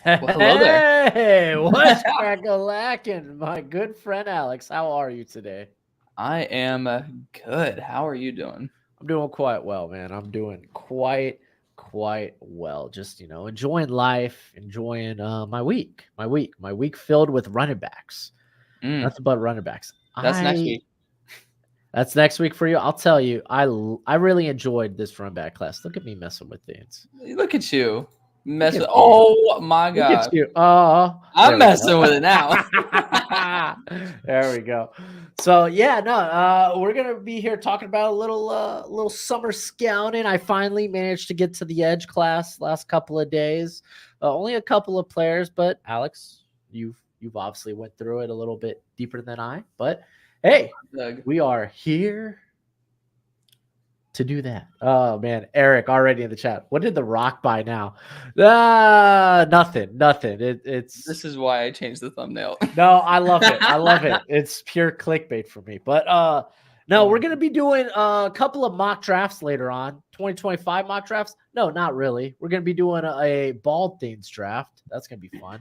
Well, hello there. Hey, what's crack-a-lackin', my good friend Alex? How are you today? I am good. How are you doing? I'm doing quite well, man. I'm doing quite well. Just enjoying life, enjoying my week filled with running backs. Mm, Nothing but running backs. that's next week. That's next week for you. I'll tell you, I really enjoyed this run back class. Look at me messing with things. Look at you. Look at me. Oh my Look at God. you. Oh, I'm there we messing go. with it now. There we go. So yeah, no, we're gonna be here talking about a little summer scouting. I finally managed to get to the edge class last couple of days. Only a couple of players, but Alex, you've obviously went through it a little bit deeper than I. But hey, Doug. we are here to do that. Oh man, Eric already in the chat. What did the Rock buy now? Nothing. It's This is why I changed the thumbnail. no, I love it. I love it. It's pure clickbait for me. But no, we're gonna be doing a couple of mock drafts later on. 2025 mock drafts. No, not really. We're gonna be doing a bald things draft. That's gonna be fun.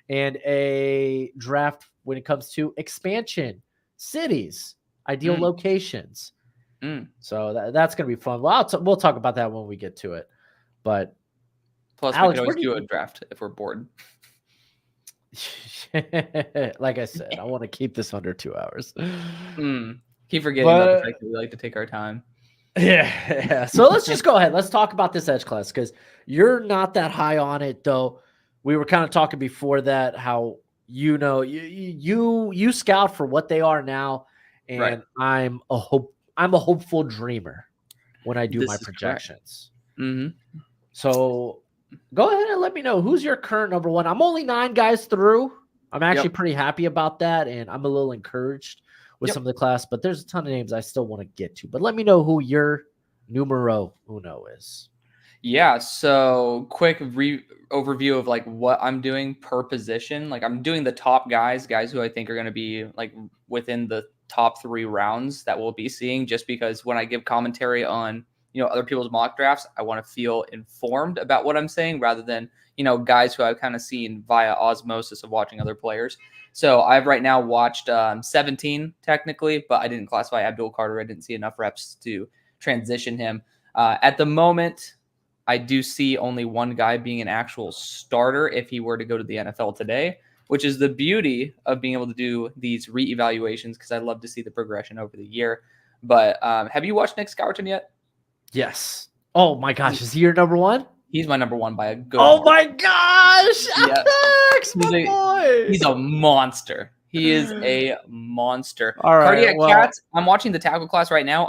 And a draft when it comes to expansion cities, ideal locations. So that's gonna be fun. Well, we'll talk about that when we get to it. But Plus, Alex, we could always do a draft if we're bored. like I said, I want to keep this under 2 hours. Keep forgetting about the fact that we like to take our time. Yeah. So let's just go ahead. Let's talk about this edge class because you're not that high on it, though. We were kind of talking before that how you scout for what they are now, and Right. I'm a hopeful dreamer when I do This my is projections. Mm-hmm. So go ahead and let me know who's your current number one. I'm only 9 guys through. I'm actually pretty happy about that, and I'm a little encouraged with some of the class, but there's a ton of names I still want to get to. But let me know who your numero uno is. Yeah, so quick overview of like what I'm doing per position. Like I'm doing the top guys who I think are going to be like within the top 3 rounds that we'll be seeing, just because when I give commentary on, other people's mock drafts, I want to feel informed about what I'm saying rather than, guys who I've kind of seen via osmosis of watching other players. So I've right now watched 17 technically, but I didn't classify Abdul Carter. I didn't see enough reps to transition him. At the moment, I do see only one guy being an actual starter if he were to go to the NFL today, which is the beauty of being able to do these reevaluations because I love to see the progression over the year. But have you watched Nick Scourton yet? Yes. Oh my gosh, is he your number one? He's my number one by a good Oh margin. my gosh, Yeah. Alex, my boy. He's a monster. He is a monster. All right, Cardiac Cats. I'm watching the tackle class right now.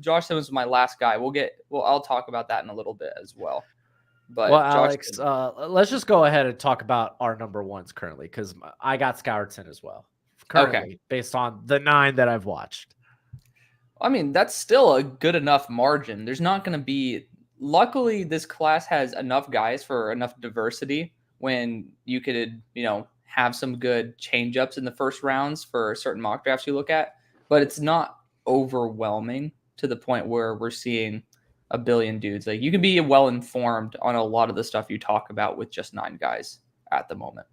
Josh Simmons was my last guy. I'll talk about that in a little bit as well. But Alex, let's just go ahead and talk about our number ones currently because I got Scourton as well. Currently, based on the 9 that I've watched. I mean, that's still a good enough margin. There's not going to be. Luckily, this class has enough guys for enough diversity when you could, have some good change ups in the first rounds for certain mock drafts you look at. But it's not overwhelming to the point where we're seeing a billion dudes. Like you can be well informed on a lot of the stuff you talk about with just 9 guys at the moment.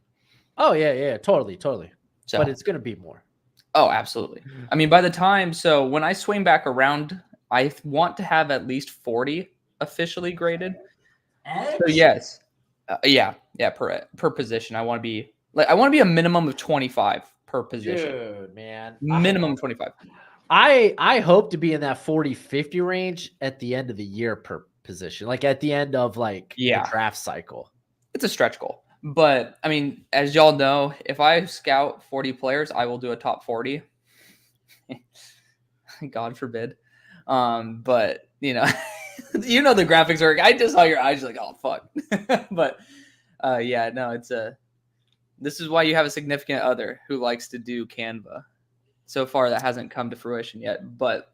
Oh yeah, totally. So, but it's going to be more. Oh, absolutely. I mean, by the time, so when I swing back around, I want to have at least 40 officially graded. So yes, per position, I want to be a minimum of 25 per position. Dude, man, minimum 25. I hope to be in that 40-50 range at the end of the year per position, like at the end of the draft cycle. It's a stretch goal. But, I mean, as y'all know, if I scout 40 players, I will do a top 40. God forbid. But, the graphics work. I just saw your eyes like, oh, fuck. But, this is why you have a significant other who likes to do Canva. So far, that hasn't come to fruition yet. But,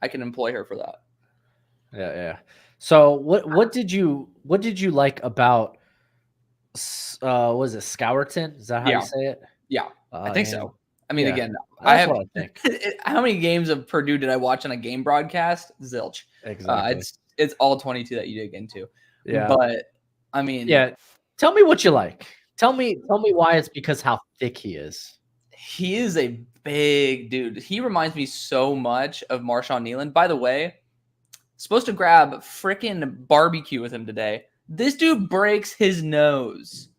I can employ her for that. Yeah. So what did you like about was it Scourton? Is that how you say it? Yeah, I think so. I mean, again, that's what I think. How many games of Purdue did I watch on a game broadcast? Zilch. Exactly. It's all 22 that you dig into. Yeah. But I mean, yeah. Tell me what you like. Tell me why it's because how thick he is. He is a big dude. He reminds me so much of Marshawn Nealon. By the way, supposed to grab frickin' barbecue with him today. This dude breaks his nose.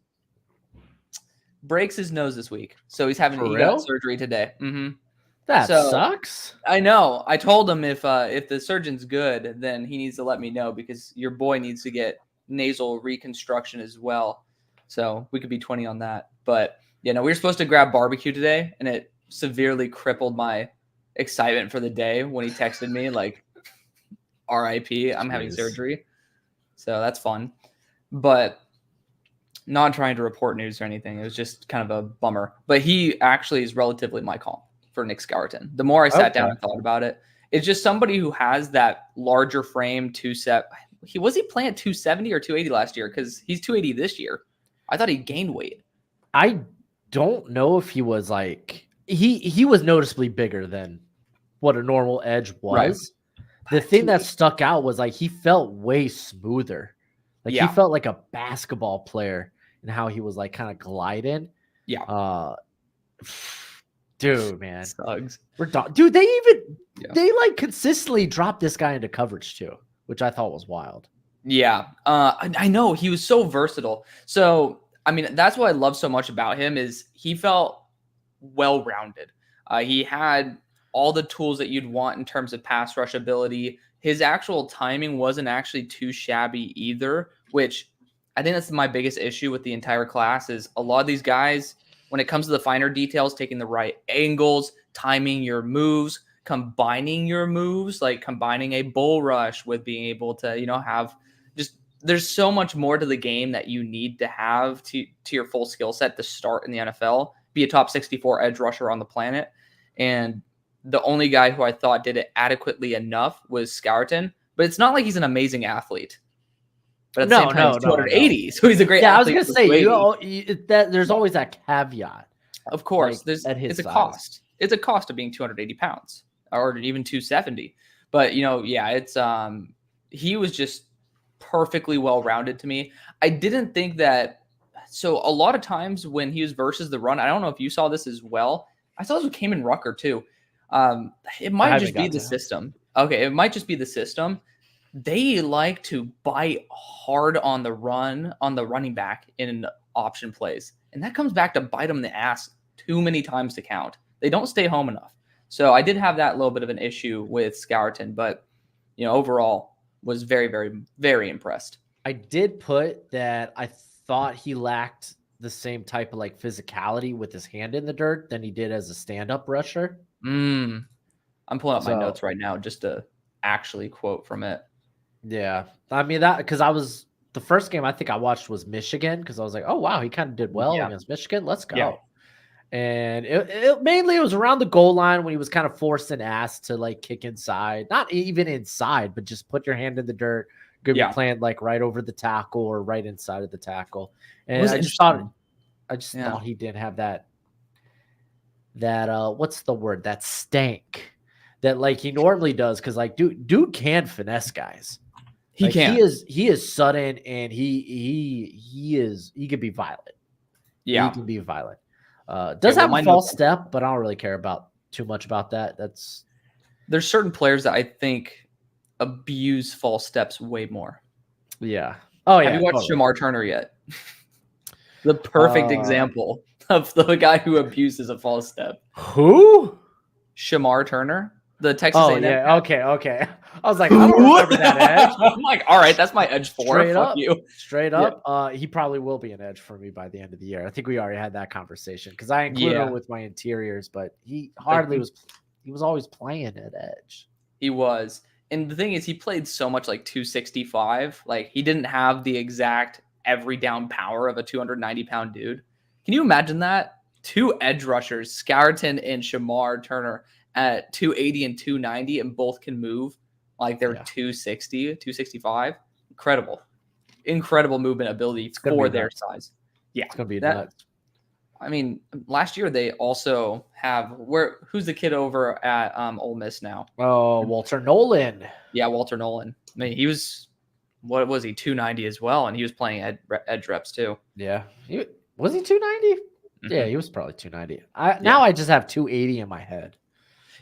Breaks his nose this week. So he got surgery today. Mm-hmm. That sucks. I know. I told him if the surgeon's good, then he needs to let me know because your boy needs to get nasal reconstruction as well. So we could be 20 on that. But we were supposed to grab barbecue today, and it severely crippled my excitement for the day when he texted me like, RIP, I'm having surgery. So that's fun. But not trying to report news or anything. It was just kind of a bummer. But he actually is relatively my call for Nick Scourton. The more I sat down and thought about it, it's just somebody who has that larger frame, was he playing at 270 or 280 last year? Because he's 280 this year. I thought he gained weight. I don't know if he was like he was noticeably bigger than what a normal edge was. Right. The thing that stuck out was like he felt way smoother. Like he felt like a basketball player and how he was like kind of gliding. Yeah. Dude, man. Suggs. Dude, they like consistently dropped this guy into coverage too, which I thought was wild. Yeah. I know he was so versatile. So, I mean, that's what I love so much about him is he felt well-rounded. He had all the tools that you'd want in terms of pass rush ability. His actual timing wasn't actually too shabby either, which I think that's my biggest issue with the entire class is a lot of these guys, when it comes to the finer details, taking the right angles, timing your moves, combining your moves, like combining a bull rush with being able to, have just there's so much more to the game that you need to have to your full skill set to start in the NFL, be a top 64 edge rusher on the planet. And the only guy who I thought did it adequately enough was Scourton, but it's not like he's an amazing athlete. But at the same time, he's 280, so he's a great athlete. I was going to say, there's always that caveat. Of course, it's a cost. It's a cost of being 280 pounds or even 270. But, it's he was just perfectly well-rounded to me. I didn't think that – so a lot of times when he was versus the run, I don't know if you saw this as well. I saw this with Cayman Rucker too. It might just be the system. Okay, it might just be the system. They like to bite hard on the running back in option plays. And that comes back to bite them in the ass too many times to count. They don't stay home enough. So I did have that little bit of an issue with Scourton, but overall was very, very, very impressed. I did put that I thought he lacked the same type of like physicality with his hand in the dirt than he did as a stand-up rusher. I'm pulling up my notes right now just to actually quote from it. Yeah. I mean, that because the first game I think I watched was Michigan because I was like, oh, wow, he kind of did well against Michigan. Let's go. Yeah. And it mainly was around the goal line when he was kind of forced and asked to like kick inside, not even inside, but just put your hand in the dirt. Could be playing like right over the tackle or right inside of the tackle. And I just thought he didn't have that what's the word? That stank that like he normally does. Cause like dude can finesse guys. He is sudden and he could be violent. Yeah. He can be violent. Does have a false step, but I don't really care about too much about that. There's certain players that I think abuse false steps way more. Yeah. Oh yeah. Have you watched Shamar Turner yet? The perfect example of the guy who abuses a false step. Who? Shamar Turner, the Texas A&M. Yeah. Okay. I was like, I don't remember that edge. I'm like, all right, that's my edge 4. Straight up. He probably will be an edge for me by the end of the year. I think we already had that conversation because I included him with my interiors, but he hardly was. He was always playing at edge. He was. And the thing is, he played so much like 265. Like, he didn't have the exact every down power of a 290-pound dude. Can you imagine that? 2 edge rushers, Scourton and Shamar Turner, at 280 and 290, and both can move like they're 260, 265. Incredible movement ability for their size. Yeah. It's going to be nuts. I mean, last year they also have who's the kid over at Ole Miss now? Oh, Walter Nolan. Yeah, Walter Nolan. I mean, he was what was he, 290 as well, and he was playing edge reps too. Yeah, was he 290? Yeah, he was probably 290. Now I just have 280 in my head.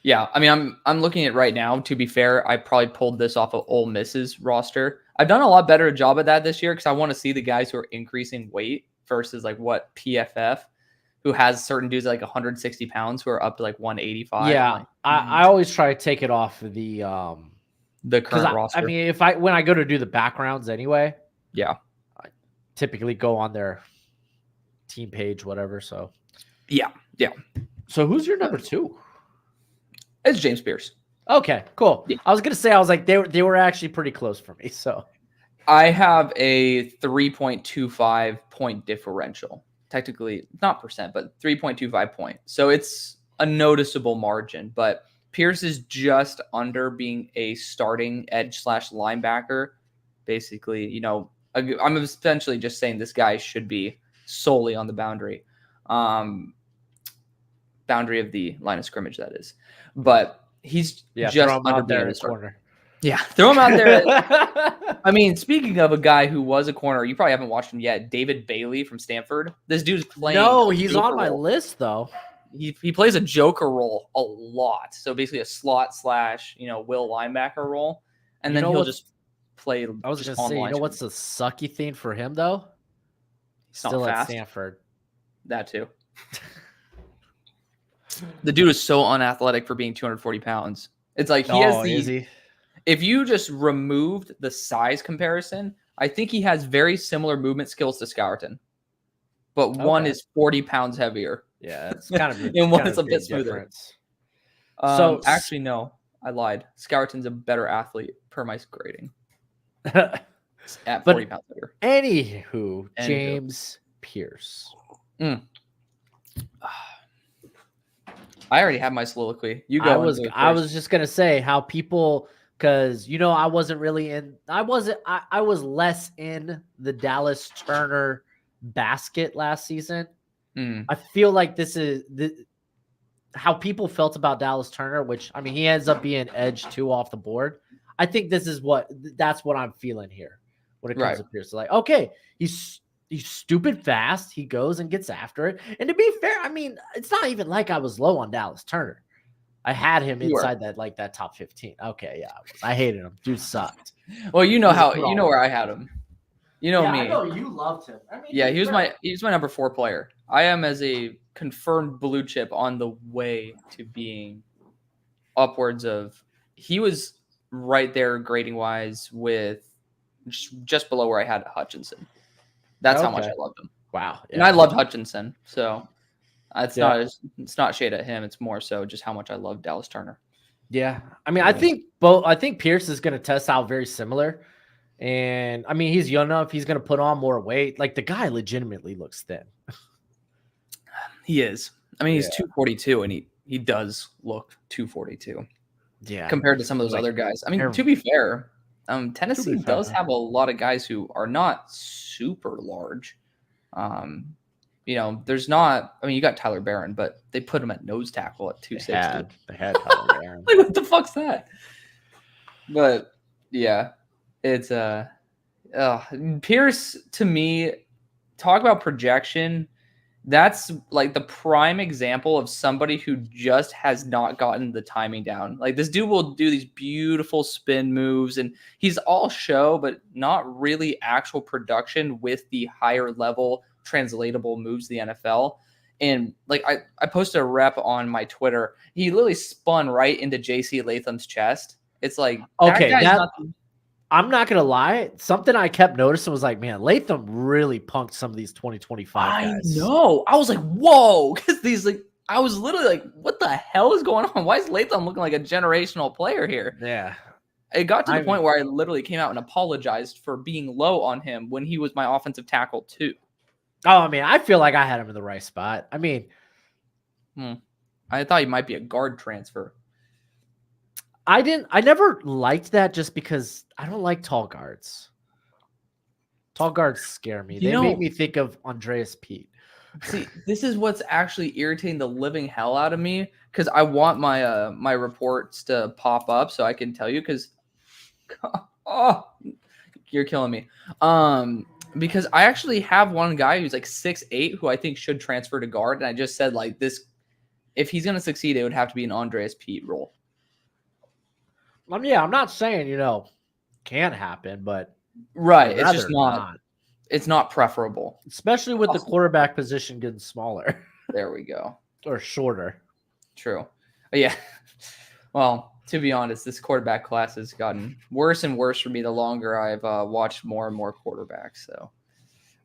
Yeah, I mean, I'm looking at it right now. To be fair, I probably pulled this off of Ole Miss's roster. I've done a lot better job at that this year because I want to see the guys who are increasing weight versus like what PFF, who has certain dudes at like 160 pounds who are up to like 185. Yeah, like, I always try to take it off of the current roster. I mean, when I go to do the backgrounds anyway, yeah, I typically go on their team page, whatever. So yeah. So who's your number 2? It's James Pierce. Okay, cool. Yeah. I was gonna say, I was like, they were actually pretty close for me. So I have a 3.25 point differential. Technically, not percent, but 3.25 point. So it's a noticeable margin. But Pierce is just under being a starting edge / linebacker. Basically, you know, I'm essentially just saying this guy should be solely on the boundary of the line of scrimmage, that is. But he's just under there being in the corner. Yeah, throw him out there. I mean, speaking of a guy who was a corner, you probably haven't watched him yet, David Bailey from Stanford. This dude's playing. No, he's on my list though. He plays a joker role a lot. So basically a slot / will linebacker role. And then he'll just play. I was going to say, you know what's the sucky thing for him though? Still at Stanford. That too. The dude is so unathletic for being 240 pounds. It's like he has the. If you just removed the size comparison, I think he has very similar movement skills to Scourton, but one is 40 pounds heavier. Yeah, it's kind of and one is a bit smoother. So actually, no, I lied. Scourton's a better athlete per my grading. At 40 pounds heavier. Anywho, James Pierce. I already have my soliloquy. You go. I was just gonna say how people, because I wasn't really in. I was less in the Dallas Turner basket last season. I feel like this is how people felt about Dallas Turner, which I mean he ends up being edge 2 off the board. I think that's what I'm feeling here when it comes to Pierce. Like, okay, he's stupid fast. He goes and gets after it. And to be fair, I mean, it's not even like I was low on Dallas Turner. I had him inside that top 15. Okay, yeah. I hated him. Dude sucked. Well, you know where I had him. You know me. I know you loved him. I mean, yeah, he was my number 4 player. I am as a confirmed blue chip on the way to being upwards of. He was right there grading wise with just below where I had Hutchinson. That's how much I loved him. Wow. Yeah. And I loved Hutchinson. So it's not shade at him. It's more so just how much I love Dallas Turner. Yeah. I mean, I think Pierce is going to test out very similar. And I mean, he's young enough. He's going to put on more weight. Like the guy legitimately looks thin. He is. I mean, he's 242 and he does look 242. Yeah. Compared to some of those other guys. I mean, to be fair, Tennessee does have a lot of guys who are not super large. There's not. I mean, you got Tyler Barron, but they put him at nose tackle at 260. They had Tyler Barron. Like, what the fuck's that? But yeah, it's Pierce to me. Talk about projection. That's like the prime example of somebody who just has not gotten the timing down. Like this dude will do these beautiful spin moves and he's all show, but not really actual production with the higher level translatable moves of the NFL. And like I posted a rep on my Twitter. He literally spun right into JC Latham's chest. It's like, okay, I'm not going to lie. Something I kept noticing was like, man, Latham really punked some of these 2025 guys. I know. I was like, whoa. Because I was literally like, what the hell is going on? Why is Latham looking like a generational player here? Yeah. It got to the point where I literally came out and apologized for being low on him when he was my offensive tackle too. Oh, I mean, I feel like I had him in the right spot. I mean, I thought he might be a guard transfer. I never liked that just because I don't like tall guards. Tall guards scare me. They make me think of Andreas Pete. See, this is what's actually irritating the living hell out of me because I want my my reports to pop up so I can tell you because You're killing me. Because I actually have one guy who's like 6'8", who I think should transfer to guard, and I just said like this, if he's gonna succeed, it would have to be an Andreas Pete role. Yeah, I'm not saying can't happen, but right, it's just not. It's not preferable, especially with the quarterback position getting smaller. There we go. Or shorter. True. Yeah. Well, to be honest, this quarterback class has gotten worse and worse for me the longer I've watched more and more quarterbacks. So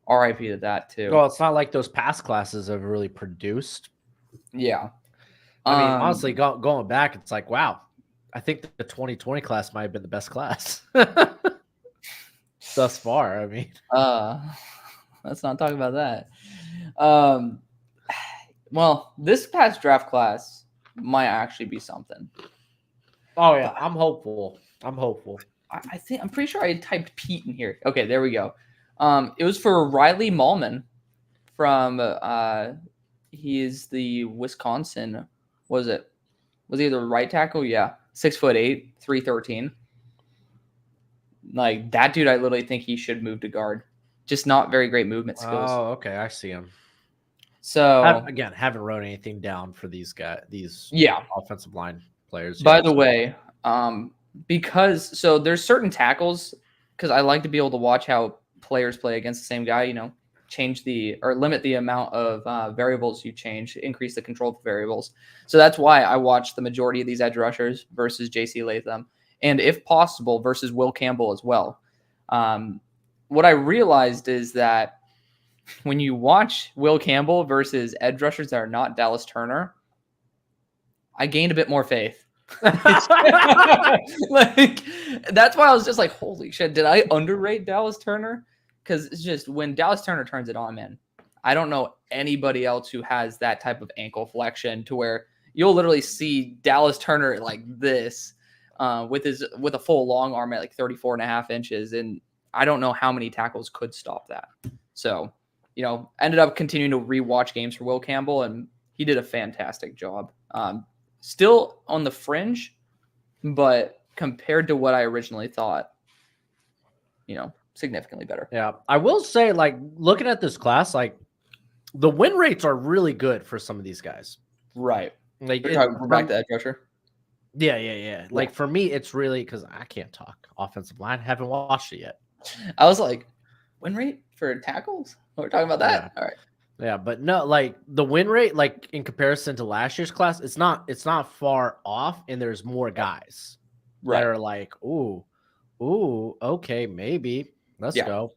RIP to that too. Well, it's not like those past classes have really produced. Yeah. I mean, honestly, going back, it's like, wow, I think the 2020 class might have been the best class thus far. I mean, let's not talk about that. Well, this past draft class might actually be something. Oh yeah, I'm hopeful. I'm pretty sure I typed Pete in here. Okay, there we go. It was for Riley Mallman from he is the Wisconsin. Was he the right tackle? Yeah. 6'8", 313. Like that dude, I literally think he should move to guard. Just not very great movement skills. Oh, okay, I see him. So again, haven't wrote anything down for these guys. These offensive line players. By the way, because there's certain tackles, because I like to be able to watch how players play against the same guy. Change or limit the amount of variables you change, increase the control of the variables. So that's why I watch the majority of these edge rushers versus JC Latham, and if possible versus Will Campbell as well. What I realized is that when you watch Will Campbell versus edge rushers that are not Dallas Turner, I gained a bit more faith. Like that's why I was just like, holy shit, did I underrate Dallas Turner? Because it's just when Dallas Turner turns it on, man, I don't know anybody else who has that type of ankle flexion to where you'll literally see Dallas Turner like this with a full long arm at like 34 and a half inches. And I don't know how many tackles could stop that. So, ended up continuing to rewatch games for Will Campbell, and he did a fantastic job. Still on the fringe, but compared to what I originally thought, significantly better. Yeah. I will say, like, looking at this class, like, the win rates are really good for some of these guys. Right. Like, we're back to edge rusher. Yeah. Like, for me, it's really because I can't talk offensive line. Haven't watched it yet. I was like, win rate for tackles? We're talking about that? Yeah. All right. Yeah, but no, like the win rate, like in comparison to last year's class, it's not far off, and there's more guys that are like, ooh, okay, maybe let's go.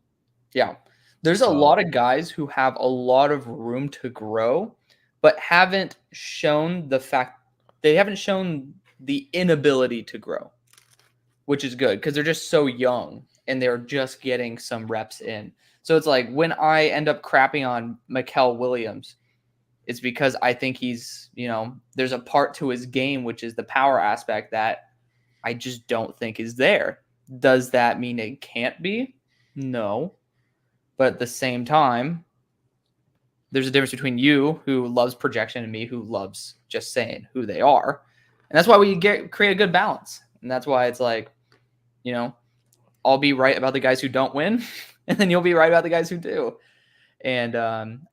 Yeah, there's a lot of guys who have a lot of room to grow, but haven't shown the inability to grow, which is good because they're just so young and they're just getting some reps in. So it's like when I end up crapping on Mikael Williams, it's because I think he's, there's a part to his game, which is the power aspect that I just don't think is there. Does that mean it can't be? No. But at the same time, there's a difference between you who loves projection and me who loves just saying who they are. And that's why we create a good balance. And that's why it's like, I'll be right about the guys who don't win. And then you'll be right about the guys who do. And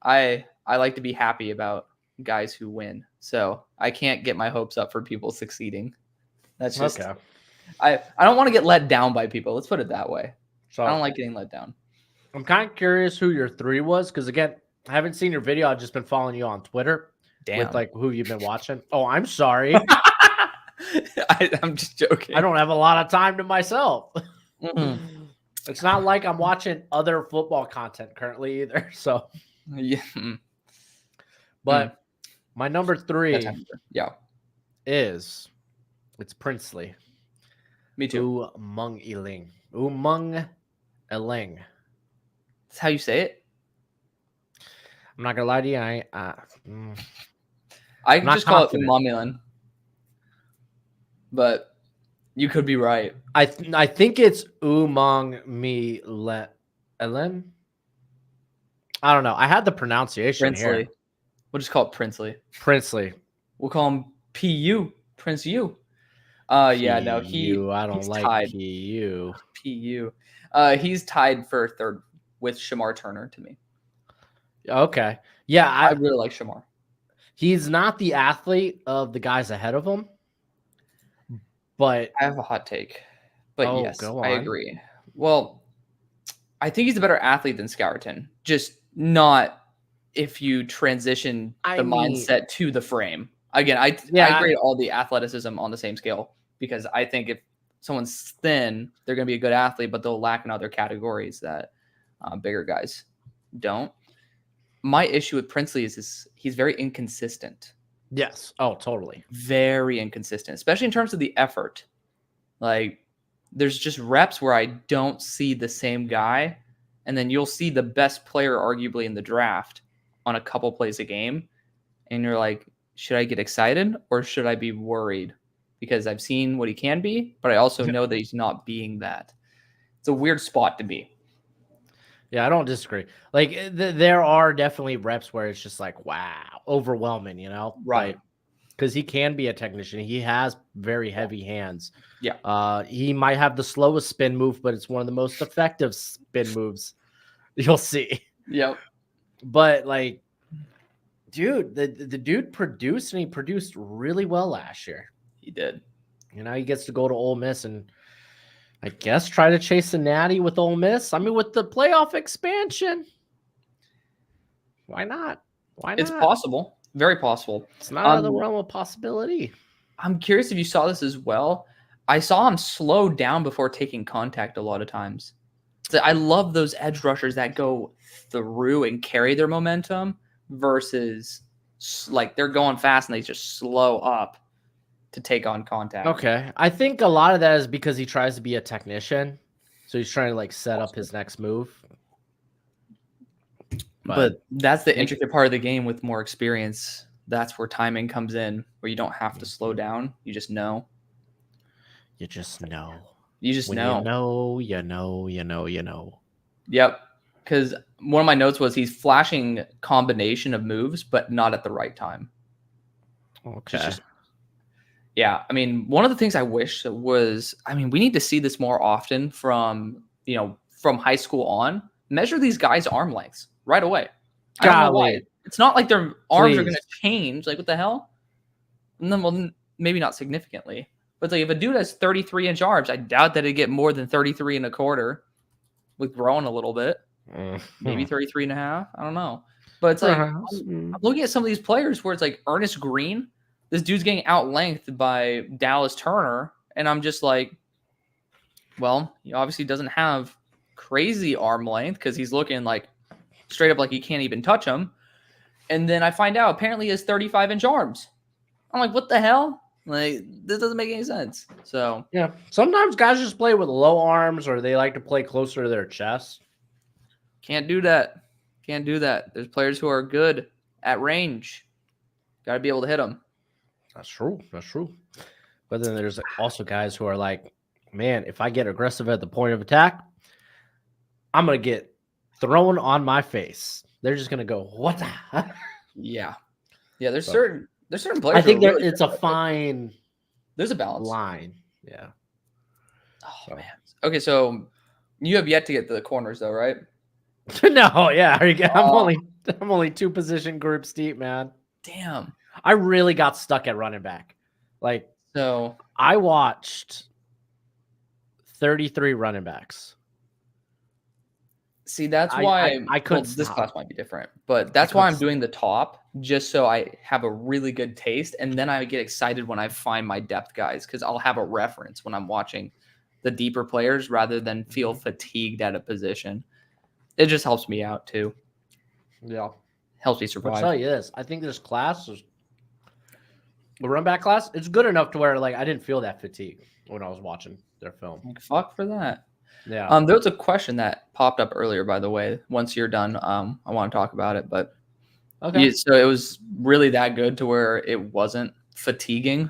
I like to be happy about guys who win. So I can't get my hopes up for people succeeding. That's just okay. I don't want to get let down by people. Let's put it that way. So I don't like getting let down. I'm kind of curious who your 3 was. Because again, I haven't seen your video. I've just been following you on Twitter. Damn. With like who you've been watching. Oh, I'm sorry. I'm just joking. I don't have a lot of time to myself. It's not like I'm watching other football content currently either. So, yeah. But my number 3 it's Princely. Me too. Umung Eling. That's how you say it? I'm not going to lie to you. I can just call it Umamilin. But you could be right. I think it's Umang Elen. I don't know. I had the pronunciation Princely. Here. We'll just call it Princely. Princely. We'll call him P.U. Prince U. Yeah, no, I don't he's like tied. PU. PU. He's tied for third with Shamar Turner to me. Okay. Yeah, I really like Shamar. He's not the athlete of the guys ahead of him, but I have a hot take. But yes, go I on. agree. Well, I think he's a better athlete than Scourton. Just not if you transition the mindset to the frame. Again, I grade all the athleticism on the same scale because I think if someone's thin, they're going to be a good athlete, but they'll lack in other categories that bigger guys don't. My issue with Princely is he's very inconsistent. Yes. Oh, totally. Very inconsistent, especially in terms of the effort. Like, there's just reps where I don't see the same guy, and then you'll see the best player arguably in the draft on a couple plays a game, and you're like, should I get excited or should I be worried? Because I've seen what he can be, but I also know that he's not being that. It's a weird spot to be. Yeah, I don't disagree. Like, there are definitely reps where it's just like, wow, overwhelming, you know? Right. Because he can be a technician. He has very heavy hands. Yeah. He might have the slowest spin move, but it's one of the most effective spin moves you'll see. Yep. But, like, dude, the dude produced, and he produced really well last year. He did. You know, he gets to go to Ole Miss and I guess try to chase a natty with Ole Miss. I mean, with the playoff expansion, why not? Why not? It's possible. Very possible. It's not out of the realm of possibility. I'm curious if you saw this as well. I saw him slow down before taking contact a lot of times. So I love those edge rushers that go through and carry their momentum versus like they're going fast and they just slow up to take on contact. Okay. I think a lot of that is because he tries to be a technician. So he's trying to like set up his next move. But that's the intricate part of the game with more experience. That's where timing comes in, where you don't have to slow down. You just know. You just know. You just know. You know. Yep. Because one of my notes was he's flashing combination of moves, but not at the right time. Okay. Yeah. I mean, one of the things I wish was, I mean, we need to see this more often from high school on. Measure these guys' arm lengths right away. I don't know why. It's not like their arms are going to change. Like, what the hell? And then, well, maybe not significantly. But like, if a dude has 33-inch arms, I doubt that he'd get more than 33 and a quarter with growing a little bit. Maybe 33 and a half. I don't know. But it's like, I'm looking at some of these players where it's like Ernest Green. This dude's getting out-lengthed by Dallas Turner. And I'm just like, well, he obviously doesn't have crazy arm length because he's looking like straight up like he can't even touch him. And then I find out apparently he has 35-inch arms. I'm like, what the hell? Like, this doesn't make any sense. So yeah, sometimes guys just play with low arms or they like to play closer to their chest. Can't do that. Can't do that. There's players who are good at range. Got to be able to hit them. That's true. That's true. But then there's also guys who are like, man, if I get aggressive at the point of attack, I'm going to get thrown on my face. They're just going to go, what the? Yeah. Yeah, there's certain players. I think it's a fine. There's a balance line. Yeah. Oh, man. Okay, so you have yet to get to the corners, though, right? No, yeah. I'm only 2 position groups deep, man. Damn. I really got stuck at running back. Like, so I watched 33 running backs. See, that's why I couldn't. This class might be different, but that's why I'm doing the top, just so I have a really good taste, and then I get excited when I find my depth guys because I'll have a reference when I'm watching the deeper players rather than feel fatigued at a position. It just helps me out too. Yeah, helps me survive. I'll tell you this: I think this class is the run back class. It's good enough to where like I didn't feel that fatigue when I was watching their film. Fuck for that. Yeah. There was a question that popped up earlier, by the way. Once you're done, I want to talk about it. But okay, so it was really that good to where it wasn't fatiguing.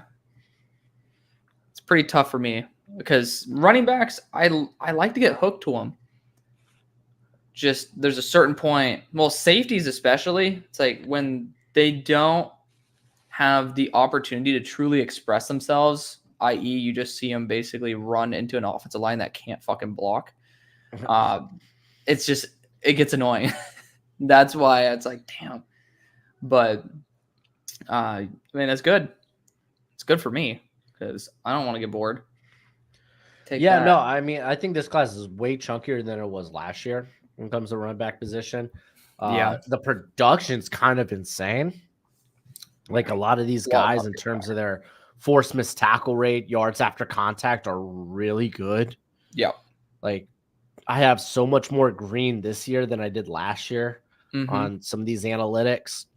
It's pretty tough for me because running backs, I like to get hooked to them. Just there's a certain point. Well, safeties especially. It's like when they don't have the opportunity to truly express themselves i.e., you just see him basically run into an offensive line that can't fucking block. It's just, it gets annoying. That's why it's like, damn. But I mean, it's good. It's good for me because I don't want to get bored. No, I mean, I think this class is way chunkier than it was last year when it comes to run back position. The production's kind of insane. Like a lot of these guys, in terms of their force missed tackle rate, yards after contact, are really good. Yep. Like I have so much more green this year than I did last year on some of these analytics.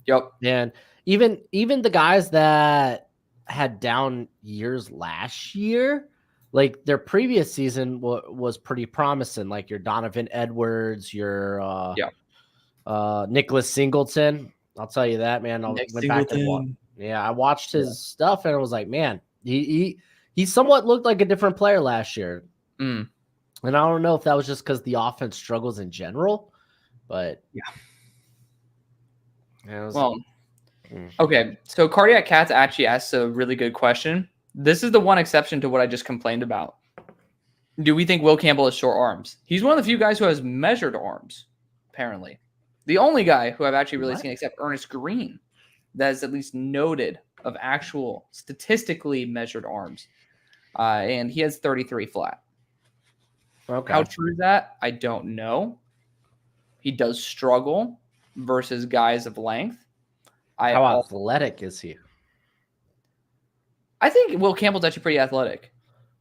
Yep. And even the guys that had down years last year, like their previous season was pretty promising. Like your Donovan Edwards, your Nicholas Singleton. I'll tell you that, man. I went back and I watched his stuff and I was like, man, he somewhat looked like a different player last year. And I don't know if that was just because the offense struggles in general, but okay. So Cardiac Cats actually asked a really good question. This is the one exception to what I just complained about. Do we think Will Campbell has short arms? He's one of the few guys who has measured arms, apparently. The only guy who I've actually really seen, except Ernest Green, that is at least noted of actual statistically measured arms. And he has 33 flat. Okay. How true is that? I don't know. He does struggle versus guys of length. How athletic is he? I think Will Campbell's actually pretty athletic.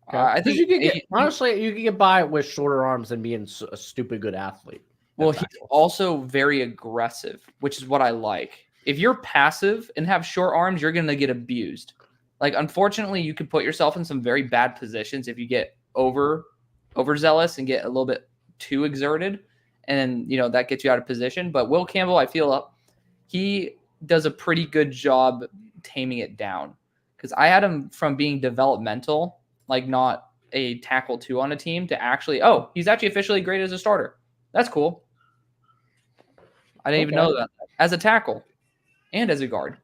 Okay. I think you could get by with shorter arms and being a stupid good athlete. Well, he's also very aggressive, which is what I like. If you're passive and have short arms, you're going to get abused. Like, unfortunately, you could put yourself in some very bad positions if you get overzealous and get a little bit too exerted, and that gets you out of position. But Will Campbell, I feel he does a pretty good job taming it down, because I had him from being developmental, like not a tackle 2 on a team, to actually, he's actually officially graded as a starter. That's cool. I didn't even know that. As a tackle and as a guard.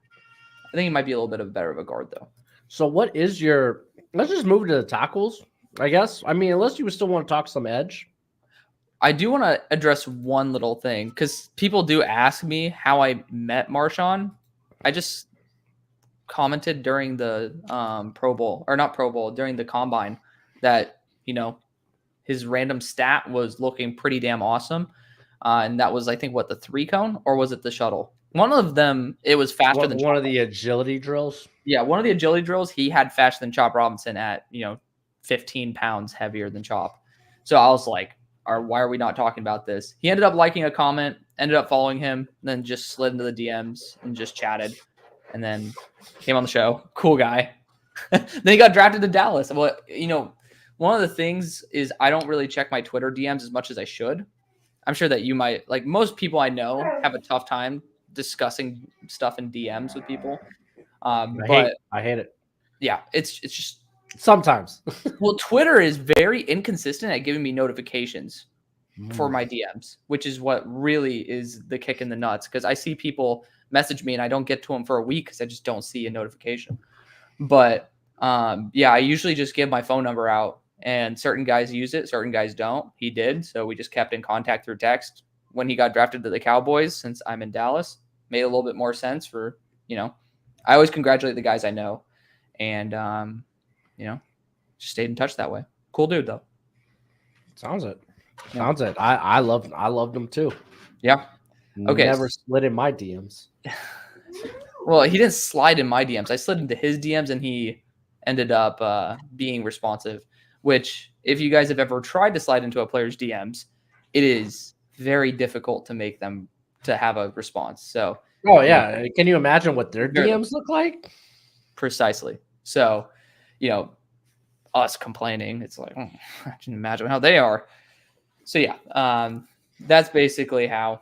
I think he might be a little bit better of a guard, though. So what is let's just move to the tackles, I guess. I mean, unless you still want to talk some edge. I do want to address one little thing, because people do ask me how I met Marshawn. I just commented during the during the combine that, his random stat was looking pretty damn awesome. And that was, I think, the 3-cone, or was it the shuttle? One of them, it was faster than one of the agility drills. Yeah, one of the agility drills, he had faster than Chop Robinson at, 15 pounds heavier than Chop. So I was like, why are we not talking about this? He ended up liking a comment, ended up following him, then just slid into the DMs and just chatted, and then came on the show. Cool guy. Then he got drafted to Dallas. Well, one of the things is I don't really check my Twitter DMs as much as I should. I'm sure that you might, like most people I know, have a tough time discussing stuff in DMs with people. I hate it. Yeah, it's just sometimes. Well, Twitter is very inconsistent at giving me notifications for my DMs, which is what really is the kick in the nuts, because I see people message me and I don't get to them for a week because I just don't see a notification. But I usually just give my phone number out, and certain guys use it, certain guys don't. He did, so we just kept in contact through text. When he got drafted to the Cowboys, since I'm in Dallas, made a little bit more sense for, I always congratulate the guys I know, and just stayed in touch that way. Cool dude, though. Sounds it. I loved him too. Yeah. Okay. Never slid in my DMs. Well, he didn't slide in my DMs. I slid into his DMs, and he ended up being responsive, which, if you guys have ever tried to slide into a player's DMs, it is very difficult to make them to have a response. So, can you imagine what their DMs look like? Precisely. So, us complaining, it's like, I can imagine how they are. So that's basically how.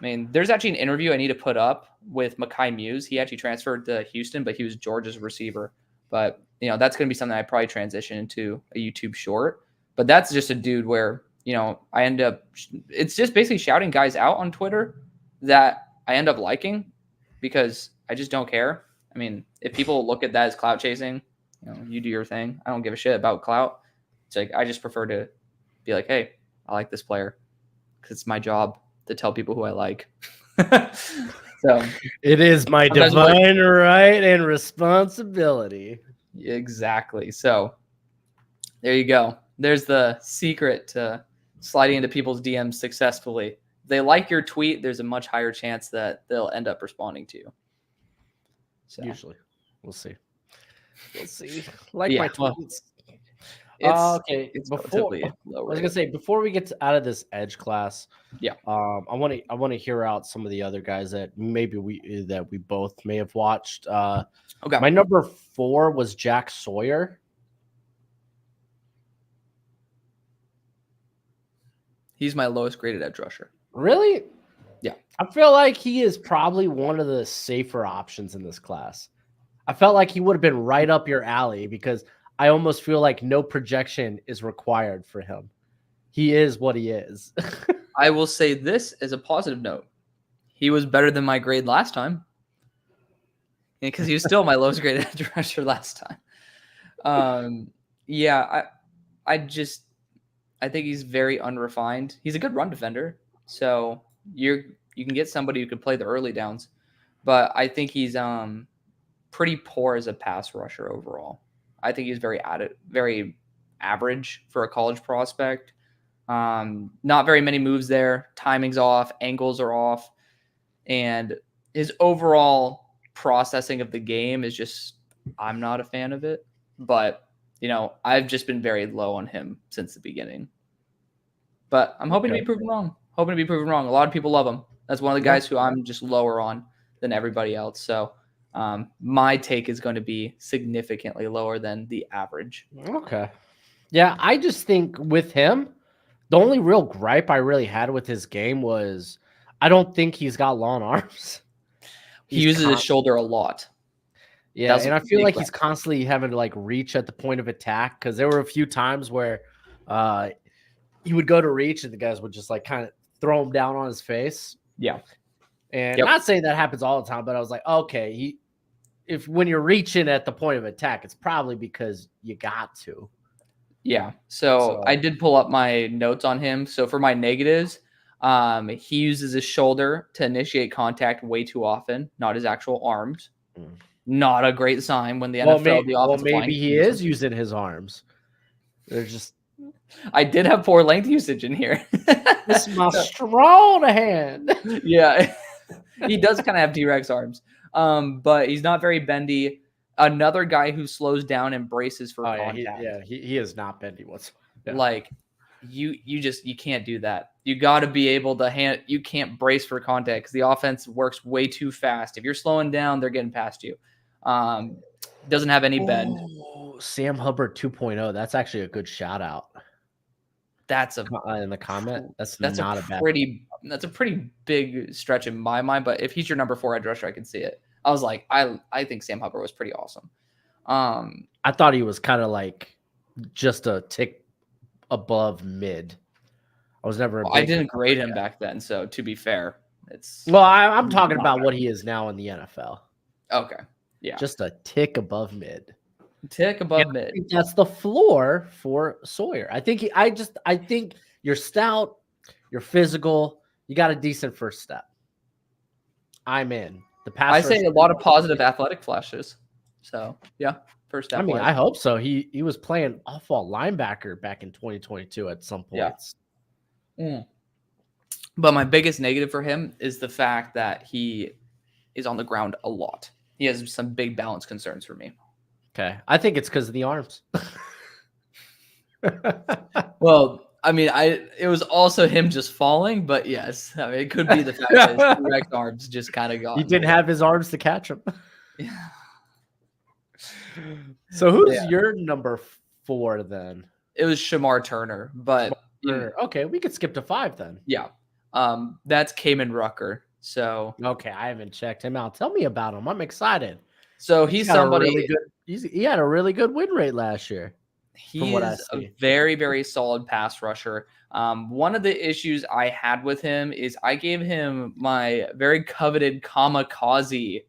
I mean, there's actually an interview I need to put up with Mekhi Muse. He actually transferred to Houston, but he was Georgia's receiver. But that's going to be something I probably transition into a YouTube short. But that's just a dude where I end up. It's just basically shouting guys out on Twitter that I end up liking, because I just don't care. I mean, if people look at that as clout chasing, you do your thing. I don't give a shit about clout. It's like I just prefer to be like, hey, I like this player because it's my job to tell people who I like. So it is my divine right and responsibility. Exactly. So there you go. There's the secret to sliding into people's DMs successfully. If they like your tweet, there's a much higher chance that they'll end up responding to you. So usually, we'll see. We'll see. Like my tweets. Okay. It's before relatively low I was gonna say before we get out of this edge class, yeah. I want to hear out some of the other guys that maybe we both may have watched. Okay. My number 4 was Jack Sawyer. He's my lowest graded edge rusher. Really? Yeah. I feel like he is probably one of the safer options in this class. I felt like he would have been right up your alley because I almost feel like no projection is required for him. He is what he is. I will say this as a positive note. He was better than my grade last time. Because he was still my lowest graded edge rusher last time. I think he's very unrefined. He's a good run defender. So you can get somebody who can play the early downs. But I think he's pretty poor as a pass rusher overall. I think he's very average for a college prospect. Not very many moves there. Timing's off. Angles are off. And his overall processing of the game is just, I'm not a fan of it. But, I've just been very low on him since the beginning. But I'm hoping to be proven wrong. A lot of people love him. That's one of the guys who I'm just lower on than everybody else. So my take is going to be significantly lower than the average. Okay. Yeah, I just think with him, the only real gripe I really had with his game was I don't think he's got long arms. He uses his shoulder a lot. Yeah, and I feel like he's constantly having to reach at the point of attack because there were a few times where he would go to reach and the guys would just kind of throw him down on his face. Yeah. And not saying that happens all the time, but I was like, okay, when you're reaching at the point of attack, it's probably because you got to. Yeah. So I did pull up my notes on him. So for my negatives, he uses his shoulder to initiate contact way too often, not his actual arms. Not a great sign when the NFL, the offensive line. Maybe he is using his arms. They're just. I did have poor length usage in here. This is my strong hand. Yeah. He does kind of have T-Rex arms. But he's not very bendy. Another guy who slows down and braces for contact. He is not bendy whatsoever. Yeah. You can't do that. You got to be able to you can't brace for contact because the offense works way too fast. If you're slowing down, they're getting past you. Doesn't have any bend. Sam Hubbard 2.0. That's actually a good shout out. That's in the comment. That's not a pretty big stretch in my mind. But if he's your number 4 edge rusher, I can see it. I was like, I think Sam Hubbard was pretty awesome. I thought he was kind of just a tick above mid. I was never. I didn't grade him back then, so to be fair, I'm talking about what he is now in the NFL. Okay, yeah, just a tick above mid. Mid. I think that's the floor for Sawyer. I think I think you're stout, you're physical, you got a decent first step. I'm in. I say a lot of positive athletic flashes. So yeah, first step. I mean, I hope so. He was playing off-ball linebacker back in 2022 at some points. Yeah. But my biggest negative for him is the fact that he is on the ground a lot. He has some big balance concerns for me. Okay. I think it's because of the arms. Well, I mean, it was also him just falling, but yes, I mean, it could be the fact that his direct arms just kind of got. He didn't have his arms to catch him. Yeah. So who's your number 4 then? It was Shamar Turner, but okay, we could skip to 5 then. Yeah, that's Kamen Rucker. So okay, I haven't checked him out. Tell me about him. I'm excited. So he's somebody really good. He had a really good win rate last year. He is a very, very solid pass rusher. One of the issues I had with him is I gave him my very coveted kamikaze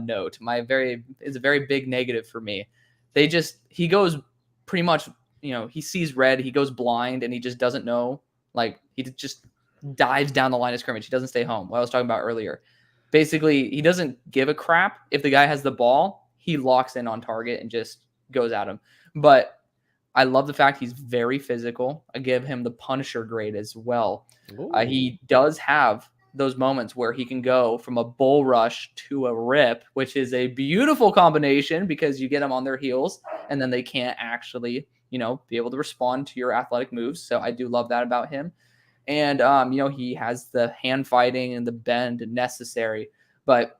note. It's a very big negative for me he goes pretty much, he sees red, he goes blind, and he just doesn't know. Like, he just dives down the line of scrimmage. He doesn't stay home. What I was talking about earlier. Basically, he doesn't give a crap if the guy has the ball. He locks in on target and just goes at him. But I love the fact he's very physical. I give him the Punisher grade as well. He does have those moments where he can go from a bull rush to a rip, which is a beautiful combination because you get them on their heels and then they can't actually, be able to respond to your athletic moves. So I do love that about him. And, he has the hand fighting and the bend necessary, but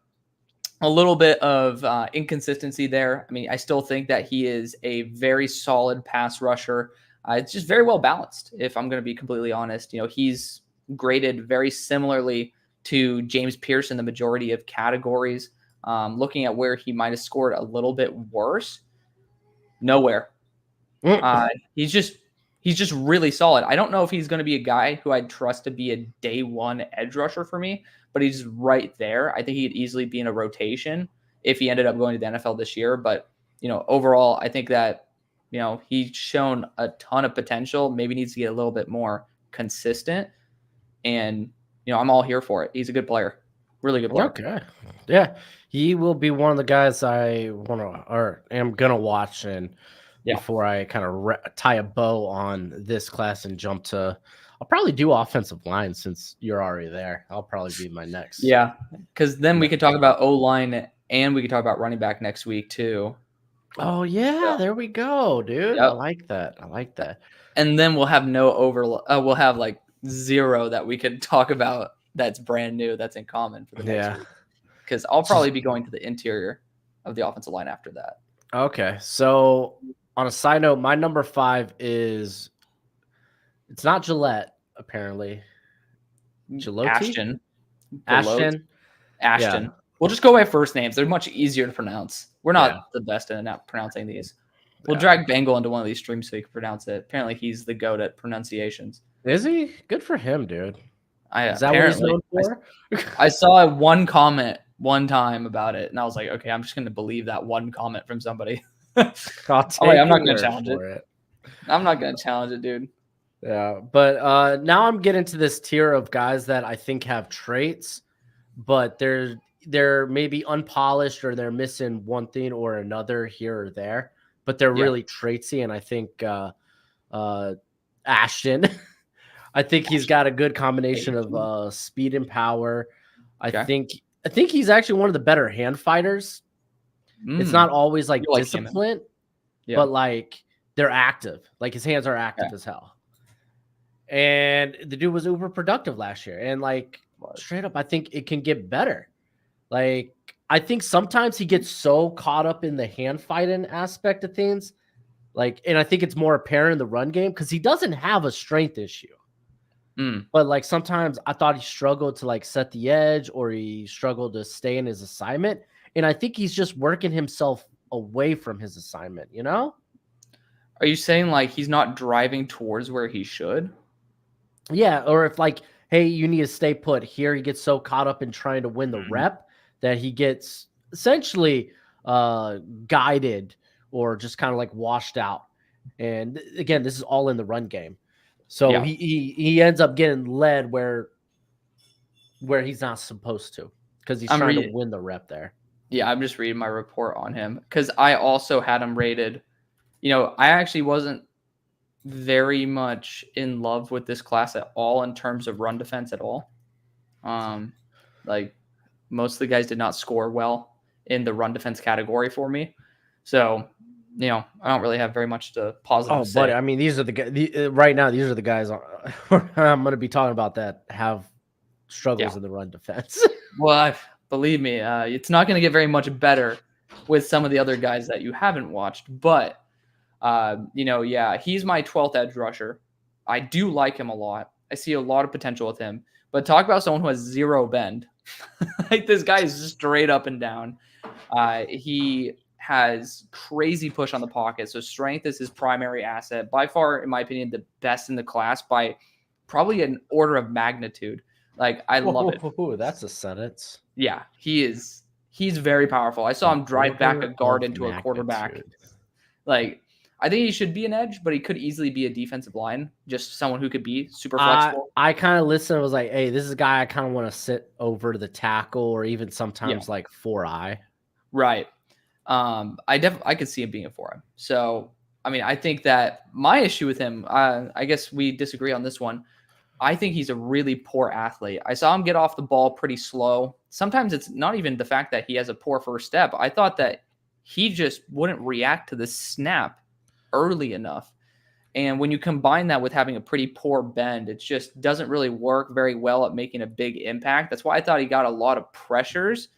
a little bit of inconsistency there. I mean, I still think that he is a very solid pass rusher. It's just very well balanced, if I'm going to be completely honest. He's graded very similarly to James Pierce in the majority of categories. Looking at where he might have scored a little bit worse, nowhere. He's just really solid. I don't know if he's going to be a guy who I'd trust to be a day one edge rusher for me, but he's right there. I think he'd easily be in a rotation if he ended up going to the NFL this year. But, overall, I think that, he's shown a ton of potential, maybe needs to get a little bit more consistent. And, I'm all here for it. He's a good player. Really good player. Okay. Yeah. He will be one of the guys I want to, or am going to watch before I kind of tie a bow on this class and jump to, I'll probably do offensive line since you're already there. I'll probably be my next. Yeah, because then we could talk about O-line and we could talk about running back next week too. Oh, yeah. There we go, dude. Yep. I like that. And then we'll have no we'll have like zero that we could talk about that's brand new, that's in common for the next week. Because I'll probably be going to the interior of the offensive line after that. Okay. So on a side note, my number 5 is, it's not Gillette, apparently. Ashton. Ashton. Yeah. We'll just go by first names. They're much easier to pronounce. We're not the best at not pronouncing these. We'll drag Bengal into one of these streams so he can pronounce it. Apparently, he's the goat at pronunciations. Is he? Good for him, dude. Is that what he's known for? I saw one comment one time about it, and I was like, okay, I'm just going to believe that one comment from somebody. I'm not going to challenge it. I'm not going to challenge it, dude. Yeah, but now I'm getting to this tier of guys that I think have traits, but they're maybe unpolished or they're missing one thing or another here or there, but they're really traitsy. And I think Ashton, I think he's got a good combination of speed and power. I think he's actually one of the better hand fighters. It's not always like discipline, but like they're active. Like his hands are active as hell. And the dude was uber productive last year. And like straight up, I think it can get better. Like I think sometimes he gets so caught up in the hand fighting aspect of things. Like, and I think it's more apparent in the run game because he doesn't have a strength issue. But like sometimes I thought he struggled to like set the edge or he struggled to stay in his assignment. And I think he's just working himself away from his assignment, you know? Are you saying like he's not driving towards where he should? Yeah. Or if like, hey, you need to stay put here. He gets so caught up in trying to win the rep that he gets essentially guided or just kind of like washed out. And again, this is all in the run game. So he ends up getting led where he's not supposed to because he's trying to win the rep there. Yeah, I'm just reading my report on him because I also had him rated. I actually wasn't very much in love with this class at all in terms of run defense at all. Like most of the guys did not score well in the run defense category for me. So, I don't really have very much to positive say. But I mean, these are the guys right now. These are the guys I'm going to be talking about that have struggles in the run defense. Well, believe me, it's not going to get very much better with some of the other guys that you haven't watched. But, he's my 12th edge rusher. I do like him a lot. I see a lot of potential with him. But talk about someone who has zero bend. Like this guy is straight up and down. He has crazy push on the pocket. So strength is his primary asset. By far, in my opinion, the best in the class by probably an order of magnitude. Like, I love it. That's a sentence. Yeah, he's very powerful. I saw him drive back a guard into a quarterback. Like, I think he should be an edge, but he could easily be a defensive line, just someone who could be super flexible. I kind of listened and was like, hey, this is a guy I kind of want to sit over the tackle or even sometimes like 4-eye. Right. I could see him being a 4-eye. So, I mean, I think that my issue with him, I guess we disagree on this one. I think he's a really poor athlete. I saw him get off the ball pretty slow. Sometimes it's not even the fact that he has a poor first step. I thought that he just wouldn't react to the snap early enough. And when you combine that with having a pretty poor bend, it just doesn't really work very well at making a big impact. That's why I thought he got a lot of pressures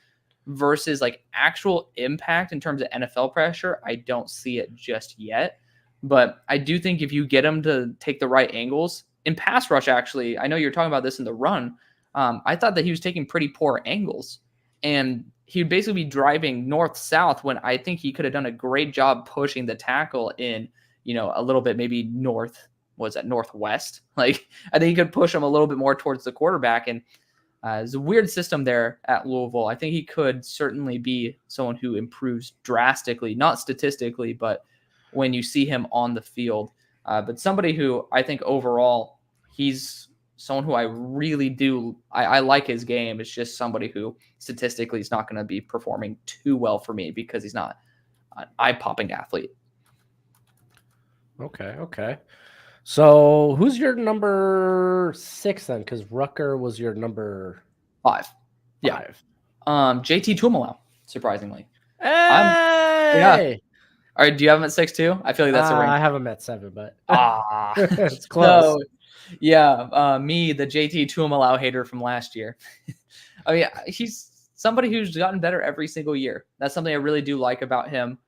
versus like actual impact in terms of NFL pressure. I don't see it just yet. But I do think if you get him to take the right angles in pass rush, actually, I know you're talking about this in the run. I thought that he was taking pretty poor angles, and he would basically be driving north-south when I think he could have done a great job pushing the tackle in, a little bit maybe northwest. Like, I think he could push him a little bit more towards the quarterback, and there's a weird system there at Louisville. I think he could certainly be someone who improves drastically, not statistically, but when you see him on the field. But somebody who I think overall, he's someone who I really do. I like his game. It's just somebody who statistically is not going to be performing too well for me because he's not an eye-popping athlete. Okay. So who's your number 6 then? Because Rucker was your number 5. Yeah. JT Tuimoloau, surprisingly. Hey! All right, do you have him at 6 too? I feel like that's a range. I have him at 7, but it's close. So, me, the JT Tuimoloau hater from last year. I mean, he's somebody who's gotten better every single year. That's something I really do like about him.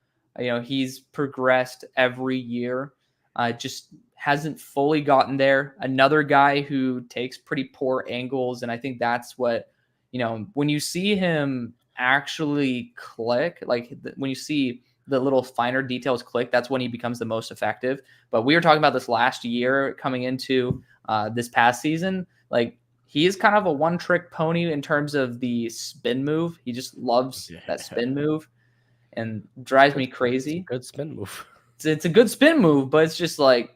He's progressed every year. Just hasn't fully gotten there. Another guy who takes pretty poor angles, and I think that's what, when you see him actually click, like when you see the little finer details click, that's when he becomes the most effective. But we were talking about this last year coming into this past season. Like, he is kind of a one-trick pony in terms of the spin move. He just loves that spin move and drives me crazy. It's a good spin move. It's a good spin move, but it's just like,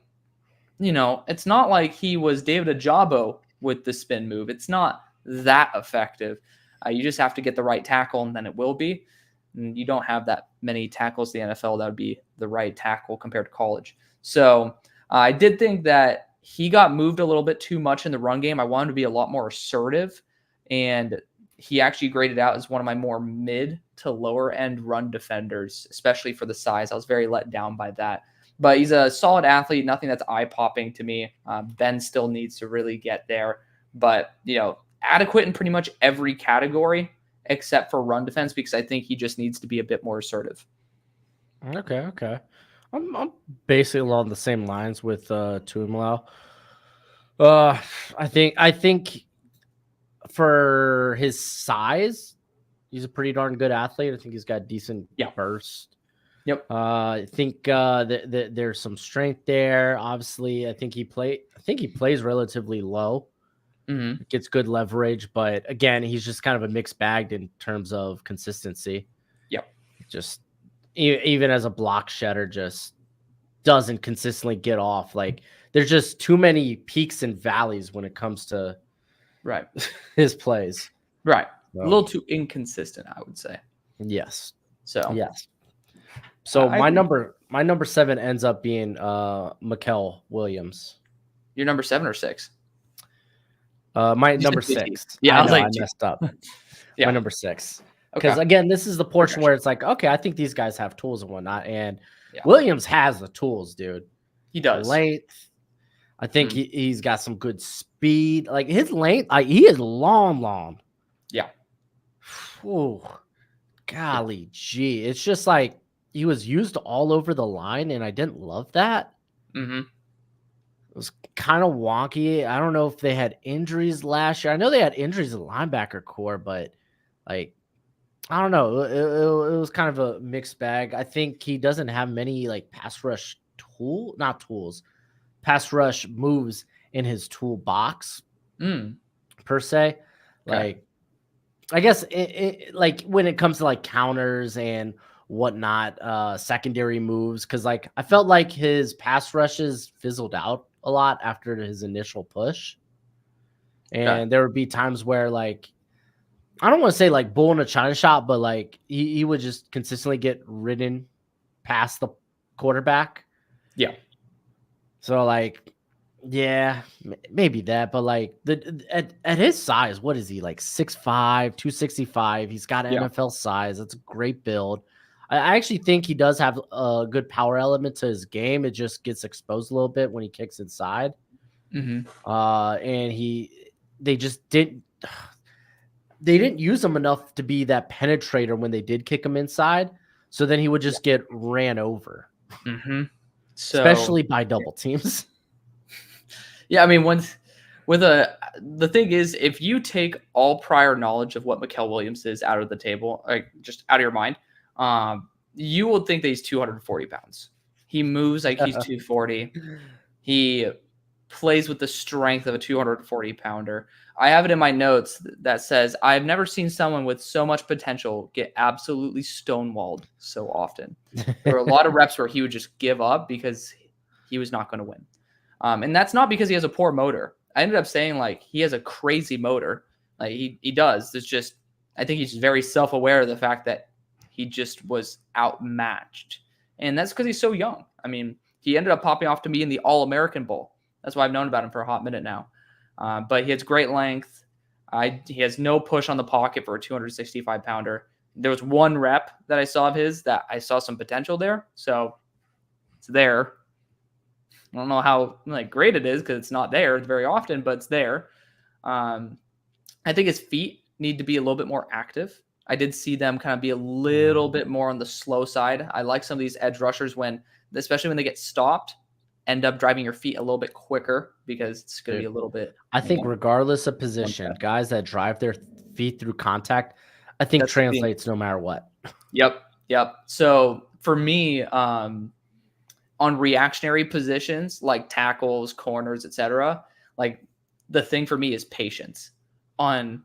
it's not like he was David Ajabo with the spin move. It's not that effective. You just have to get the right tackle, and then it will be. And you don't have that many tackles in the NFL that would be the right tackle compared to college. So I did think that he got moved a little bit too much in the run game. I wanted to be a lot more assertive, and he actually graded out as one of my more mid to lower end run defenders, especially for the size. I was very let down by that. But he's a solid athlete, nothing that's eye-popping to me. Ben still needs to really get there. But, adequate in pretty much every category except for run defense, because I think he just needs to be a bit more assertive. Okay. I'm basically along the same lines with Tuimoloau. I think for his size, he's a pretty darn good athlete. I think he's got decent burst. Yep. I think that there's some strength there. Obviously, I think he plays relatively low. Mm-hmm. Gets good leverage, but again, he's just kind of a mixed bag in terms of consistency. Yep. Just even as a block shedder, just doesn't consistently get off. Like, there's just too many peaks and valleys when it comes to his plays. Right. So, a little too inconsistent, I would say. Yes. So my number 7 ends up being Mikel Williams. Your number 7 or 6? My number 6. Yeah, I messed up. My number 6. Because again, this is the portion where it's like, okay, I think these guys have tools and whatnot, and Williams has the tools, dude. He does. Length. I think he's got some good speed. Like, his length, he is long. Yeah. Oh, golly gee. It's just like he was used all over the line, and I didn't love that. Mm-hmm. It was kind of wonky. I don't know if they had injuries last year. I know they had injuries in the linebacker core, but like, I don't know. It was kind of a mixed bag. I think he doesn't have many like pass rush moves in his toolbox per se. Like, I guess like when it comes to like counters and whatnot, secondary moves. Cause like I felt like his pass rushes fizzled out a lot after his initial push. Okay. And there would be times where like I don't want to say like bull in a china shop, but like he would just consistently get ridden past the quarterback. Yeah. So like, yeah, maybe that, but like at his size, what is he like 6'5", 265? He's got Yeah. NFL size. That's a great build. I actually think he does have a good power element to his game. It just gets exposed a little bit when he kicks inside. Mm-hmm. And they just didn't. They didn't use him enough to be that penetrator when they did kick him inside. So then he would just get ran over, Mm-hmm. So especially by double teams. yeah, I mean, the thing is, if you take all prior knowledge of what Mikael Williams is out of the table, like just out of your mind, you will think that he's 240 pounds. He moves like he's 240. He plays with the strength of a 240 pounder. I have it in my notes that says, I've never seen someone with so much potential get absolutely stonewalled so often. There were a lot of reps where he would just give up because he was not going to win. And that's not because he has a poor motor. I ended up saying like he has a crazy motor. Like he does. It's just, I think he's very self-aware of the fact that he just was outmatched. And that's because he's so young. I mean, he ended up popping off to me in the All-American Bowl. That's why I've known about him for a hot minute now. But he has great length. He has no push on the pocket for a 265 pounder. There was one rep that I saw of his that I saw some potential there. So it's there. I don't know how like great it is because it's not there very often, but it's there. I think his feet need to be a little bit more active. I did see them kind of be a little bit more on the slow side. I like some of these edge rushers especially when they get stopped, end up driving your feet a little bit quicker because it's going to be a little bit. I think regardless of position, guys that drive their feet through contact, I think translates no matter what. Yep. So for me, on reactionary positions like tackles, corners, etc., like the thing for me is patience. On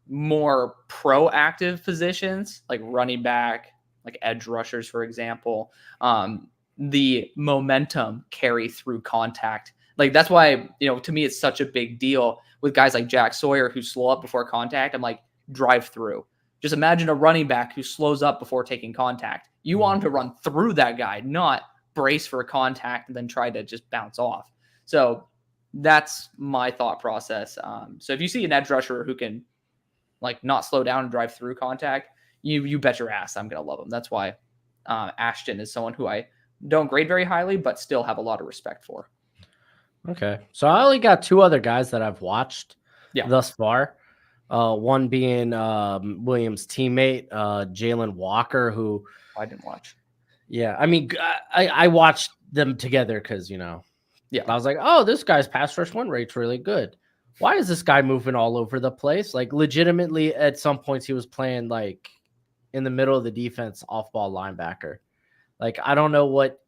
more proactive positions like running back, like edge rushers, for example, the momentum carry through contact. Like that's why, to me, it's such a big deal with guys like Jack Sawyer who slow up before contact. I'm like, drive through. Just imagine a running back who slows up before taking contact. You want him to run through that guy, not brace for a contact and then try to just bounce off. So that's my thought process. So if you see an edge rusher who can like not slow down and drive through contact, you bet your ass I'm going to love him. That's why Ashton is someone who I don't grade very highly, but still have a lot of respect for. Okay. So I only got two other guys that I've watched thus far. One being Williams' teammate, Jalen Walker, who I didn't watch. Yeah. I mean, I watched them together because, I was like, oh, this guy's pass rush win rate's really good. Why is this guy moving all over the place? Like legitimately at some points he was playing like in the middle of the defense, off ball linebacker. Like, I don't know what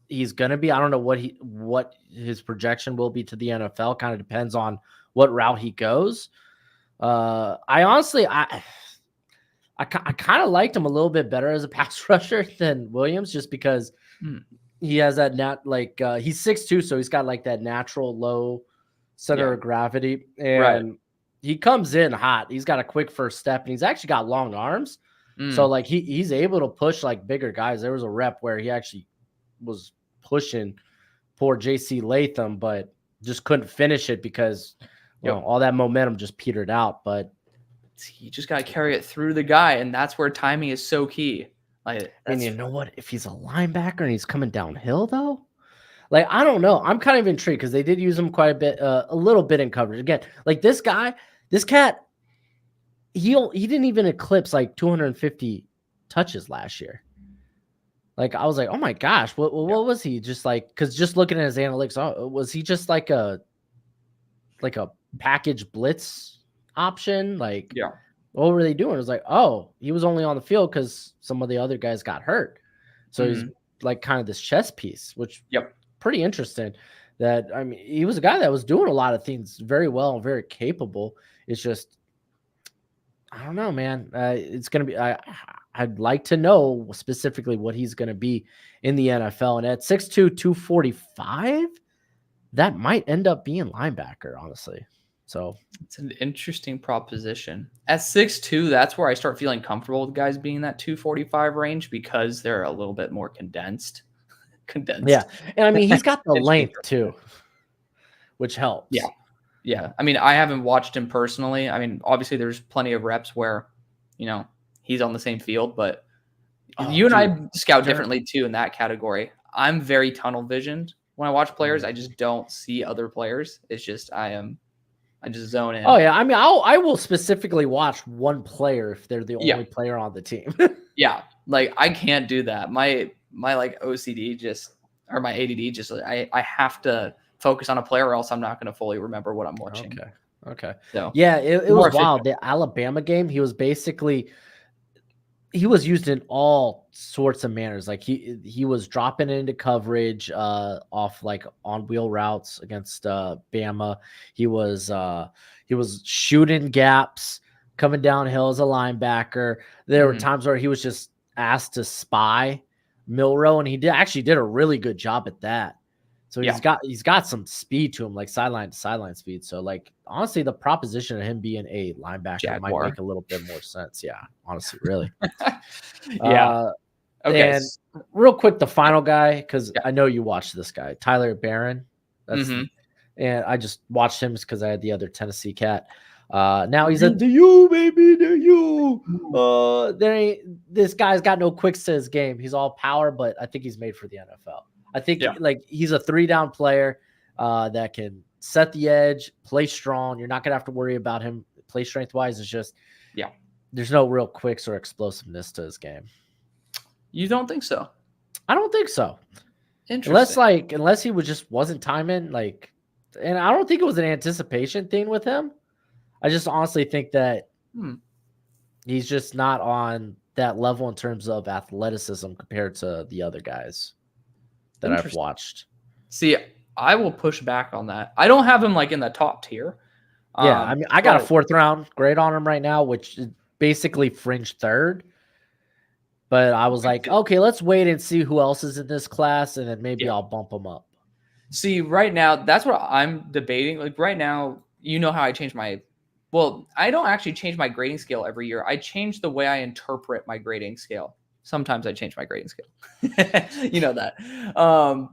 he's going to be. I don't know what his projection will be to the NFL. Kind of depends on what route he goes. I honestly kind of liked him a little bit better as a pass rusher than Williams, just because he has that he's 6'2", so he's got like that natural low center of gravity, and he comes in hot. He's got a quick first step, and he's actually got long arms. So like he's able to push like bigger guys. There was a rep where he actually was pushing poor JC Latham, but just couldn't finish it because all that momentum just petered out. But you just got to carry it through the guy, and that's where timing is so key. And you know what? If he's a linebacker and he's coming downhill, though, like I don't know. I'm kind of intrigued because they did use him quite a bit, a little bit in coverage. Again, like this cat, he didn't even eclipse like 250 touches last year. Like I was like, oh my gosh, what was he just like? Because just looking at his analytics, was he just like a package blitz option? Like, what were they doing? It was like, oh, he was only on the field because some of the other guys got hurt. So he's like kind of this chess piece, which pretty interesting. That I mean, he was a guy that was doing a lot of things very well and very capable. It's just, I don't know, man. It's gonna be. I'd like to know specifically what he's going to be in the NFL. And at 6'2", 245, that might end up being linebacker, honestly. So it's an interesting proposition. At 6'2", that's where I start feeling comfortable with guys being that 245 range because they're a little bit more condensed. Yeah. And I mean, he's got the length too, which helps. Yeah. Yeah. I mean, I haven't watched him personally. I mean, obviously there's plenty of reps where, he's on the same field, but you and I scout differently too in that category. I'm very tunnel visioned. When I watch players, I just don't see other players. It's just, I just zone in. Oh yeah. I mean, I will specifically watch one player if they're the only player on the team. Yeah. Like I can't do that. My like OCD or my ADD I have to focus on a player or else I'm not going to fully remember what I'm watching. Okay. So yeah, it was wild. The Alabama game, he was used in all sorts of manners. Like he was dropping into coverage off like on wheel routes against Bama. He was shooting gaps, coming downhill as a linebacker. There were times where he was just asked to spy Milrow, and he actually did a really good job at that. So he's got some speed to him, like sideline to sideline speed. So like honestly, the proposition of him being a linebacker might make a little bit more sense. Yeah, honestly, really. Yeah. Okay. And real quick, the final guy, because I know you watched this guy, Tyler Barron. And I just watched him because I had the other Tennessee cat. Now he's a DU, baby, DU. This guy's got no quicks to his game. He's all power, but I think he's made for the NFL. I think like he's a 3-down player that can set the edge, play strong. You're not gonna have to worry about him play strength wise. It's just there's no real quicks or explosiveness to his game. You don't think so? I don't think so. Interesting. Unless he wasn't timing like, and I don't think it was an anticipation thing with him. I just honestly think that he's just not on that level in terms of athleticism compared to the other guys that I've watched. See, I will push back on that. I don't have him like in the top tier. Yeah, I mean, I got a 4th round grade on him right now, which is basically fringe 3rd. But I was like, okay, let's wait and see who else is in this class, and then maybe I'll bump him up. See, right now, that's what I'm debating. Like right now, how I change I don't actually change my grading scale every year. I change the way I interpret my grading scale. Sometimes I change my grading scale. You know that.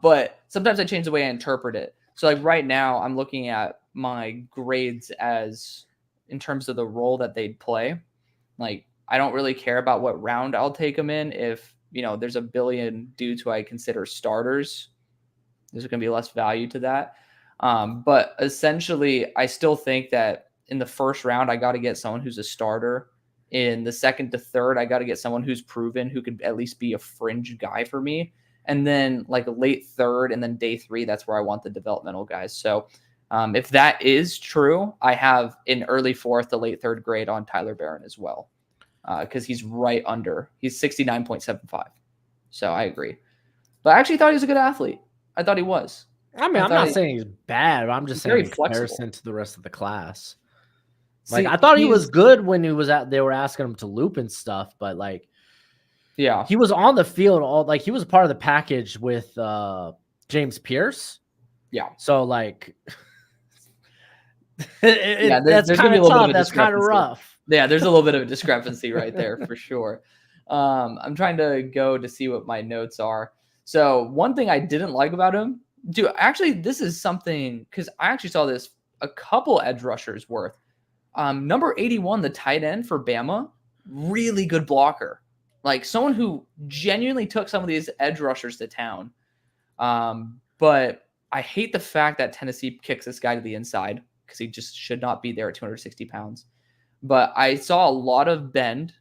But sometimes I change the way I interpret it. So like right now, I'm looking at my grades as in terms of the role that they'd play. Like I don't really care about what round I'll take them in. If, there's a billion dudes who I consider starters, there's going to be less value to that. But essentially, I still think that in the 1st round, I got to get someone who's a starter. In the 2nd to 3rd, I got to get someone who's proven, who could at least be a fringe guy for me. And then like a late 3rd and then day 3, that's where I want the developmental guys. So if that is true, I have an early 4th to late 3rd grade on Tyler Barron as well. Because he's right under. He's 69.75. So I agree. But I actually thought he was a good athlete. I thought he was. I mean, I'm not saying he's bad. I'm just saying in comparison to the rest of the class. Like I thought he was good when he was they were asking him to loop and stuff, but like he was on the field he was part of the package with James Pierce. Yeah. So like that's kind of tough. That's kind of rough. Yeah, there's a little bit of a discrepancy right there for sure. I'm trying to go to see what my notes are. So one thing I didn't like about him, dude, actually, this is something because I actually saw this a couple edge rushers worth. Number 81, the tight end for Bama, really good blocker. Like someone who genuinely took some of these edge rushers to town. But I hate the fact that Tennessee kicks this guy to the inside because he just should not be there at 260 pounds. But I saw a lot of bend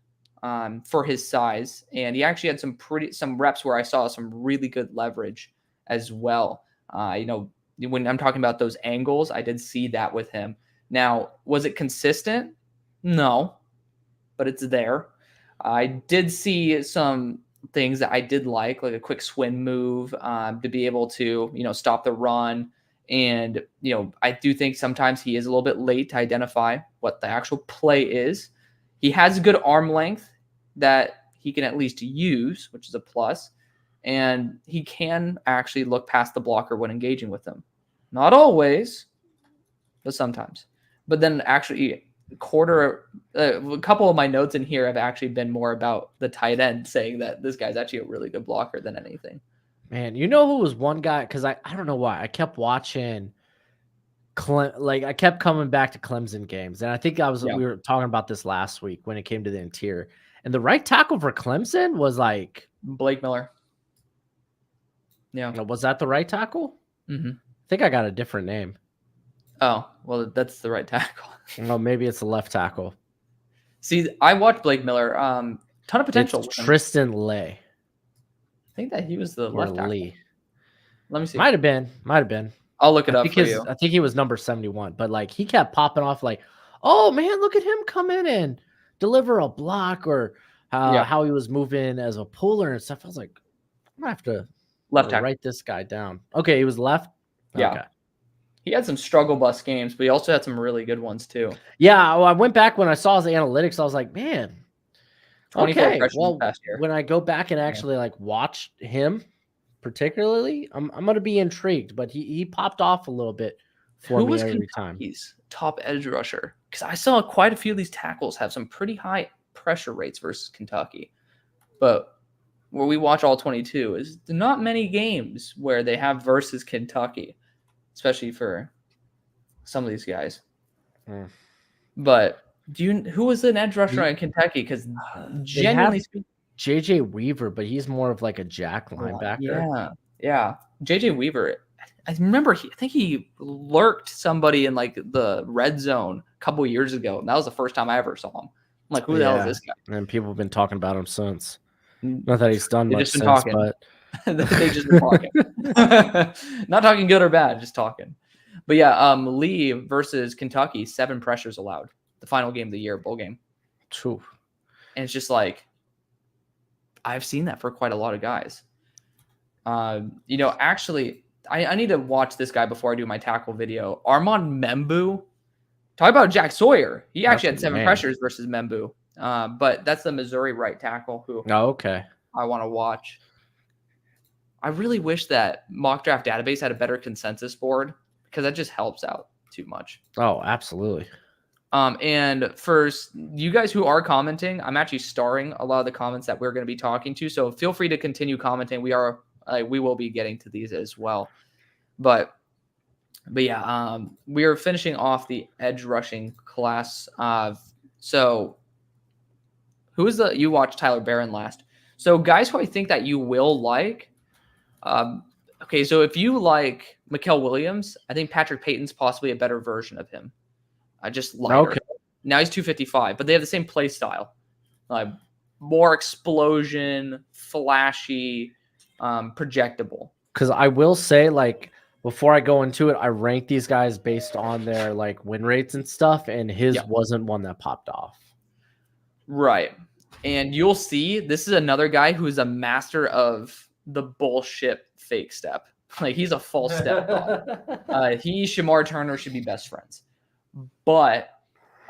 for his size, and he actually had some reps where I saw some really good leverage as well. When I'm talking about those angles, I did see that with him. Now, was it consistent? No, but it's there. I did see some things that I did like a quick swim move to be able to, stop the run. And, I do think sometimes he is a little bit late to identify what the actual play is. He has good arm length that he can at least use, which is a plus. And he can actually look past the blocker when engaging with them. Not always, but sometimes. But then actually a couple of my notes in here have actually been more about the tight end, saying that this guy's actually a really good blocker than anything. Man, you know who was one guy? Because I don't know why. I kept watching I kept coming back to Clemson games. And I think we were talking about this last week when it came to the interior. And the right tackle for Clemson was like Blake Miller. Yeah. Was that the right tackle? Mm-hmm. I think I got a different name. Oh, well, that's the right tackle. Oh, maybe it's the left tackle. See, I watched Blake Miller. Ton of potential. It's Tristan Lay. I think that he was the left tackle. Lee. Let me see. Might have been. I'll look it up for you. I think he was number 71, but like he kept popping off like, oh man, look at him come in and deliver a block, or how he was moving as a puller and stuff. I was like, I'm gonna have to write this guy down. Okay, he was left. Yeah. Okay. He had some struggle bus games, but he also had some really good ones too. Yeah, I went back when I saw his analytics. I was like, man, 24 well, past year. When I go back and actually like watch him, particularly, I'm gonna be intrigued. But he popped off a little bit for me every time. He's top edge rusher, because I saw quite a few of these tackles have some pretty high pressure rates versus Kentucky, but where we watch all 22 is not many games where they have versus Kentucky, especially for some of these guys. But who was an edge rusher in Kentucky? Because genuinely speaking, JJ Weaver, but he's more of like a jack linebacker. Yeah. JJ Weaver, I remember I think he lurked somebody in like the red zone a couple years ago, and that was the first time I ever saw him. I'm like, who the hell is this guy? And people have been talking about him since. Not that he's done much since, but they just been talking. Not talking good or bad, just talking. But yeah, Lee versus Kentucky, 7 pressures allowed. The final game of the year, bowl game. True. And it's just like, I've seen that for quite a lot of guys. Actually, I need to watch this guy before I do my tackle video. Armand Membu. Talk about Jack Sawyer. He actually had 7 pressures versus Membu. But that's the Missouri right tackle who I want to watch. I really wish that Mock Draft Database had a better consensus board, because that just helps out too much. Oh, absolutely. And for you guys who are commenting, I'm actually starring a lot of the comments that we're going to be talking to. So feel free to continue commenting. We will be getting to these as well. But yeah, we are finishing off the edge rushing class. So who is you watched Tyler Barron last? So guys who I think that you will like. Okay, so if you like Mikael Williams, I think Patrick Payton's possibly a better version of him. Just lighter. Okay. Now he's 255, but they have the same play style. More explosion, flashy, projectable. Because I will say, like, before I go into it, I rank these guys based on their like win rates and stuff, and his wasn't one that popped off. Right. And you'll see this is another guy who's a master of the bullshit fake step. Like, he's a false step god. He, Shamar Turner should be best friends. But,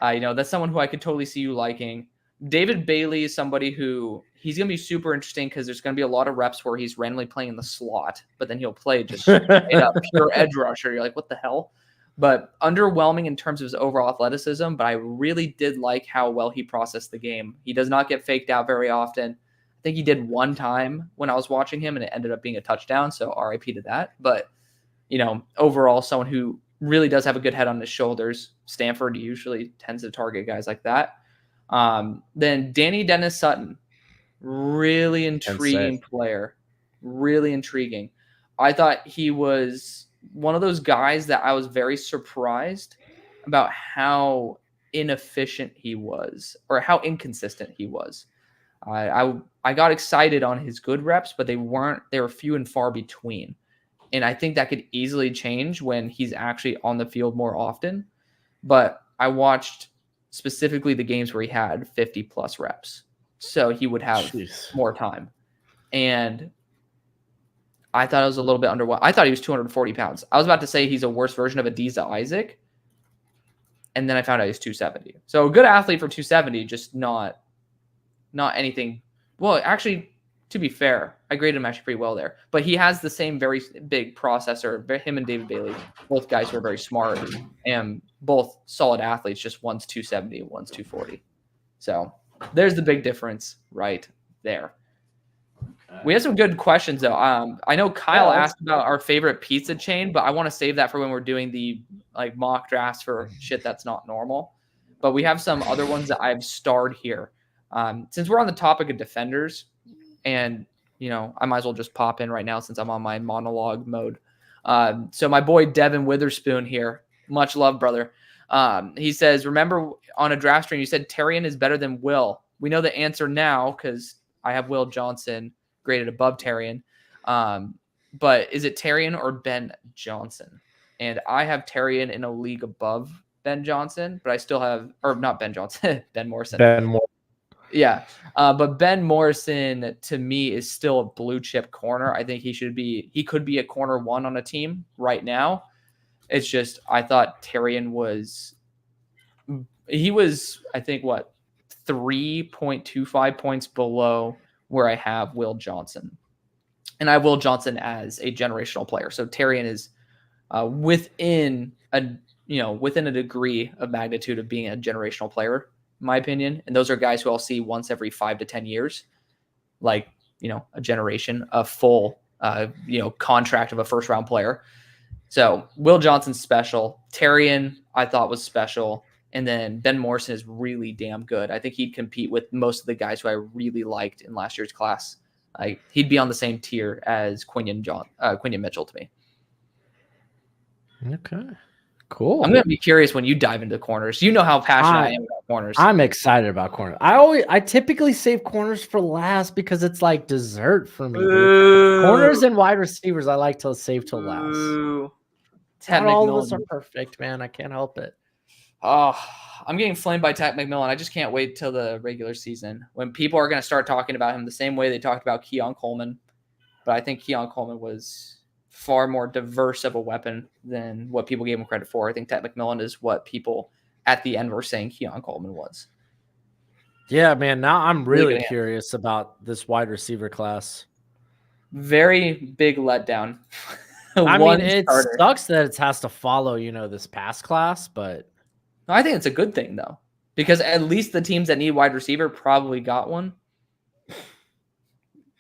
that's someone who I could totally see you liking. David Bailey is somebody who he's going to be super interesting, because there's going to be a lot of reps where he's randomly playing in the slot, but then he'll play just a pure edge rusher. You're like, what the hell? But underwhelming in terms of his overall athleticism, but I really did like how well he processed the game. He does not get faked out very often. I think he did one time when I was watching him, and it ended up being a touchdown, so RIP to that. But, overall, someone who really does have a good head on his shoulders. Stanford usually tends to target guys like that. Then Danny Dennis Sutton, really intriguing player, really intriguing. I thought he was one of those guys that I was very surprised about how inefficient he was, or how inconsistent he was. I got excited on his good reps, but they were few and far between. And I think that could easily change when he's actually on the field more often. But I watched specifically the games where he had 50 plus reps, so he would have more time. And I thought it was a little bit underwhelming. I thought he was 240 pounds. I was about to say he's a worse version of Adiza Isaac. And then I found out he's 270. So a good athlete for 270, just not anything Well, actually, to be fair, I graded him actually pretty well there. But he has the same very big processor. Him and David Bailey, both guys who are very smart and both solid athletes. Just one's 270, one's 240. So there's the big difference right there. We have some good questions though. I know Kyle asked about our favorite pizza chain, but I want to save that for when we're doing the like mock drafts for shit that's not normal. But we have some other ones that I've starred here. Since we're on the topic of defenders, and I might as well just pop in right now since I'm on my monologue mode. So my boy Devin Witherspoon here, much love, brother. He says, remember on a draft stream you said Terrian is better than Will. We know the answer now because I have Will Johnson graded above Terrian. But is it Terrian or Ben Johnson? And I have Terrian in a league above Ben Johnson, but I still have, or not Ben Johnson, Ben Morrison. Yeah. But Ben Morrison to me is still a blue chip corner. I think he could be a corner one on a team right now. It's just, I thought Terrian was, I think 3.25 points below where I have Will Johnson. And I have Will Johnson as a generational player. So Terrian is within a degree of magnitude of being a generational player, in my opinion. And those are guys who I'll see once every 5 to 10 years, like, a generation, a full, contract of a first round player. So Will Johnson's special. Terrian, I thought was special. And then Ben Morrison is really damn good. I think he'd compete with most of the guys who I really liked in last year's class. He'd be on the same tier as Quinion Mitchell to me. Okay. Cool. I'm going to be curious when you dive into corners. You know how passionate I am about corners. I'm excited about corners. I typically save corners for last because it's like dessert for me. Corners and wide receivers I like to save till last. Not all of us are perfect, man. I can't help it. Oh, I'm getting flamed by Tat McMillan. I just can't wait till the regular season when people are going to start talking about him the same way they talked about Keon Coleman. But I think Keon Coleman was far more diverse of a weapon than what people gave him credit for. I think Tat McMillan is what people at the end were saying Keon Coleman was. Yeah, man. Now I'm really curious about this wide receiver class. Very big letdown. I mean, it sucks that it has to follow, this past class, but I think it's a good thing though, because at least the teams that need wide receiver probably got one.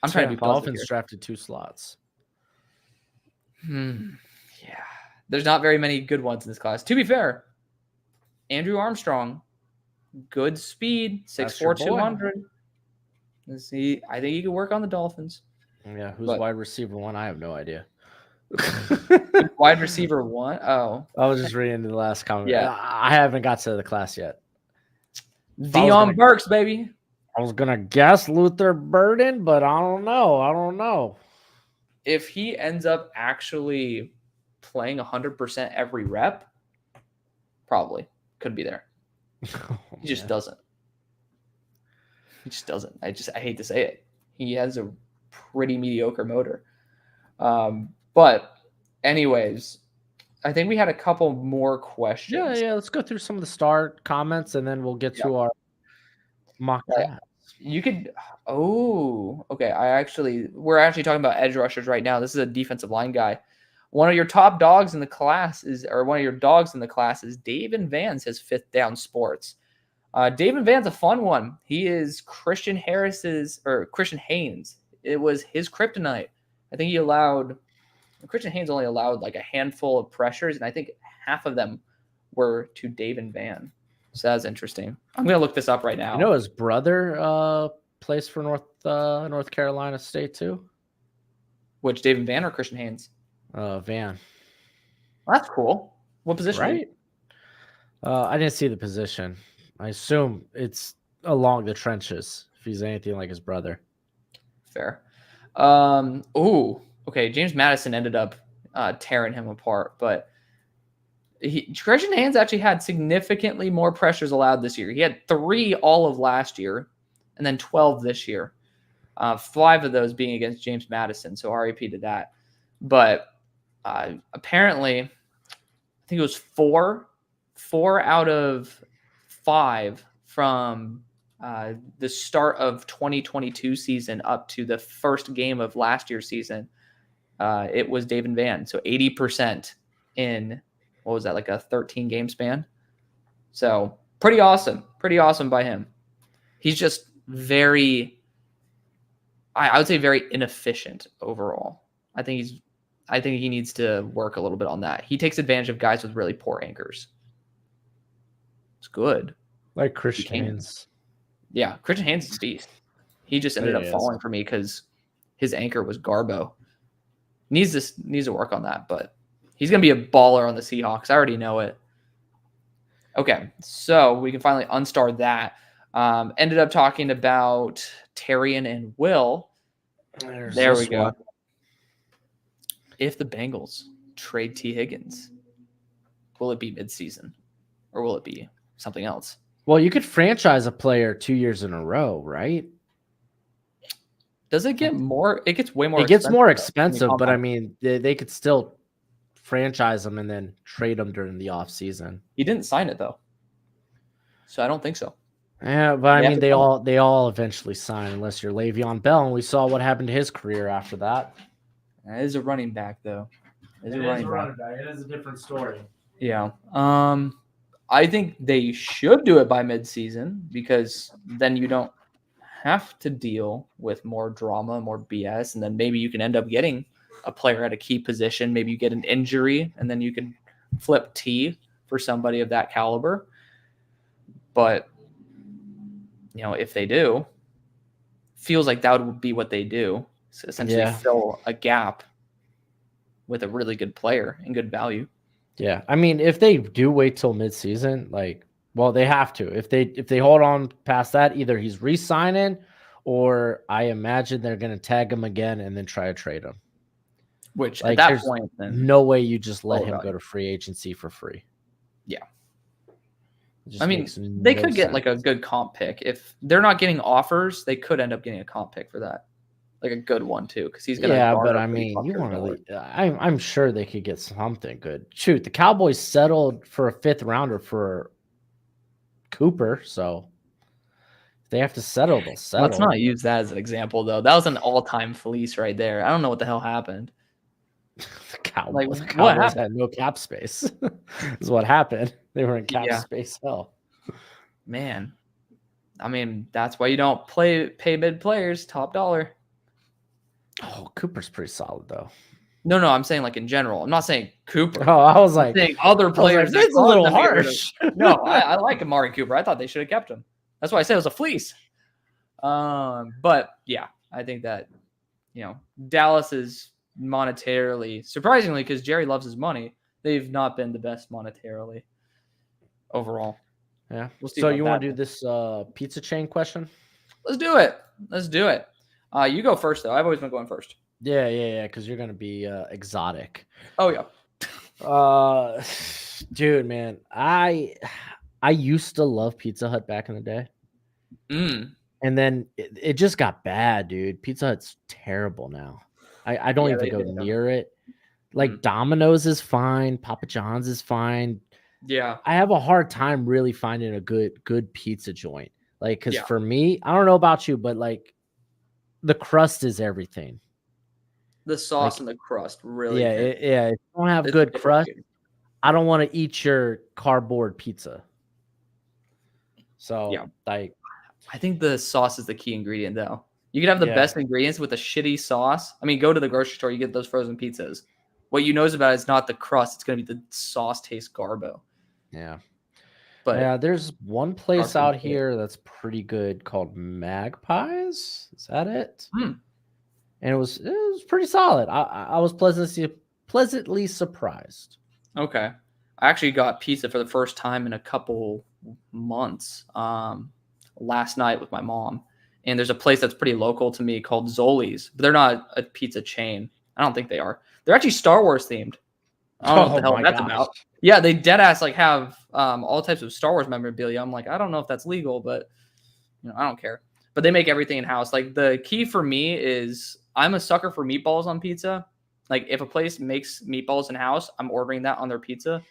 I'm trying to be positive. Dolphins drafted 2 slots. Yeah, there's not very many good ones in this class. To be fair, Andrew Armstrong, good speed, 6'4", 200. Let's see. I think he could work on the Dolphins. Yeah, who's wide receiver one? I have no idea. Wide receiver one? Oh. I was just reading the last comment. Yeah. I haven't got to the class yet. Deion Burks, baby. I was going to guess Luther Burden, but I don't know. If he ends up actually playing 100% every rep, probably could be there. He just doesn't. I hate to say it. He has a pretty mediocre motor. But anyways, I think we had a couple more questions. Yeah. Let's go through some of the start comments and then we'll get to our mock draft. You could. Oh, okay. We're actually talking about edge rushers right now. This is a defensive line guy. One of your top dogs in the class is David Van, says Fifth Down Sports. David Van's a fun one. He is Christian Haynes. It was his kryptonite. I think Christian Haynes only allowed like a handful of pressures, and I think half of them were to David Van. So that's interesting. I'm going to look this up right now. His brother plays for North Carolina State too? Which, David Van or Christian Haynes? Van. Well, that's cool. What position? Right? I didn't see the position. I assume it's along the trenches if he's anything like his brother. Fair. Okay. James Madison ended up tearing him apart, but Christian Haynes actually had significantly more pressures allowed this year. He had 3 all of last year and then 12 this year. 5 of those being against James Madison. So RIP to that. But apparently, I think it was 4 out of 5 from the start of 2022 season up to the first game of last year's season, it was David Van. So 80% in, what was that, like a 13 game span? So pretty awesome. Pretty awesome by him. He's just very, I would say very inefficient overall. I think he needs to work a little bit on that. He takes advantage of guys with really poor anchors. It's good. Like Christian Haynes. Yeah, Christian Haynes is a beast. He just ended up falling for me because his anchor was Garbo. Needs to work on that, but he's going to be a baller on the Seahawks. I already know it. Okay, so we can finally unstar that. Ended up talking about Terrian and Will. There we go. One. If the Bengals trade T. Higgins, will it be midseason or will it be something else? Well, you could franchise a player 2 years in a row, right? Does it get more? It gets way more. It gets more expensive, but I mean, they could still franchise them and then trade them during the off season. He didn't sign it though, so I don't think so. Yeah, but I mean, they all eventually sign unless you're Le'Veon Bell, and we saw what happened to his career after that. That is a running back, though. It is a running back. It is a different story. Yeah. I think they should do it by midseason because then you don't have to deal with more drama, more BS, and then maybe you can end up getting a player at a key position. Maybe you get an injury, and then you can flip T for somebody of that caliber. But if they do, feels like that would be what they do. So essentially fill a gap with a really good player and good value. Yeah. I mean, if they do wait till midseason, they have to. If they hold on past that, either he's re-signing or I imagine they're going to tag him again and then try to trade him. Which at that point, then no way you just let him go to free agency for free. Yeah. I mean, they could get like a good comp pick. If they're not getting offers, they could end up getting a comp pick for that. Like a good one too, because he's gonna. Yeah, but I mean, you want to. I'm sure they could get something good. Shoot, the Cowboys settled for a 5th rounder for Cooper, so if they have to settle, they'll settle. Let's not use that as an example, though. That was an all-time fleece right there. I don't know what the hell happened. the Cowboys had no cap space. Is what happened. They were in cap space hell. Man, I mean, that's why you don't pay mid players top dollar. Oh, Cooper's pretty solid though. No, I'm saying like in general. I'm not saying Cooper. Oh, I was like, saying other players. That's a little harsh. No, I like Amari Cooper. I thought they should have kept him. That's why I said it was a fleece. But yeah, I think that Dallas is monetarily, surprisingly, because Jerry loves his money, they've not been the best monetarily overall. Yeah. So you want to do this pizza chain question? Let's do it. You go first, though. I've always been going first. Yeah. Because you're gonna be exotic. Oh yeah. Dude, man, I used to love Pizza Hut back in the day. And then it just got bad, dude. Pizza Hut's terrible now. I don't even go near it. Like Domino's is fine, Papa John's is fine. Yeah, I have a hard time really finding a good pizza joint. Like, because for me, I don't know about you, but like the crust is everything. The sauce and the crust, really. Yeah. If you don't have good crust, I don't want to eat your cardboard pizza. So, I think the sauce is the key ingredient, though. You can have the best ingredients with a shitty sauce. I mean, go to the grocery store, you get those frozen pizzas. What you knows about is not the crust; it's going to be the sauce tastes garbo. Yeah. But yeah, there's one place out here that's pretty good called Magpies. Is that it? And it was pretty solid. I was pleasantly surprised. Okay. I actually got pizza for the first time in a couple months last night with my mom. And there's a place that's pretty local to me called Zoli's, but they're not a pizza chain. I don't think they are. They're actually Star Wars themed. I don't know what the hell that's about. Yeah, they dead ass have all types of Star Wars memorabilia. I'm like, I don't know if that's legal, but I don't care. But they make everything in house. Like the key for me is I'm a sucker for meatballs on pizza. Like if a place makes meatballs in house, I'm ordering that on their pizza.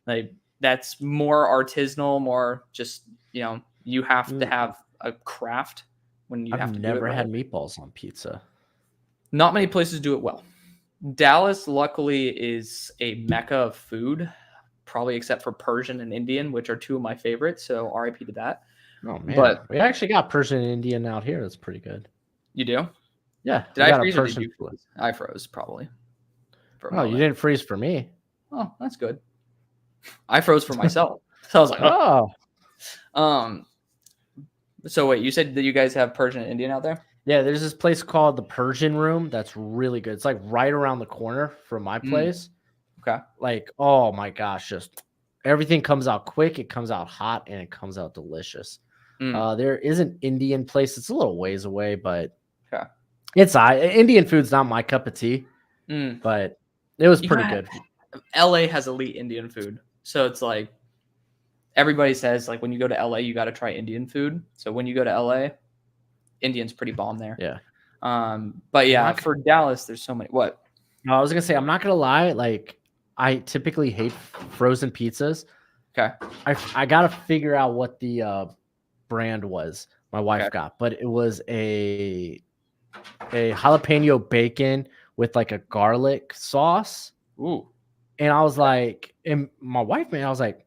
Like that's more artisanal, more just you have to have a craft when you have to do it. I've never right. had meatballs on pizza. Not many places do it well. Dallas, luckily, is a mecca of food, probably except for Persian and Indian, which are two of my favorites. So RIP to that. Oh man, But we actually got Persian and Indian out here. That's pretty good. you do? Yeah, Did I freeze or did you freeze? I froze probably. Oh, you didn't freeze for me. Oh, that's good. I froze for myself. So I was like, oh. So wait, you said that you guys have Persian and Indian out there? Yeah, there's this place called the Persian Room that's really good. It's like right around the corner from my place. Okay. Like, oh my gosh, just everything comes out quick, it comes out hot, and it comes out delicious. There is an Indian place. It's a little ways away, but it's Indian food's not my cup of tea. But it was pretty good. LA has elite Indian food. So it's like everybody says like when you go to LA, you got to try Indian food. So when you go to LA, Indian's pretty bomb there. Yeah. But yeah, for Dallas, there's so many. What? No, I was gonna say I'm not gonna lie. Like I typically hate frozen pizzas. Okay. I gotta figure out what the brand was my wife got, but it was a jalapeno bacon with like a garlic sauce. Ooh. And I was like, and my wife, man, I was like,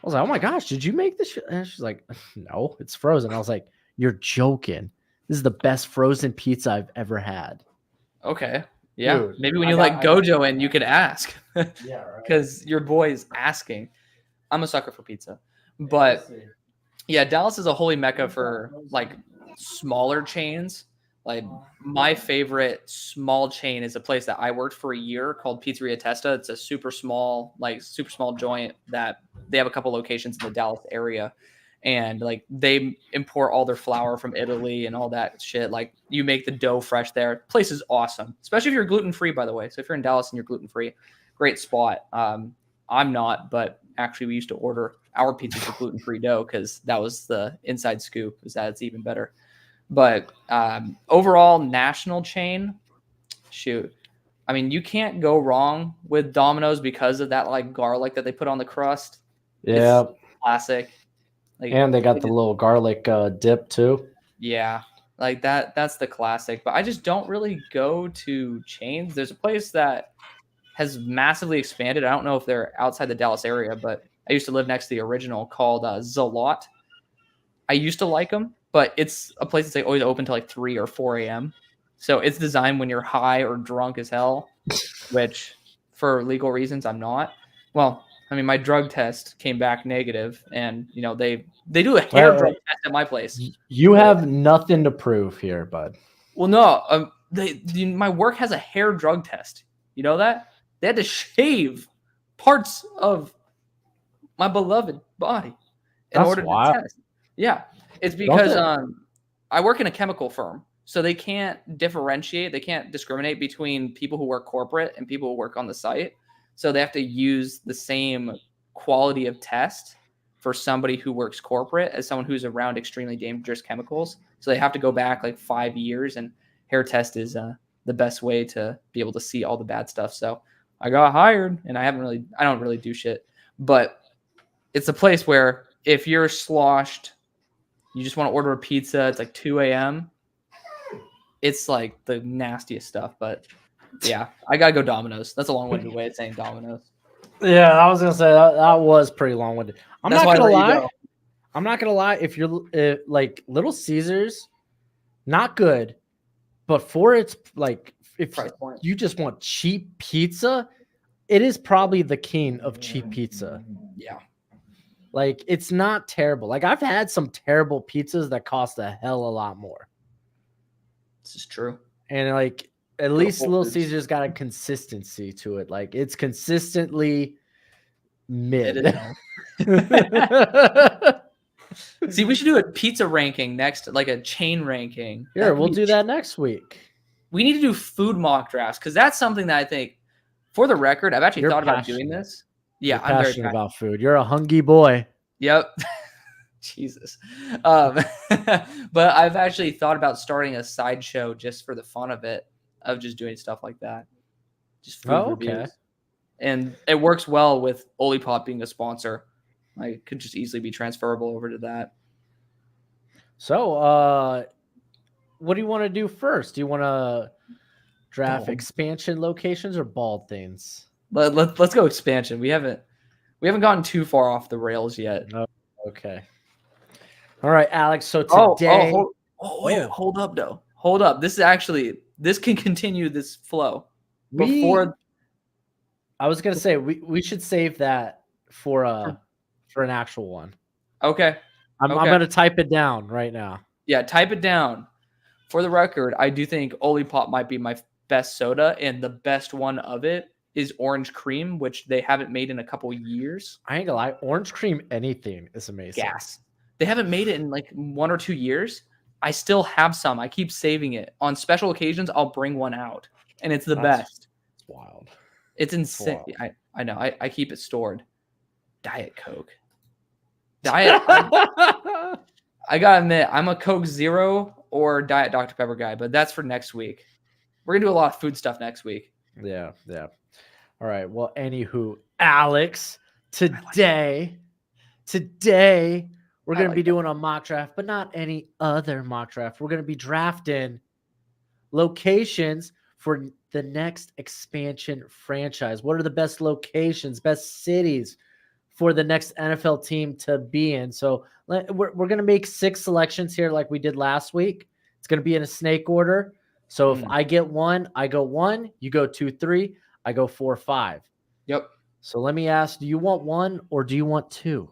oh my gosh, did you make this? And she's like, no, it's frozen. I was like, you're joking. This is the best frozen pizza I've ever had. Okay. Yeah. Dude, maybe when you let Gojo in, you could ask. Yeah, right. Because your boy is asking. I'm a sucker for pizza. But yeah, Dallas is a holy mecca for like smaller chains. Like my favorite small chain is a place that I worked for a year called Pizzeria Testa. It's a super small joint that they have a couple locations in the Dallas area. And like they import all their flour from Italy and all that shit. Like you make the dough fresh there. Place is awesome, especially if you're gluten-free, by the way. So if you're in Dallas and you're gluten-free, great spot. I'm not, but actually we used to order our pizza for gluten-free dough because that was the inside scoop, is that it's even better. But overall national chain, shoot. I mean, you can't go wrong with Domino's because of that like garlic that they put on the crust. Yeah. It's classic. Like, and they got the little garlic dip too. Yeah, like that's the classic. But I just don't really go to chains. There's a place that has massively expanded. I don't know if they're outside the Dallas area, but I used to live next to the original called Zalot. I used to like them, but it's a place that's like always open till like 3 or 4 a.m. So it's designed when you're high or drunk as hell, which for legal reasons I'm not. Well, I mean, my drug test came back negative, and you know they do a hair drug test at my place. You have nothing to prove here, bud. Well, no, my work has a hair drug test. You know that they had to shave parts of my beloved body in order to test. Yeah, it's because I work in a chemical firm, so they can't differentiate, they can't discriminate between people who work corporate and people who work on the site. So they have to use the same quality of test for somebody who works corporate as someone who's around extremely dangerous chemicals. So they have to go back like 5 years, and hair test is the best way to be able to see all the bad stuff. So I got hired, and I don't really do shit, but it's a place where if you're sloshed, you just want to order a pizza, it's like 2 a.m. It's like the nastiest stuff, but yeah, I gotta go Domino's. That's a long-winded way of saying Domino's. Yeah, I was gonna say that was pretty long-winded. I'm not gonna lie. If you're like Little Caesars, not good, but for its like, if you just want cheap pizza, it is probably the king of cheap pizza. Yeah, like it's not terrible. Like I've had some terrible pizzas that cost a hell a lot more. This is true, and like. At least Little Caesars got a consistency to it. Like it's consistently mid. See, we should do a pizza ranking next, like a chain ranking. Here, we'll do that next week. We need to do food mock drafts because that's something that I think, for the record, I've actually thought about doing this. Yeah, I'm very passionate about food. You're a hungry boy. Yep. Jesus. But I've actually thought about starting a sideshow just for the fun of it. Of just doing stuff like that. Just food reviews. And it works well with Olipop being a sponsor. I could just easily be transferable over to that. So, what do you want to do first? Do you want to draft Oh, expansion locations or bald things? let's go expansion. We haven't gotten too far off the rails yet. No. Okay. All right, Alex. So Oh, today, wait, hold up though. Hold up. This can continue this flow. I was gonna say we should save that for an actual one. Okay. I'm gonna type it down right now. Yeah, type it down. For the record, I do think Olipop might be my best soda, and the best one of it is orange cream, which they haven't made in a couple years. I ain't gonna lie, orange cream anything is amazing. Gas. They haven't made it in like 1 or 2 years. I still have some. I keep saving it. On special occasions, I'll bring one out, and it's the best. It's wild. It's insane. I know. I keep it stored. Diet Coke. I gotta admit, I'm a Coke Zero or Diet Dr. Pepper guy, but that's for next week. We're gonna do a lot of food stuff next week. Yeah. All right. Well, anywho, Alex, today we're gonna be doing a mock draft, but not any other mock draft. We're gonna be drafting locations for the next expansion franchise. What are the best locations, best cities for the next NFL team to be in? So we're going to make 6 selections here like we did last week. It's going to be in a snake order. So if I get 1, I go 1, you go 2, 3, I go 4, 5. Yep. So let me ask, do you want 1 or do you want 2?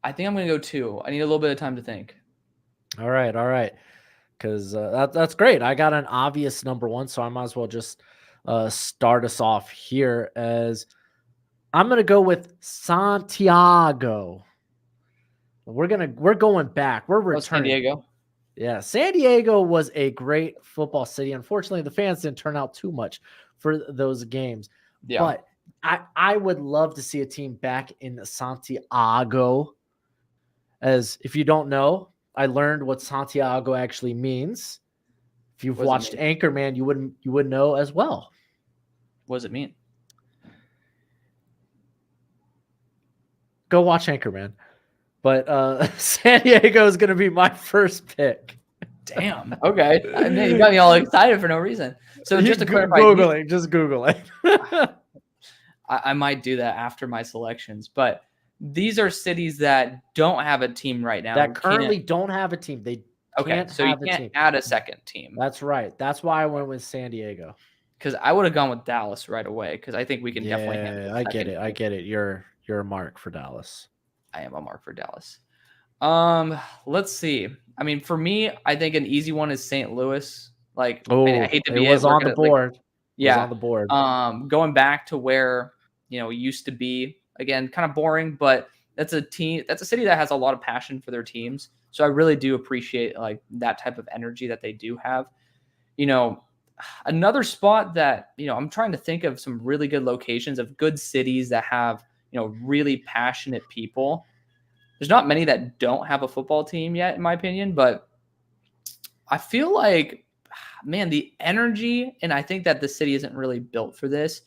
I think I'm going to go 2. I need a little bit of time to think. All right. Because that's great. I got an obvious number 1, so I might as well just start us off here as I'm going to go with Santiago. We're going back. We're returning. San Diego. Yeah, San Diego was a great football city. Unfortunately, the fans didn't turn out too much for those games. Yeah. But I would love to see a team back in Santiago. As if you don't know, I learned what Santiago actually means. If you've watched Anchorman, you would know as well. What does it mean? Go watch Anchorman. But San Diego is going to be my first pick. Damn. Okay. I mean, you got me all excited for no reason. So just to clarify, just Google it. I might do that after my selections, but these are cities that don't have a team right now. That currently don't have a team. They can't so you can't add a second team. That's right. That's why I went with San Diego. Because I would have gone with Dallas right away. Because I think we can definitely handle it. I get it. You're a mark for Dallas. I am a mark for Dallas. Let's see. I mean, for me, I think an easy one is St. Louis. Like, I hate to be it. On the board. Yeah, on the board. Going back to where it used to be. Again, kind of boring, but that's a city that has a lot of passion for their teams. So I really do appreciate like that type of energy that they do have. Another spot that, I'm trying to think of some really good locations of good cities that have, really passionate people. There's not many that don't have a football team yet, in my opinion, but I feel like, man, the energy, and I think that the city isn't really built for this,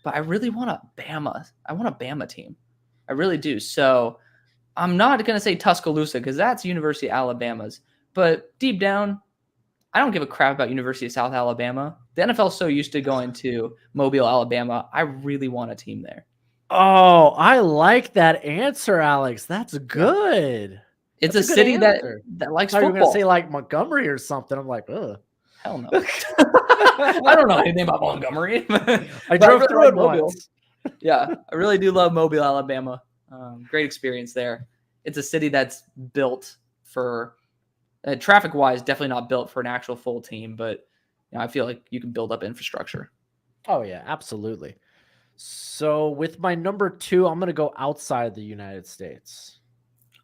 but I really want a Bama. I want a Bama team. I really do. So I'm not going to say Tuscaloosa because that's University of Alabama's, but deep down, I don't give a crap about University of South Alabama. The NFL is so used to going to Mobile, Alabama. I really want a team there. Oh, I like that answer, Alex. That's good. It's a city that likes football. You were going to say like Montgomery or something. I'm like, ugh. Hell no. I don't know anything about Montgomery. I drove through it once. Yeah, I really do love Mobile, Alabama. Great experience there. It's a city that's built for traffic-wise, definitely not built for an actual full team, but I feel like you can build up infrastructure. Oh yeah, absolutely. So with my number 2, I'm going to go outside the United States.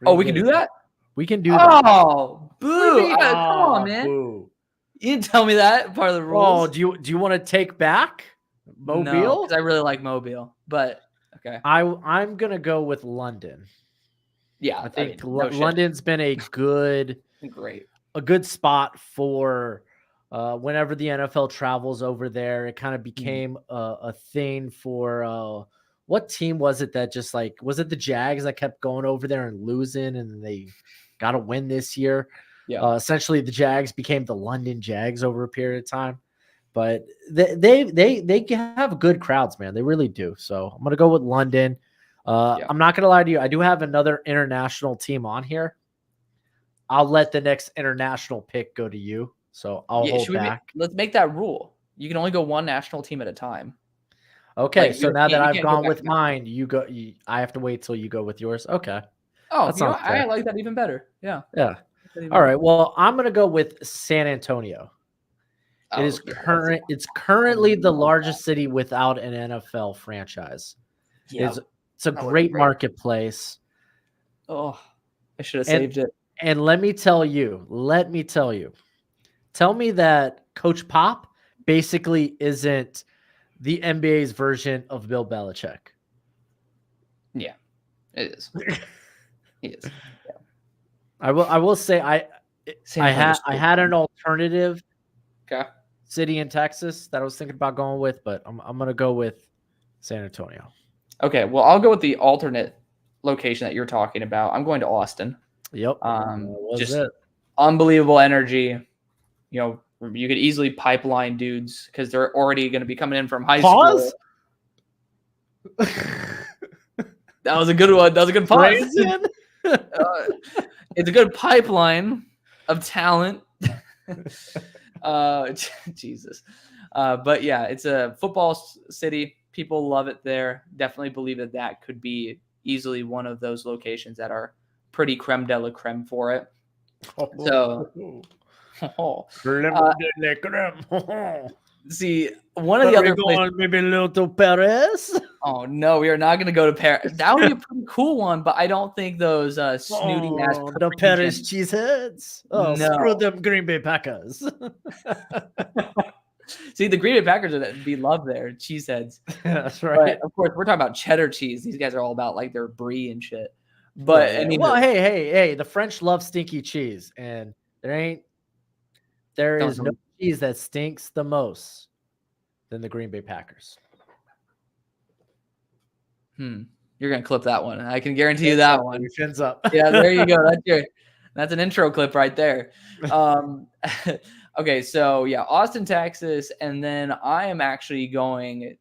We can do that? We can do that. Oh, boo. Come on, man. Boo. You didn't tell me that part of the rules. Oh, do you want to take back Mobile? No, because I really like Mobile, but okay. I'm going to go with London. Yeah, I think London's been a good spot for whenever the NFL travels over there. It kind of became a thing for what team was it that just like, was it the Jags that kept going over there and losing and they got to win this year. Yeah. Essentially, the Jags became the London Jags over a period of time. But they have good crowds, man. They really do. So I'm gonna go with London. I'm not gonna lie to you. I do have another international team on here. I'll let the next international pick go to you. So I'll hold back. Let's make that rule. You can only go one national team at a time. Okay, like, so now that I've gone with mine, you go. I have to wait till you go with yours. Okay. Oh, you know, I like that even better. Yeah. Yeah. All right. Well, I'm gonna go with San Antonio. It is It's currently the largest city without an NFL franchise. Yep. It's a great marketplace. Oh, I should have saved it. And let me tell you. Tell me that Coach Pop basically isn't the NBA's version of Bill Belichick. Yeah, it is. He is. Yeah. I will say I had an alternative. Okay. City in Texas that I was thinking about going with, but I'm gonna go with San Antonio. Okay, well, I'll go with the alternate location that you're talking about. I'm going to Austin. Yep. Just unbelievable energy. You know, you could easily pipeline dudes because they're already going to be coming in from high school. That was a good one. That was a good pause. It's a good pipeline of talent. Jesus. But yeah, it's a football city. People love it there. Definitely believe that could be easily one of those locations that are pretty creme de la creme for it. See, one of the other places, maybe a little to Paris. Oh no, we are not going to go to Paris. That would be a pretty cool one, but I don't think those snooty ass the Paris cheeseheads. Oh, no. Screw them Green Bay Packers. See, the Green Bay Packers would be loved there, cheeseheads. That's right. But of course, we're talking about cheddar cheese. These guys are all about like their brie and shit. But I mean, well, hey, the French love stinky cheese, and there is no cheese that stinks the most than the Green Bay Packers. You're gonna clip that one. I can guarantee you that one. Fins up. Yeah, there you go. That's an intro clip right there. Okay, so yeah, Austin, Texas, and then I am actually going.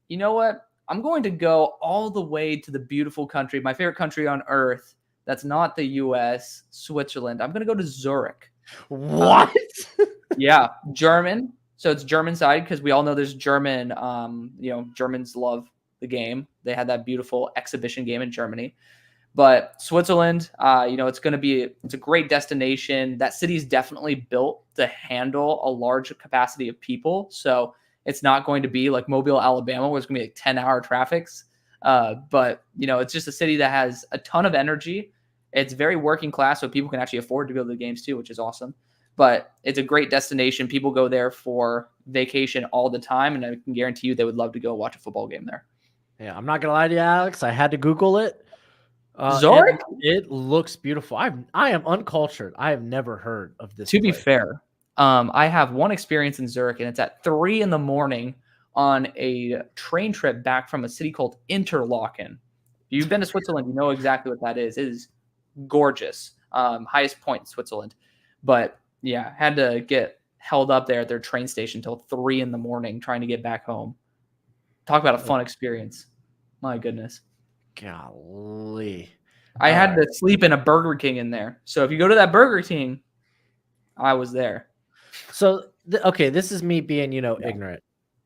You know what? I'm going to go all the way to the beautiful country, my favorite country on earth. That's not the U.S., Switzerland. I'm going to go to Zurich. What? Yeah, German. So it's German side because we all know there's German. Germans love the game. They had that beautiful exhibition game in Germany. But Switzerland, it's a great destination. That city is definitely built to handle a large capacity of people. So it's not going to be like Mobile, Alabama, where it's going to be like 10-hour traffics. But it's just a city that has a ton of energy. It's very working class, so people can actually afford to go to the games too, which is awesome. But it's a great destination. People go there for vacation all the time, and I can guarantee you they would love to go watch a football game there. Yeah, I'm not gonna lie to you, Alex. I had to Google it. Zurich? It looks beautiful. I am uncultured. I have never heard of this. To be fair, I have one experience in Zurich, and it's at 3 a.m. on a train trip back from a city called Interlaken. If you've been to Switzerland, you know exactly what that is. It is gorgeous. Highest point in Switzerland. But yeah, had to get held up there at their train station till 3 a.m. trying to get back home. Talk about a fun experience. My goodness. Golly. I had to sleep in a Burger King in there. So if you go to that Burger King, I was there. So, this is me being, ignorant.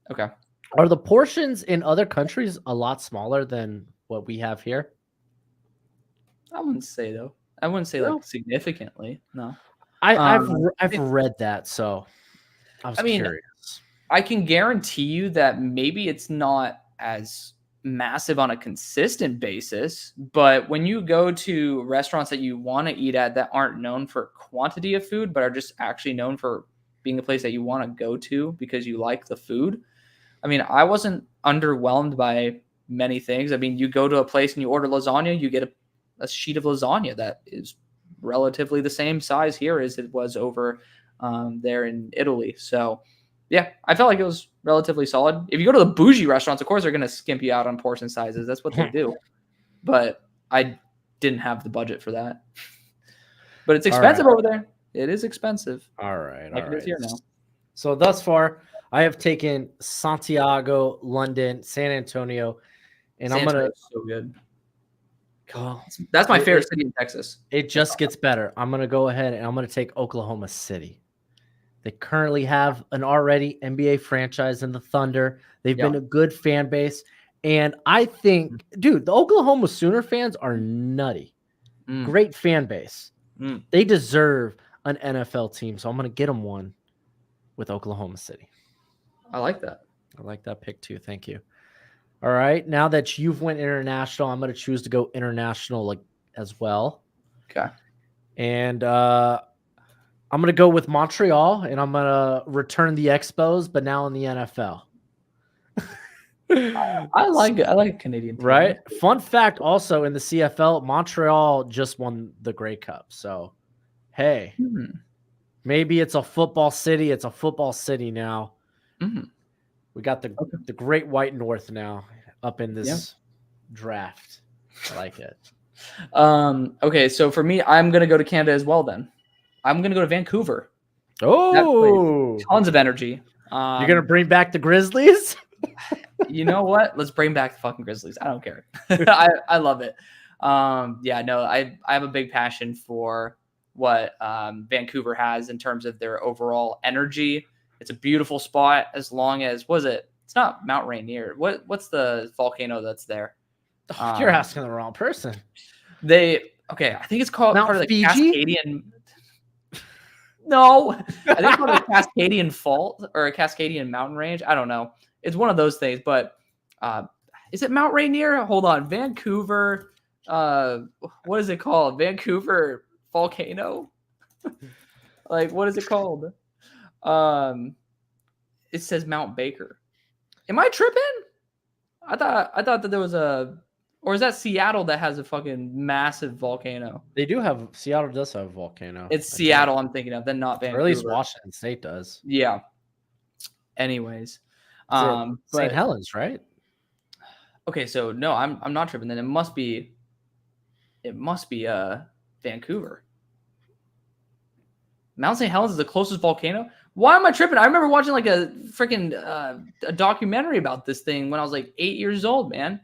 Okay. Are the portions in other countries a lot smaller than what we have here? I wouldn't say, though. I wouldn't say, like, significantly. No. I've read that, so I was curious. I can guarantee you that maybe it's not as massive on a consistent basis, but when you go to restaurants that you want to eat at that aren't known for quantity of food, but are just actually known for being a place that you want to go to because you like the food. I mean, I wasn't underwhelmed by many things. I mean, you go to a place and you order lasagna, you get a sheet of lasagna that is relatively the same size here as it was over there in Italy. So yeah, I felt like it was relatively solid. If you go to the bougie restaurants, of course, they're going to skimp you out on portion sizes. That's what they do. But I didn't have the budget for that. But it's expensive over there. It is expensive. All right. Like it is here now. So thus far, I have taken Santiago, London, San Antonio, and San I'm gonna. Antonio's so good. Well, That's my favorite city in Texas. It just gets better. I'm gonna go ahead and I'm gonna take Oklahoma City. They currently have an already NBA franchise in the Thunder. They've been a good fan base. And I think, dude, the Oklahoma Sooner fans are nutty. Great fan base. They deserve an NFL team. So I'm going to get them one with Oklahoma City. I like that. I like that pick too. Thank you. All right. Now that you've went international, I'm going to choose to go international as well. Okay. And I'm going to go with Montreal, and I'm going to return the Expos, but now in the NFL. I like Canadian team. Right? Fun fact also in the CFL, Montreal just won the Grey Cup. So, hey, maybe it's a football city. It's a football city now. We got the Great White North now up in this draft. I like it. Okay, so for me, I'm going to go to Canada as well then. I'm going to go to Vancouver. Oh, tons of energy. You're going to bring back the Grizzlies? You know what? Let's bring back the fucking Grizzlies. I don't care. I love it. I have a big passion for what Vancouver has in terms of their overall energy. It's a beautiful spot as long as, it's not Mount Rainier. What's the volcano that's there? You're asking the wrong person. I think it's called Mount part of the Fiji? Cascadian. No, I think it's part of the Cascadian Fault or a Cascadian mountain range. I don't know. It's one of those things, but is it Mount Rainier? Hold on. Vancouver. What is it called? Vancouver volcano? What is it called? It says Mount Baker. Am I tripping? I thought that there was or is that Seattle that has a fucking massive volcano? Seattle does have a volcano. It's Seattle I'm thinking of, then not Vancouver. Or at least Washington State does. Yeah. Anyways. St. Helens, right? Okay, so no, I'm not tripping. Then it must be Vancouver. Mount St. Helens is the closest volcano. Why am I tripping? I remember watching a freaking a documentary about this thing when I was 8 years old, man.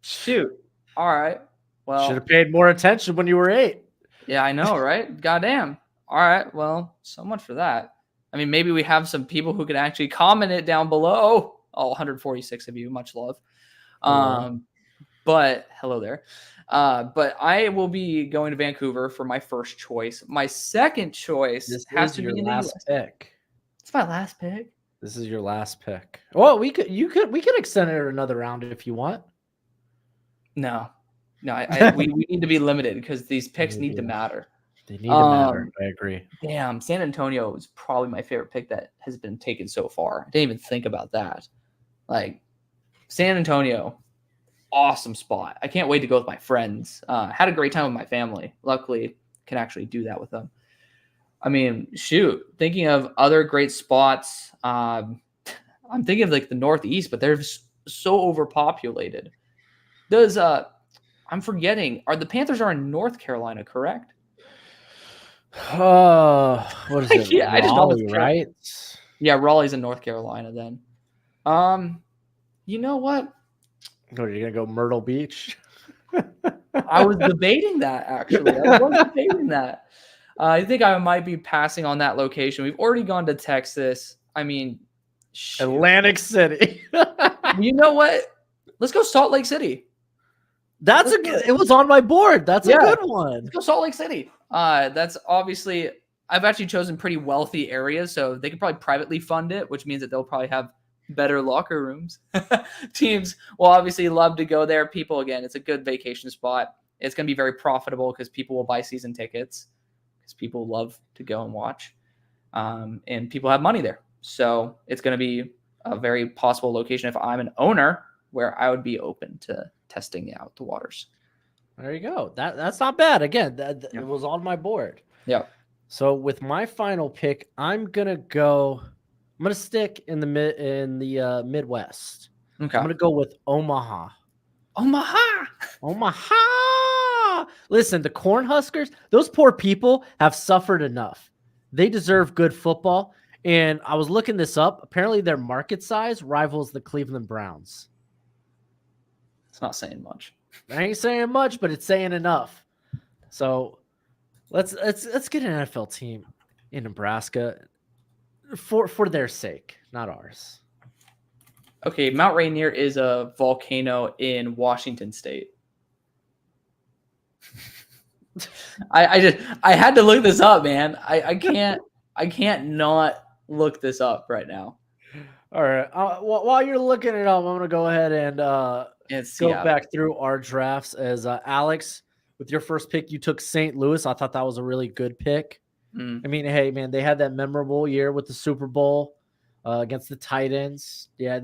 Shoot. All right. Well, should have paid more attention when you were 8. Yeah, I know, right? Goddamn. All right. Well, so much for that. I mean, maybe we have some people who can actually comment it down below. Oh, 146 of you. Much love. But hello there. But I will be going to Vancouver for my first choice. My second choice has to be your last pick. It's my last pick. This is your last pick. Well, we could extend it another round if you want. No, we need to be limited because these picks need to matter. They need to matter. I agree. Damn, San Antonio is probably my favorite pick that has been taken so far. I didn't even think about that. San Antonio, awesome spot. I can't wait to go with my friends. Had a great time with my family. Luckily, can actually do that with them. I mean, shoot. Thinking of other great spots, I'm thinking of the Northeast, but they're so overpopulated. I'm forgetting. The Panthers are in North Carolina, correct? What is it? Yeah, I just know Raleigh, right? Yeah, Raleigh's in North Carolina then. You know what? Oh, you're gonna go Myrtle Beach? I was debating that actually. I think I might be passing on that location. We've already gone to Texas. I mean, Atlantic City. You know what? Let's go Salt Lake City. It was on my board. That's a good one. Let's go Salt Lake City. That's obviously, I've actually chosen pretty wealthy areas, so they could probably privately fund it, which means that they'll probably have better locker rooms. Teams will obviously love to go there. People, again, it's a good vacation spot. It's going to be very profitable because people will buy season tickets because people love to go and watch. And people have money there. So it's going to be a very possible location if I'm an owner where I would be open to testing out the waters. There you go. That's not bad. Again, it was on my board. Yeah. So with my final pick, I'm gonna stick in the Midwest. Okay. I'm gonna go with Omaha. Omaha. Listen, the Cornhuskers, those poor people have suffered enough. They deserve good football. And I was looking this up. Apparently, their market size rivals the Cleveland Browns. It's not saying much. I ain't saying much, but it's saying enough. So let's get an NFL team in Nebraska for their sake, not ours. Okay, Mount Rainier is a volcano in Washington State. I had to look this up, man. I can't not look this up right now. All right. While you're looking it up, I'm gonna go ahead and go back through our drafts. As Alex, with your first pick, you took St. Louis. I thought that was a really good pick. I mean, hey man, they had that memorable year with the Super Bowl against the Titans. Yeah,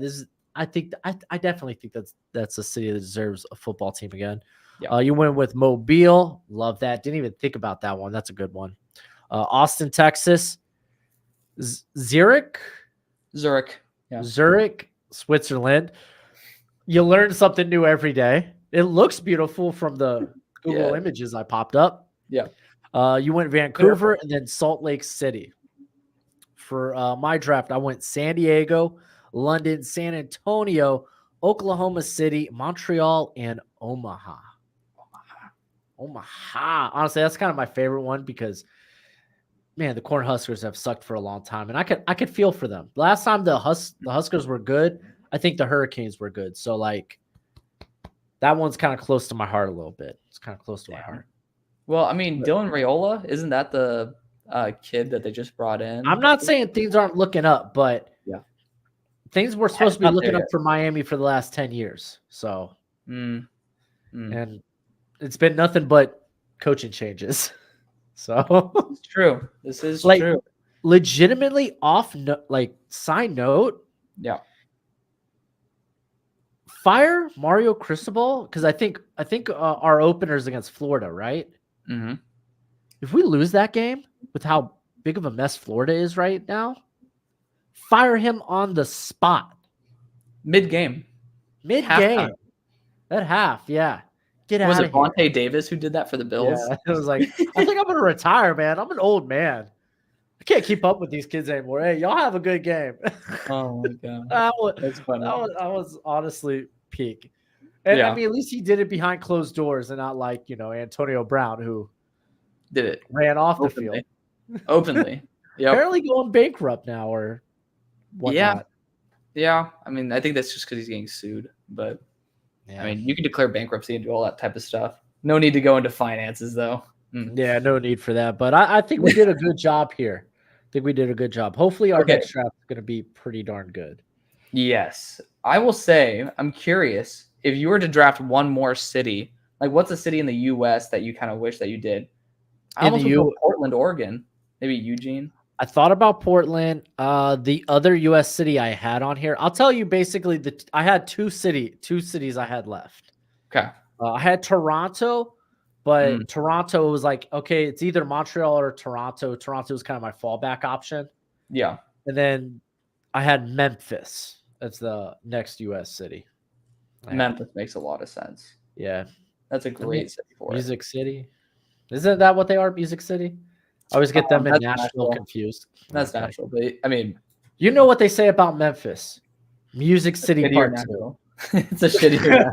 I definitely think that's a city that deserves a football team again. Yeah. You went with Mobile. Love that. Didn't even think about that one. That's a good one. Austin, Texas. Zurich. Yeah. Zurich, Switzerland. You learn something new every day. It looks beautiful from the Google images I popped up. Yeah. You went Vancouver and then Salt Lake City. For my draft, I went San Diego, London, San Antonio, Oklahoma City, Montreal, and Omaha. Honestly, that's kind of my favorite one because, man, the Cornhuskers have sucked for a long time, and I could feel for them. Last time the Huskers were good, I think the Hurricanes were good. So like, that one's kind of close to my heart a little bit. It's kind of close to my heart. Well, I mean, Dylan Raiola, isn't that the kid that they just brought in? I'm not saying things aren't looking up, but things were supposed to be looking up for Miami for the last 10 years. So, and it's been nothing but coaching changes. So it's true. This is true. Legitimately side note. Yeah. Fire Mario Cristobal because I think our opener's against Florida, right? Mm-hmm. If we lose that game with how big of a mess Florida is right now, fire him on the spot. Mid-game. At half, yeah. Get out of here. Was it Vontae Davis who did that for the Bills? Yeah, it was like, I think I'm going to retire, man. I'm an old man. I can't keep up with these kids anymore. Hey, y'all have a good game. Oh, my God. That's funny. I was honestly peak. And I mean, at least he did it behind closed doors and not like, Antonio Brown, who did it. Ran off the field. Openly. Yep. Apparently going bankrupt now or whatnot. Yeah. I mean, I think that's just because he's getting sued. But, I mean, you can declare bankruptcy and do all that type of stuff. No need to go into finances, though. Yeah, no need for that. But I think we did a good job here. Hopefully our next draft is going to be pretty darn good. Yes. I will say, I'm curious, if you were to draft one more city, like what's a city in the U.S. that you kind of wish that you did? I almost would go Portland, Oregon. Maybe Eugene. I thought about Portland. The other U.S. city I had on here, I'll tell you basically I had two cities I had left. Okay. I had Toronto, but Toronto was like, okay, it's either Montreal or Toronto. Toronto was kind of my fallback option. Yeah. And then I had Memphis. That's the next U.S. city. Memphis makes a lot of sense. Yeah. That's a great city for Music City. Isn't that what they are? Music City? I always get them in Nashville confused. That's natural. But I mean, you know what they say about Memphis? Music City Part 2. It's a shitty.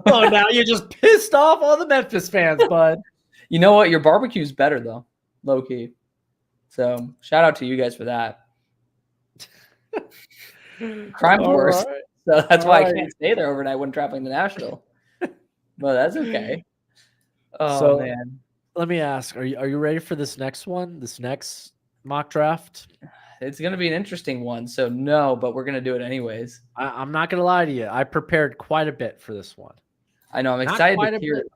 Oh, now you're just pissed off all the Memphis fans, bud. You know what? Your barbecue's better though, low key. So shout out to you guys for that. Crime's worse. Right. So that's why I can't stay there overnight when traveling to Nashville. But that's okay. Oh man. Let me ask, are you ready for this next one? This next mock draft? It's gonna be an interesting one. So no, but we're gonna do it anyways. I'm not gonna lie to you. I prepared quite a bit for this one. I know, I'm excited to hear it.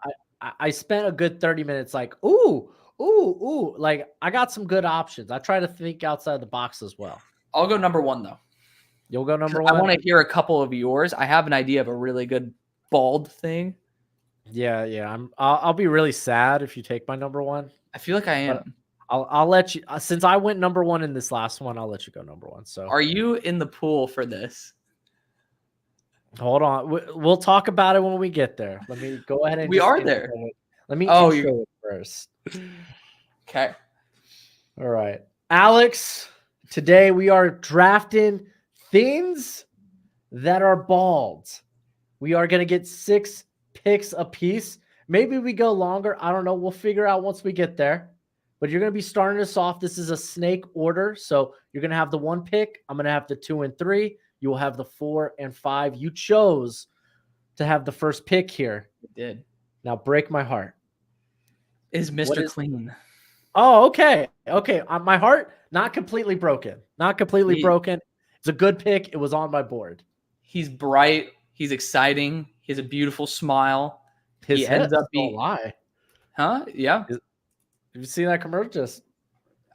I spent a good 30 minutes like, ooh. Like I got some good options. I try to think outside the box as well. I'll go number one though. You'll go number one. I want to hear a couple of yours. I have an idea of a really good bald thing. Yeah. I'll be really sad if you take my number one. I feel like I am. I'll let you. Since I went number one in this last one, I'll let you go number one. So, are you in the pool for this? Hold on. We'll talk about it when we get there. Let me go ahead and We just are intro there. it. Let me Oh, intro it first. okay. All right. Alex, today we are drafting things that are bald. We are going to get 6 picks a piece. Maybe we go longer. I don't know. We'll figure out once we get there. But you're going to be starting us off. This is a snake order. So you're going to have the 1 pick. I'm going to have the 2 and 3. You will have the 4 and 5. You chose to have the first pick here. It did. Now break my heart. Is Mr. Clean. Oh, okay. Okay. My heart, not completely broken. Not completely broken. It's a good pick. It was on my board. He's bright. He's exciting. He has a beautiful smile. He ends up being lie. Huh? Yeah. Have you seen that commercial? Just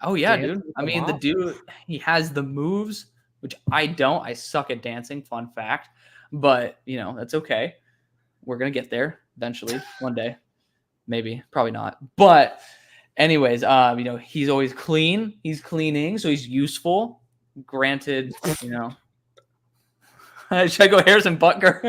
oh yeah, dude. I mean, the dude, he has the moves, which I don't. I suck at dancing. Fun fact. But that's okay. We're gonna get there eventually, one day. Maybe, probably not. But anyways, he's always clean. He's cleaning, so he's useful. Granted, should I go Harrison Butker?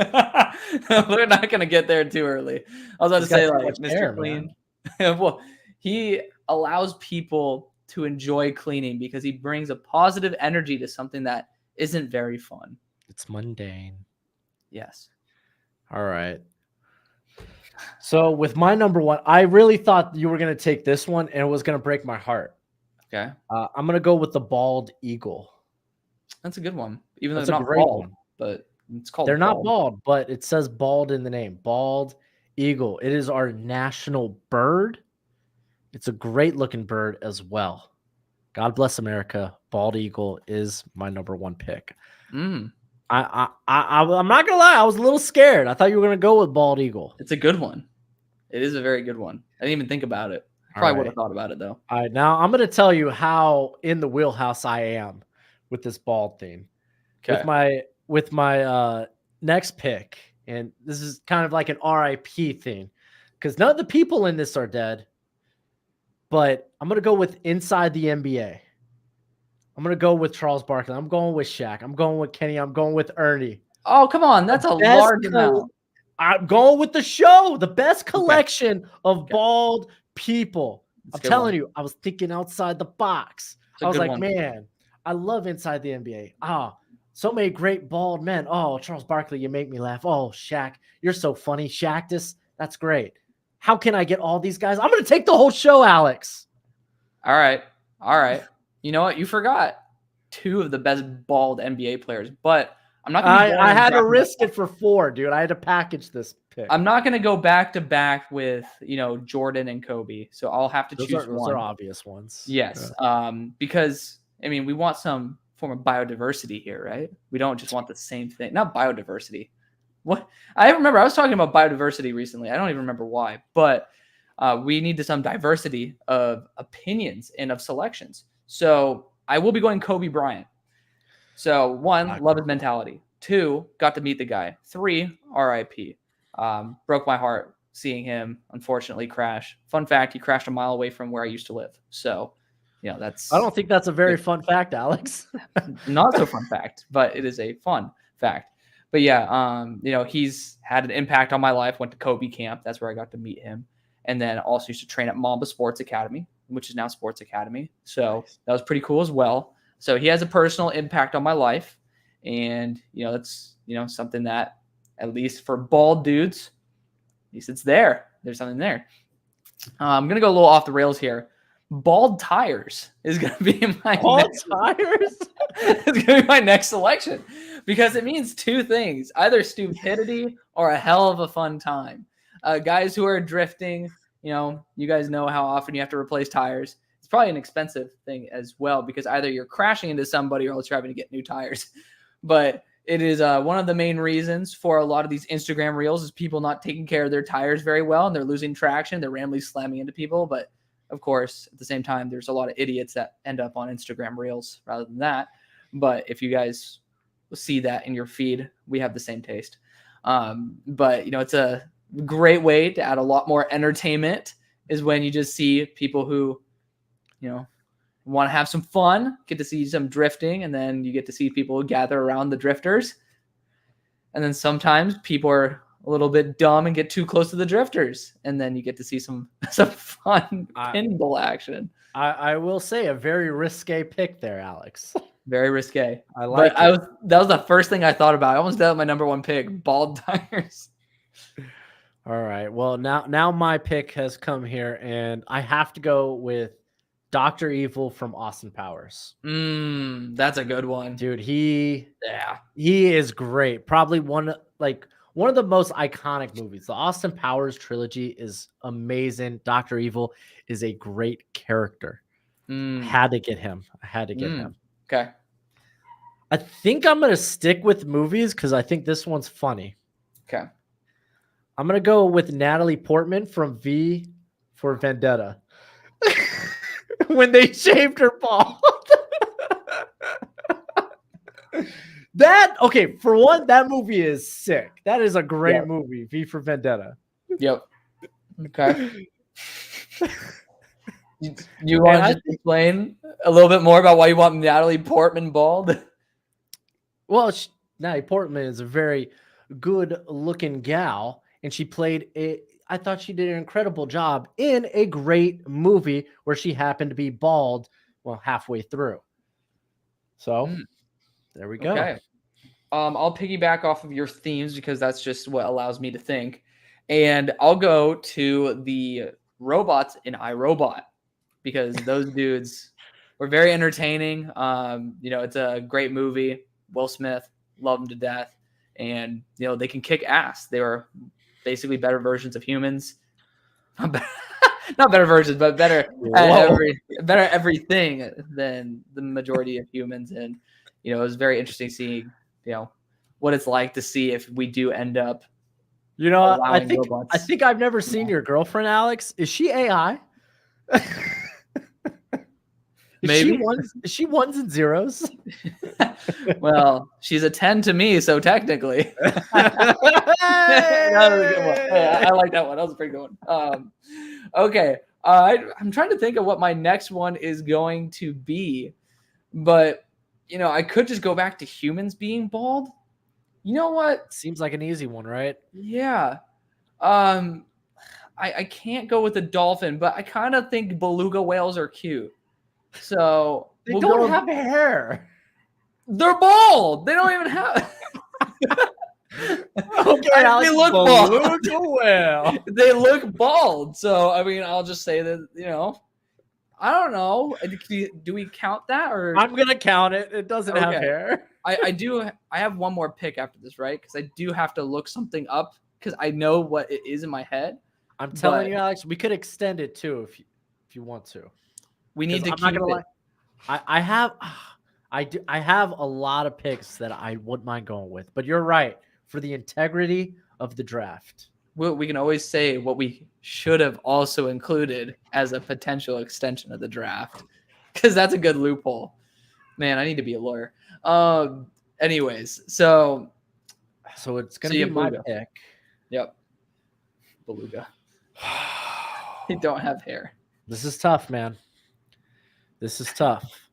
We're not gonna get there too early. I was about to say like Mr. Clean. Well, he allows people to enjoy cleaning because he brings a positive energy to something that isn't very fun. It's mundane. Yes. All right. So with my number 1, I really thought you were going to take this one and it was going to break my heart. Okay. I'm going to go with the bald eagle. That's a good one. Even though it's not bald, but it's called They're not bald, but it says bald in the name. Bald eagle. It is our national bird. It's a great looking bird as well. God bless America. Bald eagle is my number 1 pick. I'm not gonna lie. I was a little scared. I thought you were gonna go with bald eagle. It's a good one. It is a very good one. I didn't even think about it. Probably would have thought about it though. All right, now I'm gonna tell you how in the wheelhouse I am with this bald theme. Okay. With my next pick, and this is kind of like an RIP thing, because none of the people in this are dead. But I'm gonna go with inside the NBA. I'm going to go with Charles Barkley. I'm going with Shaq. I'm going with Kenny. I'm going with Ernie. Oh, come on. That's a large amount. I'm going with the show. The best collection of bald people. I'm telling you, I was thinking outside the box. I was like, man, I love inside the NBA. So many great bald men. Oh, Charles Barkley, you make me laugh. Oh, Shaq, you're so funny. Shaqtus, that's great. How can I get all these guys? I'm going to take the whole show, Alex. All right. You know what? You forgot 2 of the best bald NBA players, but I'm not going to. I had to risk it for 4, dude. I had to package this pick. I'm not going to go back to back with Jordan and Kobe, so I'll have to choose one. Those are obvious ones. Yes, yeah. Because I mean, we want some form of biodiversity here, right? We don't just want the same thing. Not biodiversity. What I remember, I was talking about biodiversity recently. I don't even remember why, but we need some diversity of opinions and of selections. So I will be going Kobe Bryant. So 1, love his mentality. 2, got to meet the guy. 3, RIP. Broke my heart seeing him unfortunately crash. Fun fact, he crashed a mile away from where I used to live. So, that's. I don't think that's a very fun fact, Alex. Not so fun fact, but it is a fun fact. But yeah, he's had an impact on my life. Went to Kobe camp. That's where I got to meet him. And then also used to train at Mamba Sports Academy, which is now Sports Academy. So that was pretty cool as well. So he has a personal impact on my life. And, that's, something that at least for bald dudes, at least it's there. There's something there. I'm going to go a little off the rails here. Bald tires is going to be my tires. It's going to be my next selection because it means 2 things, either stupidity or a hell of a fun time. Guys who are drifting, you guys know how often you have to replace tires. It's probably an expensive thing as well because either you're crashing into somebody or else you're having to get new tires. But it is one of the main reasons for a lot of these Instagram reels is people not taking care of their tires very well and they're losing traction. They're randomly slamming into people. But of course, at the same time, there's a lot of idiots that end up on Instagram reels rather than that. But if you guys see that in your feed, we have the same taste. But, it's a great way to add a lot more entertainment is when you just see people who, want to have some fun, get to see some drifting, and then you get to see people gather around the drifters. And then sometimes people are a little bit dumb and get too close to the drifters, and then you get to see some fun pinball action. I will say a very risque pick there, Alex. Very risque. I like it. That was the first thing I thought about. I almost did my number one pick, bald tires. All right. Well, now my pick has come here, and I have to go with Dr. Evil from Austin Powers. That's a good one. Dude, he is great. Probably one of the most iconic movies. The Austin Powers trilogy is amazing. Dr. Evil is a great character. I had to get him. Okay. I think I'm going to stick with movies because I think this one's funny. Okay. I'm going to go with Natalie Portman from V for Vendetta. When they shaved her bald. For one, that movie is sick. That is a great movie, V for Vendetta. Yep. Okay. You want to just explain a little bit more about why you want Natalie Portman bald? Well, Natalie Portman is a very good-looking gal, and she played I thought she did an incredible job in a great movie where she happened to be bald, halfway through. So, there we go. Okay. I'll piggyback off of your themes because that's just what allows me to think. And I'll go to the robots in iRobot because those dudes were very entertaining. It's a great movie. Will Smith, love him to death. And, they can kick ass. They were basically better versions of humans. Not better versions, but better at everything than the majority of humans. And, it was very interesting seeing, what it's like to see if we do end up. I think I've never seen your girlfriend, Alex. Is she AI? Maybe. Is she ones and zeros? Well, she's a 10 to me, so technically. That was a good one. I like that one. That was a pretty good one. Okay. I'm trying to think of what my next one is going to be. But, I could just go back to humans being bald. You know what? Seems like an easy one, right? Yeah. I can't go with a dolphin, but I kind of think beluga whales are cute. So they don't have hair. They're bald. They don't even have. Okay, they look bald. Whale. They look bald. So I'll just say that I don't know. Do we count that or? I'm gonna count it. It doesn't have hair. I do. I have one more pick after this, right? Because I do have to look something up because I know what it is in my head. I'm telling you, Alex, we could extend it too if you want to. We need to keep it. Lie. I have a lot of picks that I wouldn't mind going with, but you're right. For the integrity of the draft, we can always say what we should have also included as a potential extension of the draft, because that's a good loophole. Man, I need to be a lawyer. Anyways, so it's gonna be my pick. Yep, beluga. They don't have hair. This is tough, man. This is tough.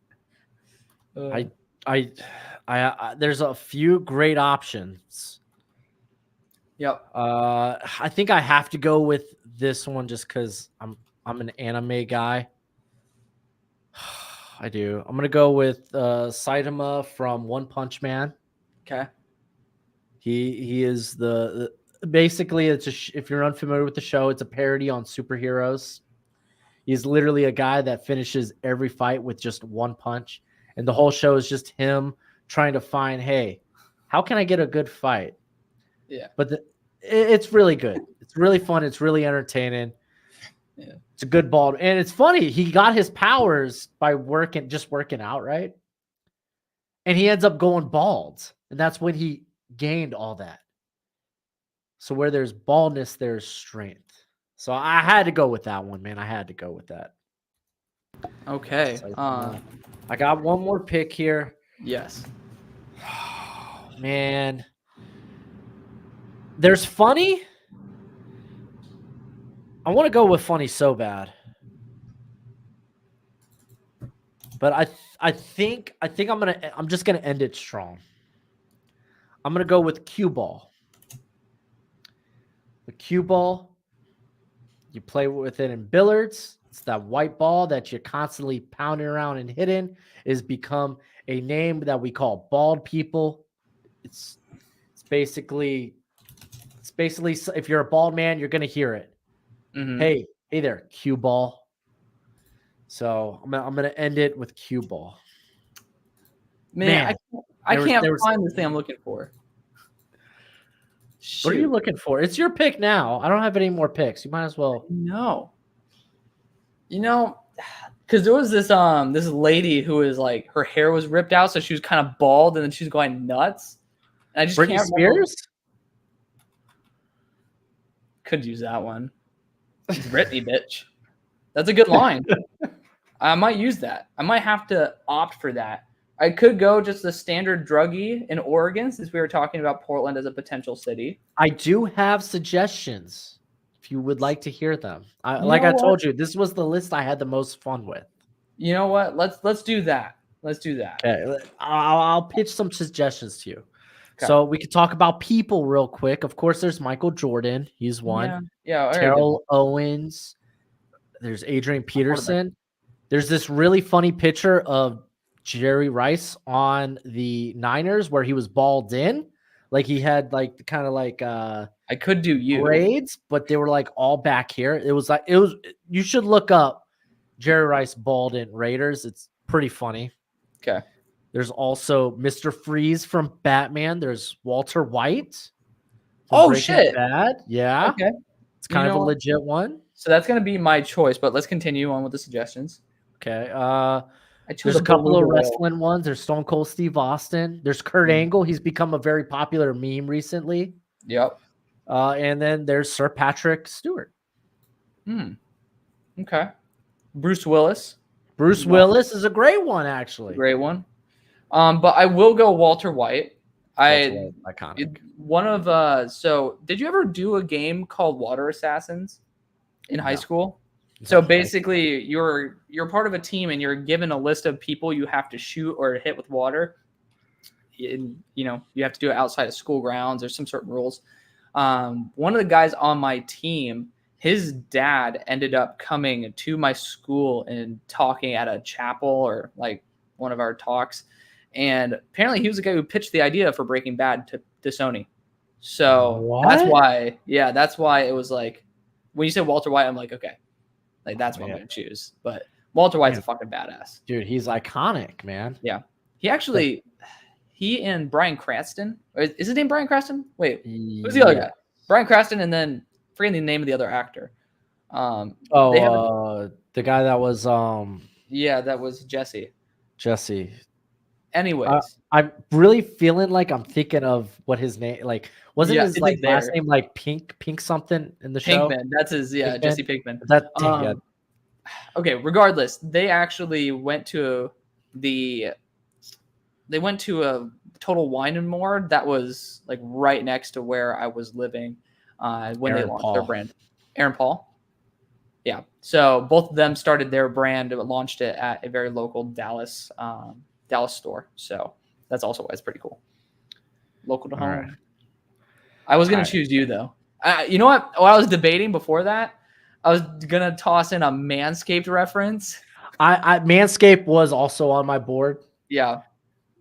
I there's a few great options. Yep. I think I have to go with this one just because I'm an anime guy. I do. I'm gonna go with Saitama from One Punch Man. Okay. He is basically if you're unfamiliar with the show, it's a parody on superheroes. He's literally a guy that finishes every fight with just one punch, and the whole show is just him trying to find, hey, how can I get a good fight? Yeah. But it's really good. It's really fun. It's really entertaining. Yeah. It's a good ball. And it's funny. He got his powers by working out, right? And he ends up going bald. And that's when he gained all that. So where there's baldness, there's strength. So I had to go with that one, man. I had to go with that. Okay. I got one more pick here. Yes. Man. There's funny. I want to go with funny so bad. But I think I'm just gonna end it strong. I'm going to go with cue ball. The cue ball, you play with it in billiards. It's that white ball that you're constantly pounding around and hitting. Is become a name that we call bald people. It's basically if you're a bald man, you're going to hear it. Hey there, cue ball. So I'm gonna end it with cue ball. Man, I can't find the thing I'm looking for. Shoot. What are you looking for? It's your pick now. I don't have any more picks. You might as well. No. You know, because there was this lady who was like, her hair was ripped out, so she was kind of bald, and then she was going nuts. And I just Britney Spears? Could use that one. Britney, bitch. That's a good line. I might use that. I might have to opt for that. I could go just the standard druggie in Oregon, since we were talking about Portland as a potential city. I do have suggestions if you would like to hear them. I told you, this was the list I had the most fun with. You know what? Let's do that. Let's do that. Okay, I'll pitch some suggestions to you. Okay. So we could talk about people real quick. Of course, there's Michael Jordan. He's one. Yeah. Terrell Owens. There's Adrian Peterson. There's this really funny picture of Jerry Rice on the Niners where he was balled in. Like he had like kind of like I could do you braids, but they were like all back here. It was you should look up Jerry Rice bald in Raiders. It's pretty funny. Okay. There's also Mr. Freeze from Batman. There's Walter White. Oh shit. Bad. Yeah. Okay. It's kind of a legit one. So that's gonna be my choice, but let's continue on with the suggestions. Okay. There's a couple of wrestling ones. There's Stone Cold Steve Austin. There's Kurt Angle. He's become a very popular meme recently. Yep. And then there's Sir Patrick Stewart. Okay. Bruce Willis. Bruce Willis is a great one, actually. Great one. But I will go Walter White. Iconic. One of so did you ever do a game called Water Assassins in high school? So basically, you're part of a team and you're given a list of people you have to shoot or hit with water. You have to do it outside of school grounds. There's some certain rules. One of the guys on my team, his dad ended up coming to my school and talking at a chapel or like one of our talks. And apparently he was the guy who pitched the idea for Breaking Bad to Sony. So that's why it was like, when you said Walter White, I'm like, okay. Like that's what I'm gonna choose. But Walter White's a fucking badass. Dude, he's iconic, man. Yeah. He and Bryan Cranston. Is his name Bryan Cranston? Wait, who's the other guy? Bryan Cranston, and then forgetting the name of the other actor. The guy that was that was Jesse. Anyways, I'm really feeling like I'm thinking of what his name wasn't his last name like Pink something in the show? Pinkman. That's his Pinkman? Jesse Pinkman. Okay, regardless, they actually went to a Total Wine and More that was like right next to where I was living when they launched their brand. Aaron Paul. Yeah. So both of them started their brand, launched it at a very local Dallas store. So that's also why it's pretty cool. Local to home. Right. I was going to choose you though. You know what? While I was debating before that, I was going to toss in a Manscaped reference. Manscaped was also on my board. Yeah.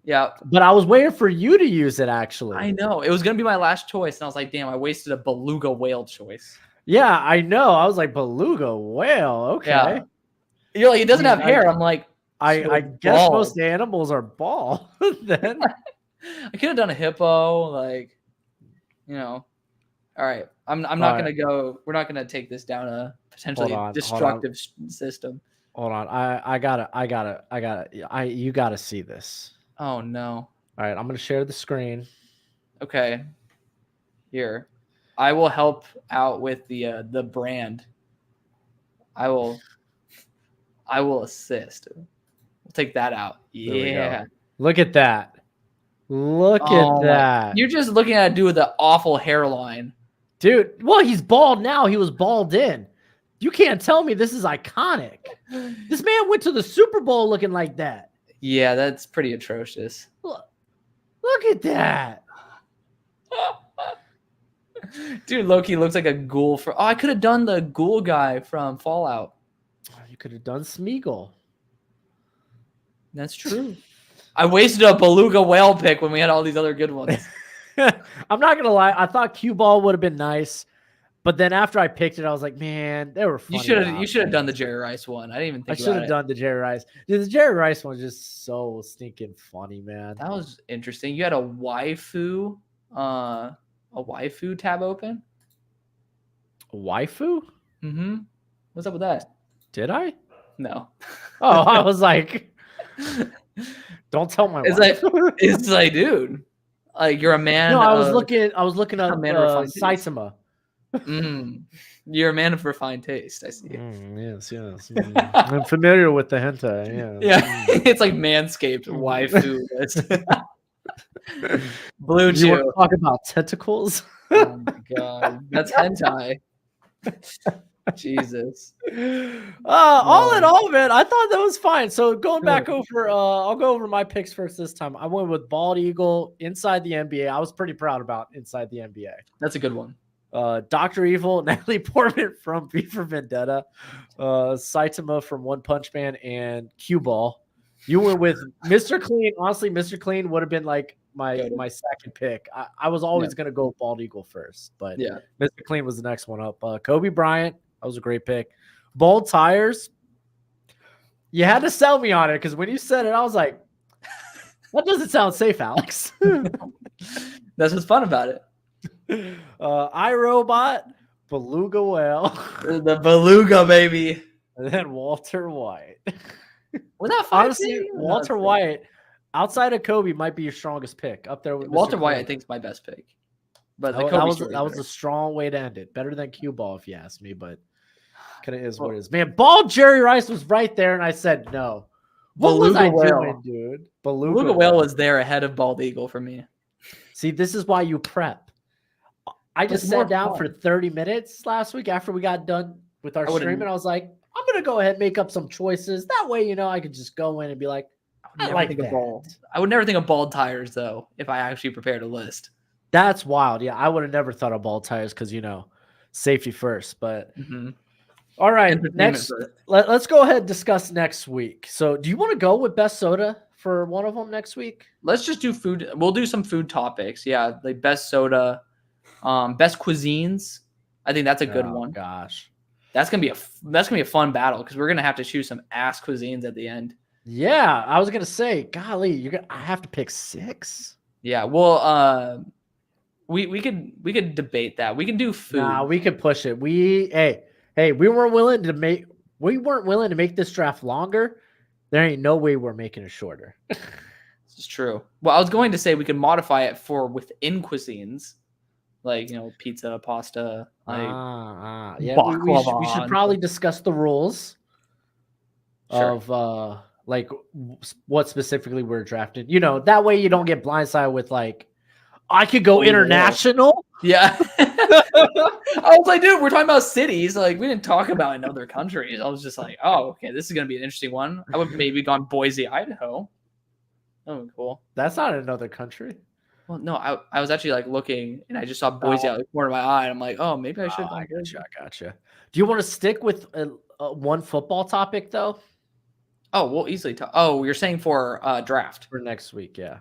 Yeah. But I was waiting for you to use it actually. I know. It was going to be my last choice. And I was like, damn, I wasted a beluga whale choice. Yeah, I know. I was like, beluga whale. Okay. Yeah. You're like, it doesn't have hair. I'm like, I guess most animals are bald. Then I could have done a hippo, all right. I'm not gonna go. We're not gonna take this down a potentially destructive system. Hold on. I gotta. You gotta see this. Oh no. All right, I'm gonna share the screen. Okay. Here, I will help out with the brand. I will assist. We'll take that out. Yeah. Look at that. Look at that. You're just looking at a dude with an awful hairline. Dude, well, he's bald now. He was bald in. You can't tell me this is iconic. This man went to the Super Bowl looking like that. Yeah, that's pretty atrocious. Look at that. Dude, Loki looks like a ghoul for. Oh, I could have done the ghoul guy from Fallout. You could have done Smeagol. That's true. I wasted a beluga whale pick when we had all these other good ones. I'm not gonna lie. I thought cue ball would have been nice, but then after I picked it, I was like, man, they were funny. You should have done the Jerry Rice one. I didn't even think I should have done the Jerry Rice. Dude, the Jerry Rice one was just so stinking funny, man. That was interesting. You had a waifu tab open. A waifu? Mm-hmm. What's up with that? Did I? No. Oh, I was like, don't tell my wife. It's like, dude, like you're a man. No, I was looking up Saitama. You're a man of refined taste. I see. Yes. I'm familiar with the hentai. Yeah, it's like Manscaped waifu list. Blue Chew. You want to talk about tentacles? Oh my god, that's hentai. Jesus. All in all, man, I thought that was fine. So going back over, I'll go over my picks first this time. I went with Bald Eagle, Inside the NBA. I was pretty proud about Inside the NBA. That's a good one. Dr. Evil, Natalie Portman from V for Vendetta, Saitama from One Punch Man, and Cue Ball. You went with Mr. Clean. Honestly, Mr. Clean would have been like my second pick. I was always going to go Bald Eagle first, but Mr. Clean was the next one up. Kobe Bryant, that was a great pick. Bald Tires, you had to sell me on it because when you said it, I was like, that doesn't sound safe, Alex. That's what's fun about it. iRobot, Beluga Whale. The Beluga, baby. And then Walter White. Was that honestly Walter White outside of Kobe might be your strongest pick up there with Walter White? I think is my best pick, but that was a strong way to end it. Better than Cue Ball, if you ask me, but kind of is what it is. Man, Bald Jerry Rice was right there, and I said no. What was I doing, dude? Beluga Whale was there ahead of Bald Eagle for me. See, this is why you prep. I just sat down for 30 minutes last week after we got done with our stream, and I was like, I'm going to go ahead and make up some choices. That way, I could just go in and be like, I like that. I would never think of Bald Tires, though, if I actually prepared a list. That's wild. Yeah, I would have never thought of Bald Tires because, safety first. But all right, next, let's go ahead and discuss next week. So do you want to go with best soda for one of them next week? Let's just do food. We'll do some food topics. Yeah, like best soda, best cuisines. I think that's a good one. Gosh. That's gonna be a fun battle because we're gonna have to choose some ass cuisines at the end. Yeah, I was gonna say, golly, I have to pick 6. Yeah, well, we could debate that. We can do food. Nah, we could push it. We weren't willing to make this draft longer. There ain't no way we're making it shorter. This is true. Well, I was going to say we could modify it for within cuisines. Like, pizza, pasta. Yeah, we should probably discuss the rules of what specifically we're drafting. That way you don't get blindsided with I could go international. Yeah. I was like, dude, we're talking about cities. Like, we didn't talk about in other countries. I was just like, oh, okay, this is gonna be an interesting one. I would maybe gone Boise, Idaho. Oh, cool. That's not another country. Well, no, I was actually looking and I just saw Boise out of the corner of my eye. And I'm like, oh, maybe I should. I gotcha. Do you want to stick with one football topic though? Oh, we'll easily talk. Oh, you're saying for draft for next week? Yeah.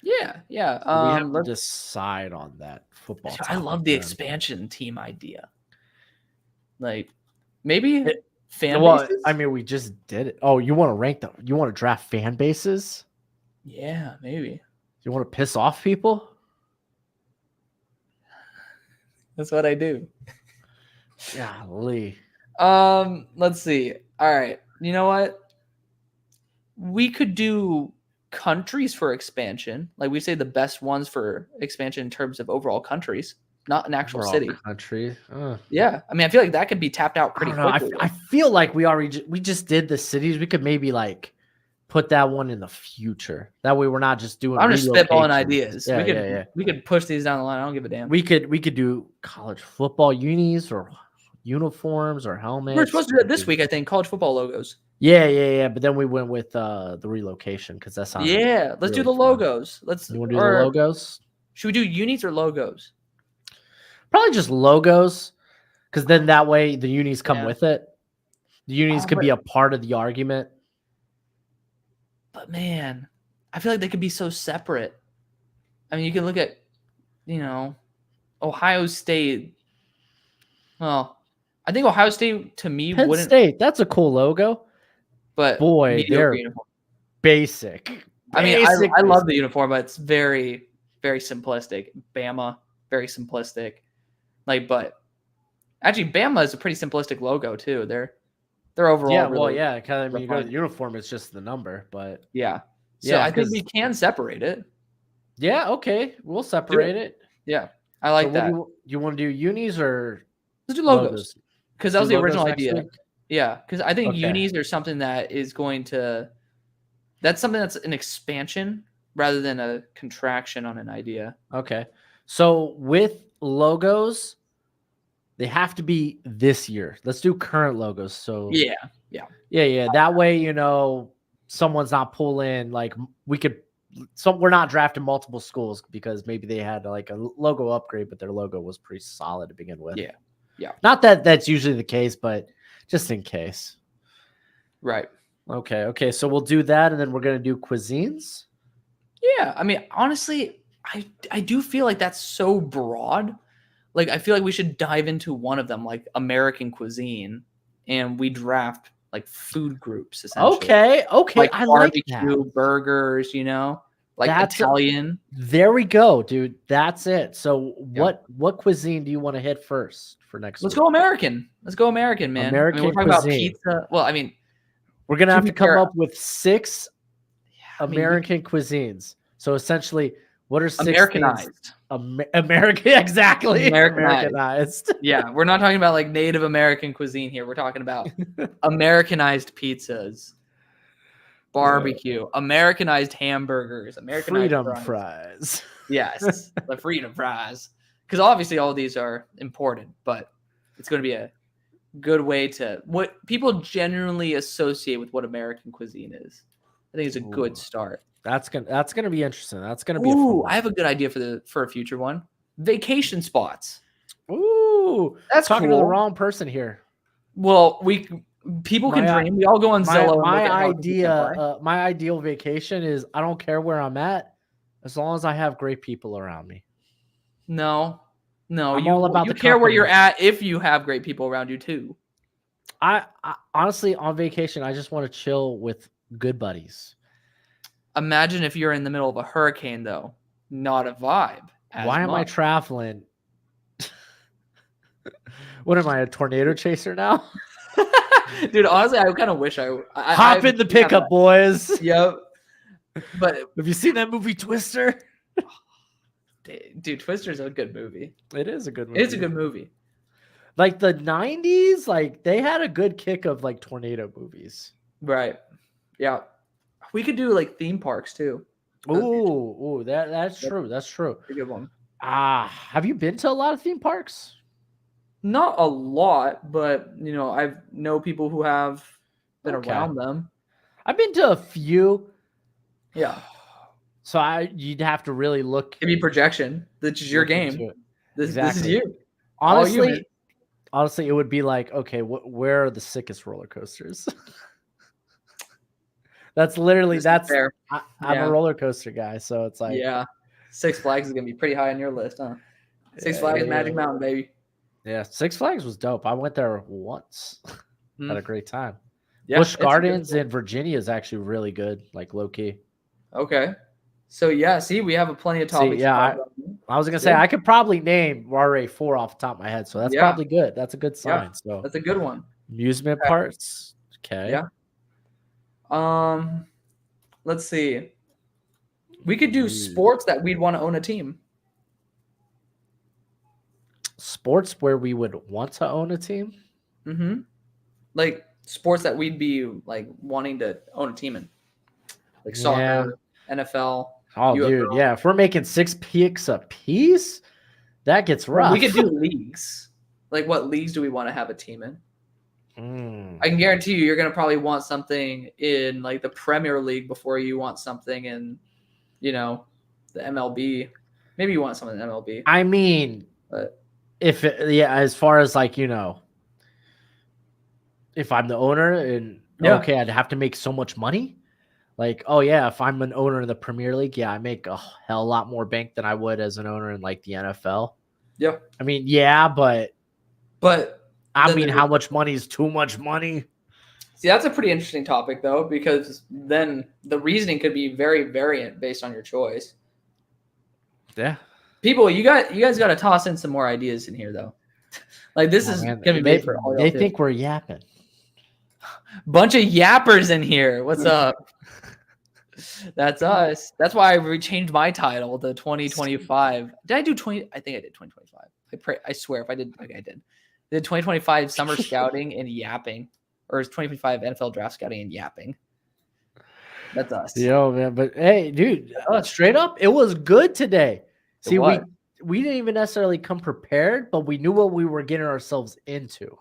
Yeah. We have to decide on that football. I love the expansion team idea. Like maybe fan bases? I mean, we just did it. Oh, you want to rank them? You want to draft fan bases? Yeah, maybe. You want to piss off people? That's what I do. Golly. Let's see. All right. You know what? We could do countries for expansion. Like we say the best ones for expansion in terms of overall countries, not an actual city. Country. Yeah. I mean, I feel like that could be tapped out pretty quickly. I feel like we just did the cities. We could maybe put that one in the future. That way we're not just doing. I'm just spitballing ideas. Yeah, we could push these down the line. I don't give a damn. We could do college football unis or uniforms or helmets. We're supposed to do it this week, I think. College football logos. Yeah. But then we went with the relocation because that sounded Yeah, let's do really the fun. logos. You want to do the logos? Should we do unis or logos? Probably just logos, because then that way the unis come with it. The unis could be a part of the argument. But man, I feel like they could be so separate. I mean, you can look at, Ohio State. Well, I think Ohio State to me Penn wouldn't. State, that's a cool logo. But boy, they're uniform. Basic. I mean, I love the uniform, but it's very, very simplistic. Bama, very simplistic. But actually, Bama is a pretty simplistic logo too. They're overall. Yeah, really kind of. You go to the uniform, it's just the number, but yeah. So I think we can separate it. Yeah, okay, we'll separate it. Yeah, I like that. Do you want to do unis or let's do logos? Because that was the original idea. Yeah, because I think unis are something that is going to. That's something that's an expansion rather than a contraction on an idea. Okay. So with logos, they have to be this year. Let's do current logos. So yeah. That way, someone's not pulling we're not drafting multiple schools because maybe they had like a logo upgrade, but their logo was pretty solid to begin with. Yeah. Not that that's usually the case, but just in case. Right. Okay. So we'll do that, and then we're gonna do cuisines. Yeah, I mean, honestly, I do feel like that's so broad. Like, I feel like we should dive into one of them, like American cuisine, and we draft like food groups. Essentially. Okay. Like I barbecue, like that. Burgers, like that's Italian. There we go, dude. That's it. So what cuisine do you want to hit first for next? Let's go American. Let's go American, man. American we're talking cuisine. about pizza. Well, I mean. We're going to have to come up with 6 American cuisines. So essentially, what are 6 Americanized? American, exactly. Americanized. Yeah, we're not talking about like Native American cuisine here. We're talking about Americanized pizzas, barbecue, Americanized hamburgers, Americanized freedom fries. Yes, the freedom fries. Because obviously all of these are important, but it's going to be a good way to what people generally associate with what American cuisine is. I think it's a good start. That's gonna be interesting. That's gonna be. I have a good idea for a future one. Vacation spots. Ooh, that's talking cool. to the wrong person here. Well, people can dream. We all go on Zillow. My ideal vacation is I don't care where I'm at, as long as I have great people around me. No, you care where you're at if you have great people around you too. I honestly, on vacation, I just want to chill with good buddies. Imagine if you're in the middle of a hurricane, though. Not a vibe. Why am I traveling? What am I, a tornado chaser now? Dude, honestly, I kind of wish I hop in the pickup, boys. Yep. But have you seen that movie Twister? Dude, Twister's a good movie. It is a good movie. It's a good movie. Like the 90s, like they had a good kick of like tornado movies. Right. Yeah. We could do like theme parks too. Ooh, that's true. That's true. A good one. Have you been to a lot of theme parks? Not a lot, but I know people who have been around them. I've been to a few. Yeah. So you'd have to really look. Give me projection. This is your game. This is you. Honestly, it would be like, okay, where are the sickest roller coasters? That's literally fair. I'm a roller coaster guy, so it's like Six Flags is gonna be pretty high on your list, huh? Six Flags, Magic Mountain, baby. Yeah, Six Flags was dope. I went there once. Had a great time. Yeah, Busch Gardens in Virginia is actually really good, like low key. Okay. So we have plenty of topics. I was gonna say I could probably name already 4 off the top of my head, so that's probably good. That's a good sign. So that's a good one. Amusement parks. Okay. Yeah. Let's see. We could do sports that we'd want to own a team. Sports where we would want to own a team? Mm-hmm. Like sports that we'd be like wanting to own a team in. Like soccer, NFL. Oh, dude, yeah. If we're making 6 picks a piece, that gets rough. We could do leagues. Like what leagues do we want to have a team in? I can guarantee you're going to probably want something in like the Premier League before you want something in, the MLB. Maybe you want something in MLB. I mean, but as far as like, if I'm the owner and okay, I'd have to make so much money. Like, oh yeah, if I'm an owner in the Premier League, I make a hell lot more bank than I would as an owner in like the NFL. Yeah. I mean, but I mean, how much money is too much money? See, that's a pretty interesting topic though, because then the reasoning could be very variant based on your choice. Yeah. People, you guys got to toss in some more ideas in here though. Like this is going to be made for all. They think we're yapping. Bunch of yappers in here. What's up? That's us. That's why I changed my title to 2025. Did I do 20? I think I did 2025. I swear if I did, okay, I did. I did 2025 summer scouting and yapping, or is 2025 NFL draft scouting and yapping? That's us. Yo, man, but hey, dude, straight up, it was good today. See, we didn't even necessarily come prepared, but we knew what we were getting ourselves into.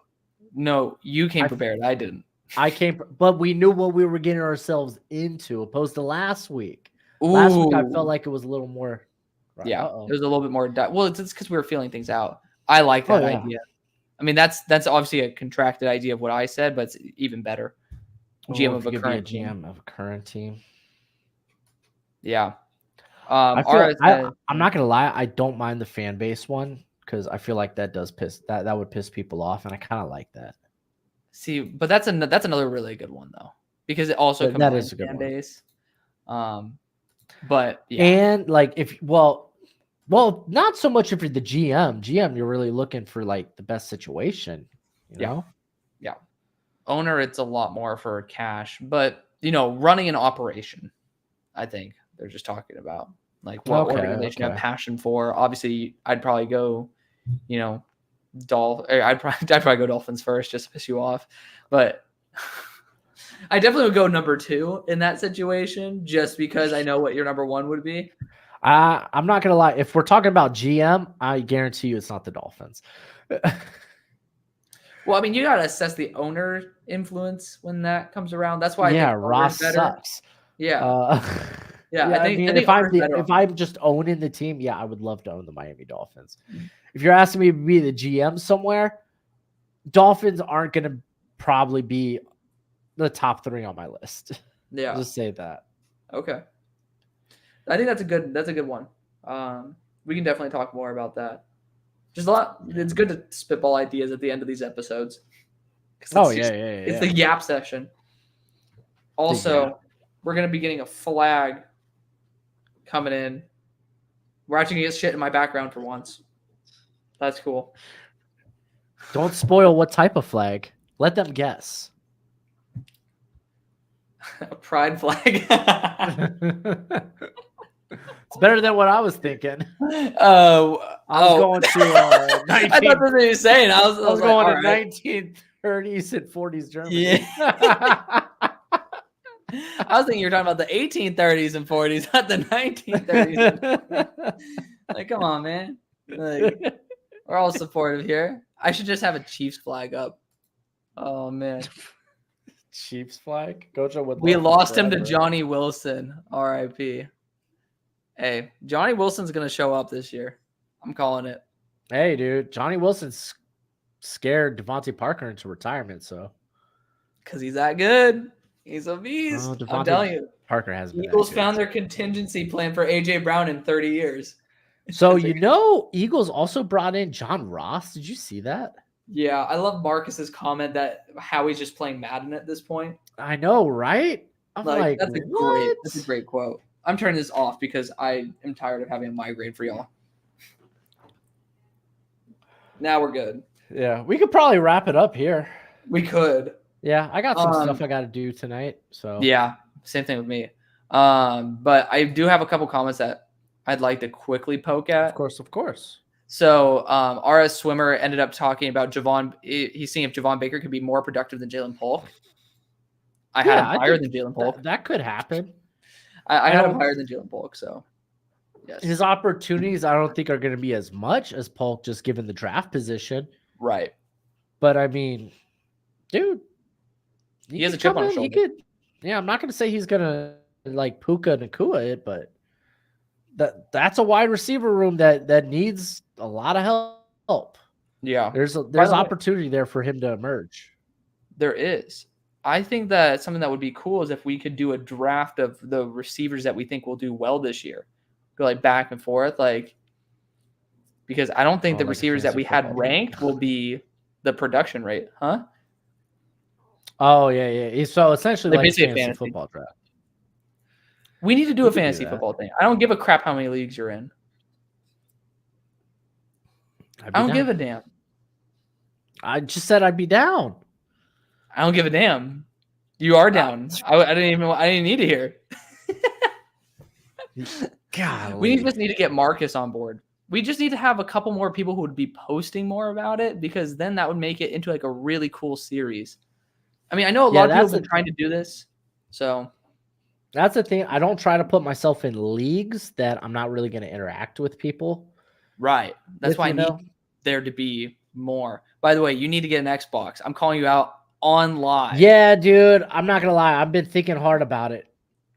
No, you came prepared. I didn't. But we knew what we were getting ourselves into, opposed to last week. Last week, I felt like it was a little more. Right. Yeah, it was a little bit more. Well, it's because we were feeling things out. I like that idea. I mean, that's obviously a contracted idea of what I said, but it's even better. GM of a current GM of a current team. Yeah. I'm not gonna lie. I don't mind the fan base one because I feel like that would piss people off, and I kind of like that. See, but that's another really good one though, because it also combines the fan base. But yeah, and like well, not so much if you're the GM, you're really looking for like the best situation, you know? Yeah. Owner, it's a lot more for cash, but running an operation, I think they're just talking about like what organization have passion for. Obviously, I'd probably go, I'd probably go Dolphins first just to piss you off, but I definitely would go number 2 in that situation just because I know what your number 1 would be. I'm not gonna lie. If we're talking about GM, I guarantee you it's not the Dolphins. Well, I mean, you gotta assess the owner influence when that comes around. That's why I think Ross sucks. Yeah. I think if I'm just owning the team, I would love to own the Miami Dolphins. If you're asking me to be the GM somewhere, Dolphins aren't gonna probably be the top 3 on my list. Yeah. I'll just say that. Okay. I think that's a good one. We can definitely talk more about that. Just a lot. It's good to spitball ideas at the end of these episodes. It's the yap session. Also, we're going to be getting a flag coming in. We're actually going to get shit in my background for once. That's cool. Don't spoil what type of flag. Let them guess. A pride flag. It's better than what I was thinking. I was going to 19... I thought that's what you were saying. I was going to 1930s and 40s Germany. Yeah. I was thinking you were talking about the 1830s and 40s, not the 1930s. Like, come on, man. Like, we're all supportive here. I should just have a Chiefs flag up. Oh, man. Chiefs flag? Gojo would. We lost him to Johnny Wilson. R.I.P. Hey, Johnny Wilson's going to show up this year. I'm calling it. Hey, dude. Johnny Wilson's scared Devontae Parker into retirement, so. Because he's that good. He's a beast. I'm telling you. Parker has been. Eagles found their contingency plan for A.J. Brown in 30 years. So, Eagles also brought in John Ross. Did you see that? Yeah, I love Marcus's comment that Howie's just playing Madden at this point. I know, right? I'm like that's a great quote. I'm turning this off because I am tired of having a migraine for y'all. Now we're good. Yeah, we could probably wrap it up here. We could. Yeah, I got some stuff I got to do tonight. So yeah, same thing with me. But I do have a couple comments that I'd like to quickly poke at. Of course. So RS Swimmer ended up talking about Javon. He's seeing if Javon Baker could be more productive than Jalen Polk. I had him higher than Jalen Polk. That could happen. I had him higher than Jalen Polk. So yes. His opportunities, I don't think, are going to be as much as Polk, just given the draft position. Right. But I mean, dude. He has a chip on his shoulder. Yeah, I'm not gonna say he's gonna like Puka Nakua it, but that's a wide receiver room that needs a lot of help. Yeah, there's the opportunity there for him to emerge. There is. I think that something that would be cool is if we could do a draft of the receivers that we think will do well this year, go like back and forth, like because I don't think the receivers that we had ranked will be the production rate, huh? Oh yeah. So essentially, like basically fantasy football draft. We need to do a fantasy football thing. I don't give a crap how many leagues you're in. I don't give a damn. I just said I'd be down. I don't give a damn. You are down. I didn't need to hear. God, we just need to get Marcus on board. We just need to have a couple more people who would be posting more about it, because then that would make it into like a really cool series. I mean, I know a lot of people have been trying to do this, so that's the thing. I don't try to put myself in leagues that I'm not really going to interact with people. Right. That's why I need there to be more. By the way, you need to get an Xbox. I'm calling you out on live. Yeah, dude. I'm not gonna lie. I've been thinking hard about it.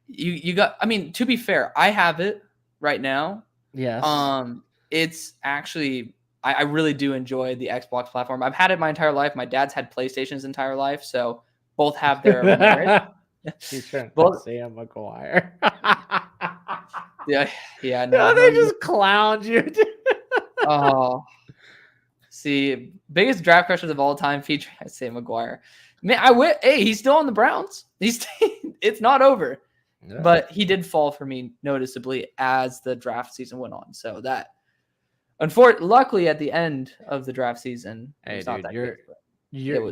You got. I mean, to be fair, I have it right now. Yes. It's actually I really do enjoy the Xbox platform. I've had it my entire life. My dad's had PlayStation his entire life, so both have their merit. He's trying to say I'm McGuire. Yeah. No, they just clowned you. Oh. See, biggest draft questions of all time feature Sam McGuire. Man, hey, he's still on the Browns. It's not over. Yeah. But he did fall for me noticeably as the draft season went on. So that luckily at the end of the draft season, hey, dude,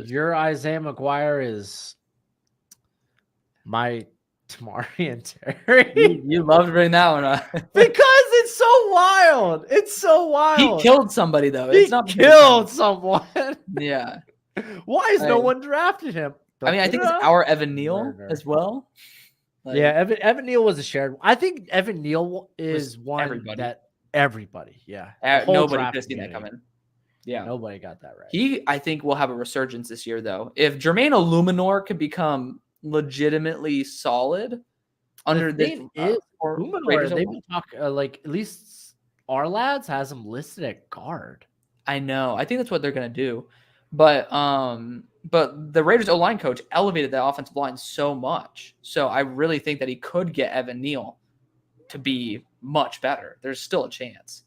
your Isaiah McGuire is my Tamari and Terry. You loved bringing that one up. Because it's so wild. It's so wild. He killed somebody, though. He killed someone. Yeah. Why has no one drafted him? I mean, I think it's our Evan Neal as well. Like, yeah, Evan Neal was a shared. I think Evan Neal is one that everybody. Yeah. Nobody could have seen that coming. Yeah. Nobody got that right. He, I think, will have a resurgence this year, though. If Jermaine Illuminor could become legitimately solid under this Illuminor, they've been talking like at least our lads has him listed at guard. I know. I think that's what they're gonna do. But the Raiders O-line coach elevated the offensive line so much. So I really think that he could get Evan Neal to be much better. There's still a chance.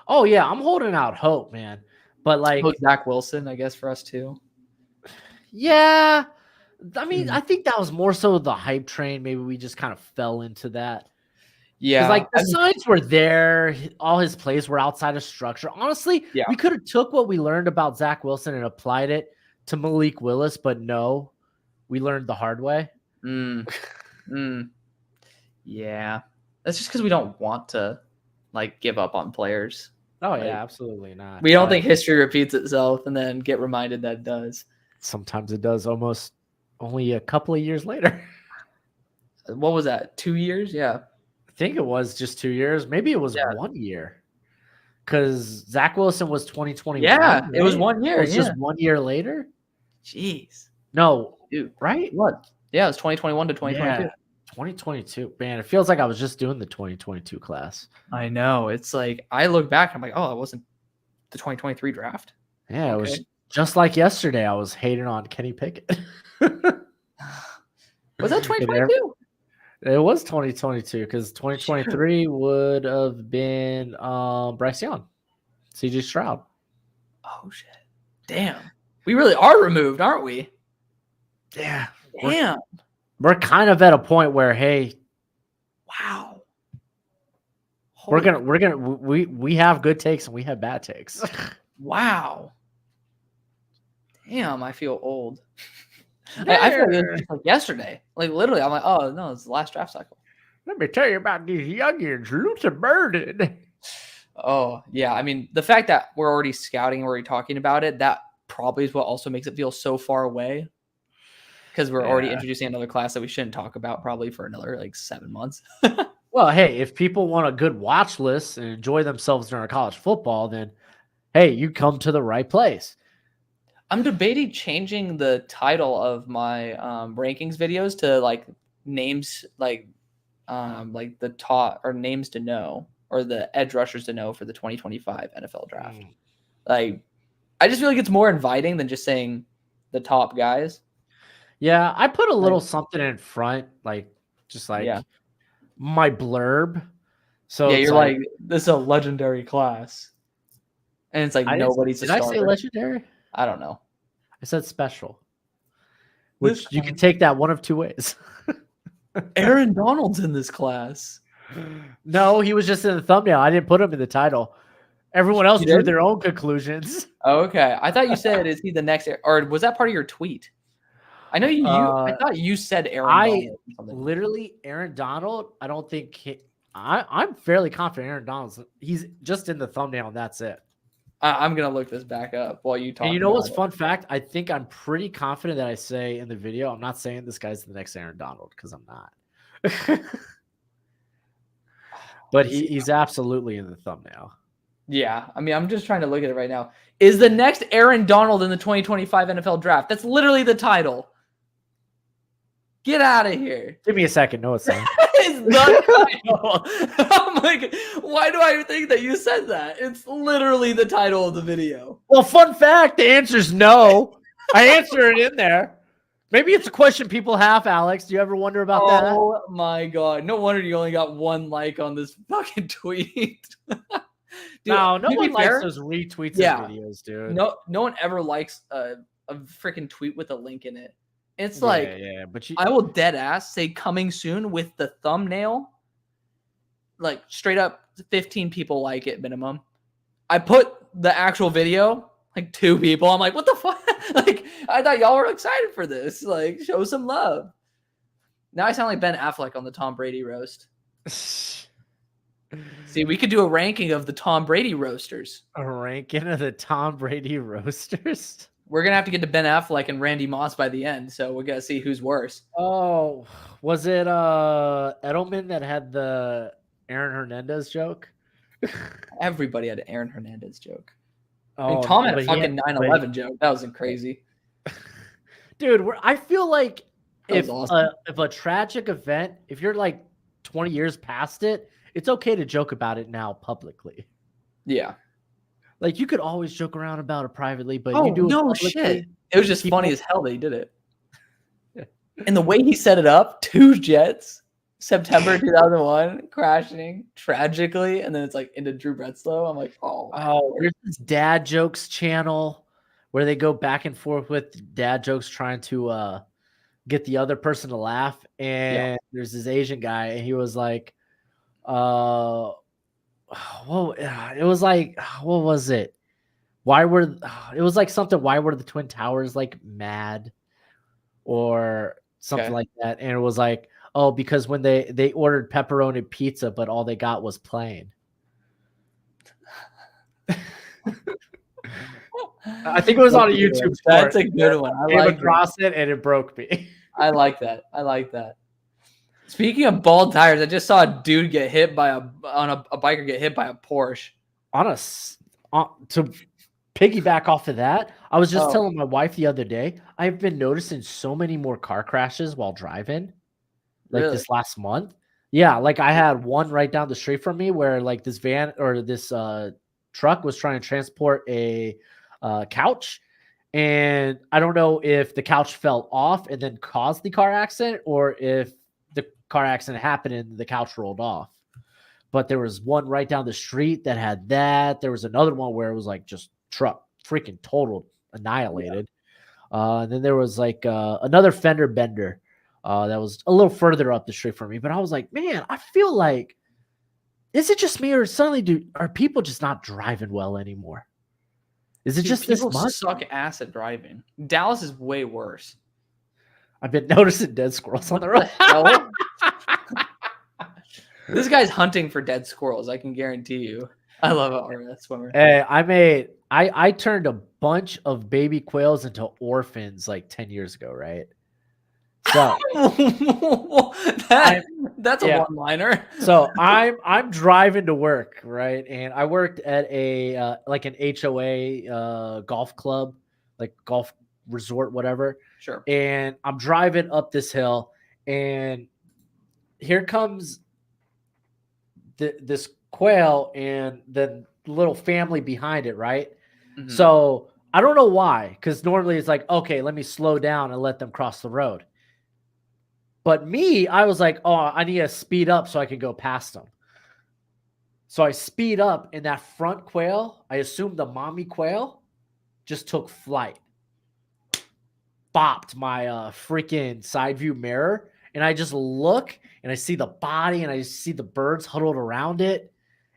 Oh yeah, I'm holding out hope, man. But like Zach Wilson, I guess, for us too. Yeah. I mean, I think that was more so the hype train. Maybe we just kind of fell into that. Yeah. Like the signs were there. All his plays were outside of structure. Honestly, we could have took what we learned about Zach Wilson and applied it to Malik Willis, but no, we learned the hard way. Yeah. That's just because we don't want to like give up on players. Oh, yeah, absolutely not. We don't think history repeats itself and then get reminded that it does. Sometimes it does almost only a couple of years later. What was that? 2 years? Yeah. I think it was just 2 years. Maybe it was 1 year. Because Zach Wilson was 2021. Yeah, right? It was 1 year. It was just 1 year later? Jeez. No. Dude, right? What? Yeah, it was 2021 to 2022. Yeah, 2022. Man, it feels like I was just doing the 2022 class. I know. It's like, I look back, I'm like, oh, it wasn't the 2023 draft. Yeah, it was just like yesterday. I was hating on Kenny Pickett. Was that 2022? It was 2022 because 2023 would have been Bryce Young, CJ Stroud. Oh, shit. Damn. We really are removed, aren't we? Yeah. Damn. We're kind of at a point where, hey, wow. We have good takes and we have bad takes. Wow. Damn, I feel old. I feel like it was like yesterday. Like literally, I'm like, oh no, it's the last draft cycle. Let me tell you about these youngins, Luther Burden. Oh yeah, I mean the fact that we're already scouting, we're already talking about it, that probably is what also makes it feel so far away. Because we're already introducing another class that we shouldn't talk about probably for another like 7 months. Well, hey, if people want a good watch list and enjoy themselves during college football, then hey, you come to the right place. I'm debating changing the title of my rankings videos to like names like the top or names to know or the edge rushers to know for the 2025 NFL draft. Like I just feel like it's more inviting than just saying the top guys. Yeah, I put a little something in front, like just like my blurb. So Yeah, it's you're like, this is a legendary class. And it's like nobody's a did I starter. say legendary? I don't know. I said special. Which you can take that one of two ways. Aaron Donald's in this class. No, he was just in the thumbnail. I didn't put him in the title. Everyone else drew their own conclusions. Okay. I thought you said, is he the next, or was that part of your tweet? I know I thought you said Aaron Donald. Literally, Aaron Donald, I don't think I'm fairly confident Aaron Donald's. He's just in the thumbnail and that's it. I'm going to look this back up while you talk. And you know what's fun fact? I think I'm pretty confident that I say in the video, I'm not saying this guy's the next Aaron Donald because I'm not. But he's absolutely in the thumbnail. Yeah. I mean, I'm just trying to look at it right now. Is the next Aaron Donald in the 2025 NFL draft? That's literally the title. Get out of here. Give me a second. No, it's not. It's the title. I'm like, why do I think that you said that? It's literally the title of the video. Well, fun fact, the answer's no. I answer it in there. Maybe it's a question people have, Alex. Do you ever wonder about that? Oh my God. No wonder you only got 1 like on this fucking tweet. Dude, no one likes those retweets of videos, dude. No one ever likes a freaking tweet with a link in it. It's but I will dead ass say coming soon with the thumbnail. Like straight up 15 people like it minimum. I put the actual video, like 2 people. I'm like, what the fuck? Like, I thought y'all were excited for this. Like, show some love. Now I sound like Ben Affleck on the Tom Brady roast. See, we could do a ranking of the Tom Brady roasters. A ranking of the Tom Brady roasters? We're going to have to get to Ben Affleck and Randy Moss by the end, so we're going to see who's worse. Oh, was it Edelman that had the Aaron Hernandez joke? Everybody had an Aaron Hernandez joke. Oh, I mean, Tom had a fucking 9/11 joke. That was crazy. Dude, I feel like if a tragic event, if you're like 20 years past it, it's okay to joke about it now publicly. Yeah. Like, you could always joke around about it privately, but you do it publicly. Shit. It was just funny as hell that he did it. And the way he set it up, 2 jets, September 2001, crashing tragically, and then it's like into Drew Bledsoe. I'm like, there's this dad jokes channel where they go back and forth with dad jokes trying to get the other person to laugh. And there's this Asian guy, and he was like, it was like, what was it? It was like something, why were the Twin Towers like mad or something like that? And it was like, oh, because when they ordered pepperoni pizza, but all they got was plain. I think it was on a YouTube. That's a good one. I came across it and it broke me. I like that. Speaking of bald tires, I just saw a dude get hit by a biker get hit by a Porsche. To piggyback off of that, I was just telling my wife the other day, I've been noticing so many more car crashes while driving. Like this last month. Yeah, like I had one right down the street from me where like this van or this truck was trying to transport a couch. And I don't know if the couch fell off and then caused the car accident or if the car accident happened and the couch rolled off. But there was one right down the street that had that. There was another one where it was like just truck freaking totaled, annihilated. And then there was like another fender bender that was a little further up the street from me. But I was like, man, I feel like, is it just me or suddenly are people just not driving well anymore? Is it just this month? Suck ass at driving. Dallas is way worse. I've been noticing dead squirrels on the road. This guy's hunting for dead squirrels. I can guarantee you. I love it, swimmer. Hey, I turned a bunch of baby quails into orphans like 10 years ago, right? So that's a one-liner. So I'm driving to work, right? And I worked at a like an HOA golf club like golf resort, whatever. Sure. And I'm driving up this hill, and here comes this quail and the little family behind it, right? Mhm. So I don't know why, because normally it's like, okay, let me slow down and let them cross the road. But me, I was like, oh, I need to speed up so I can go past them. So I speed up, and that front quail, I assume the mommy quail, just took flight. Bopped my freaking side view mirror, and I just look, and I see the body, and I see the birds huddled around it.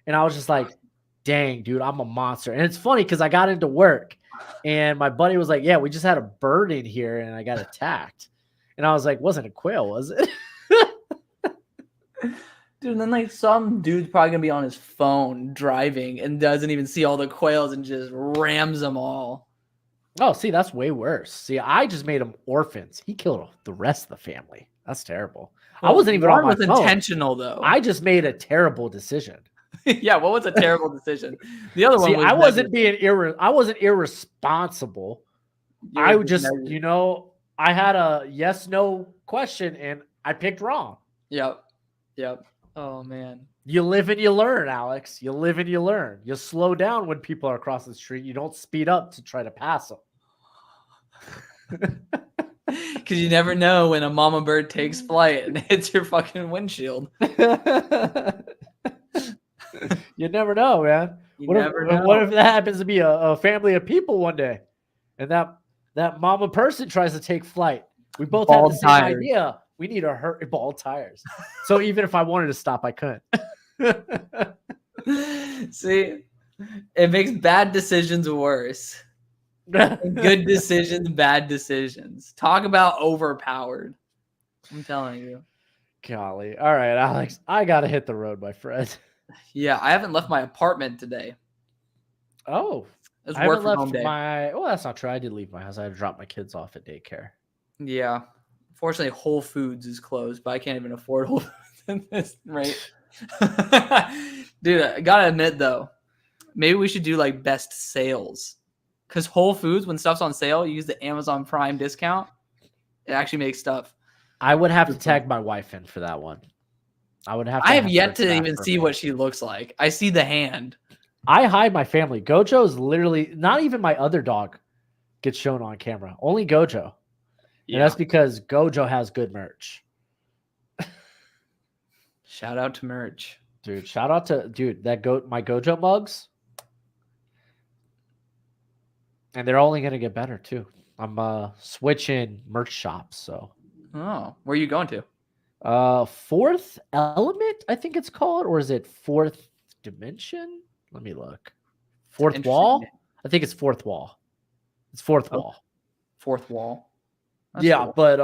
And I was just like, dang, dude, I'm a monster. And it's funny because I got into work, and my buddy was like, yeah, we just had a bird in here, and I got attacked. And I was like, wasn't a quail, was it? Dude, and then like some dude's probably gonna be on his phone driving and doesn't even see all the quails and just rams them all. Oh, see, that's way worse. See, I just made them orphans. He killed the rest of the family. That's terrible. Well, I wasn't even on my phone. Intentional though. I just made a terrible decision. Yeah, what was a terrible decision? The other one was I wasn't being I wasn't irresponsible. I would just, I had a yes/no question and I picked wrong. Yep. Oh man. You live and you learn, Alex. You live and you learn. You slow down when people are across the street. You don't speed up to try to pass them. Because you never know when a mama bird takes flight and hits your fucking windshield. You never know, man. What if that happens to be a family of people one day, and that mama person tries to take flight? We both have the same idea. We need to hurt bald tires. So even if I wanted to stop, I couldn't. See, it makes bad decisions worse. Good decisions, bad decisions. Talk about overpowered. I'm telling you. Golly. All right, Alex. I got to hit the road, my friend. Yeah, I haven't left my apartment today. Oh. It's work from home day. Well, that's not true. I did leave my house. I had to drop my kids off at daycare. Yeah. Fortunately, Whole Foods is closed, but I can't even afford Whole Foods in this rate. Dude, I gotta admit though, maybe we should do like best sales. Because Whole Foods, when stuff's on sale, you use the Amazon Prime discount. It actually makes stuff. I would have to tag my wife in for that one. I have yet to even see what she looks like. I see the hand. I hide my family. Gojo is literally, not even my other dog gets shown on camera. Only Gojo. Yeah. And that's because Gojo has good merch. Shout out to merch. Dude, shout out to my Gojo mugs. And they're only going to get better too. I'm switching merch shops, so. Oh, where are you going to? Fourth Element, I think it's called, or is it Fourth Dimension? Let me look. Fourth Wall? I think it's Fourth Wall. It's Fourth Wall. Fourth Wall. That's cool. But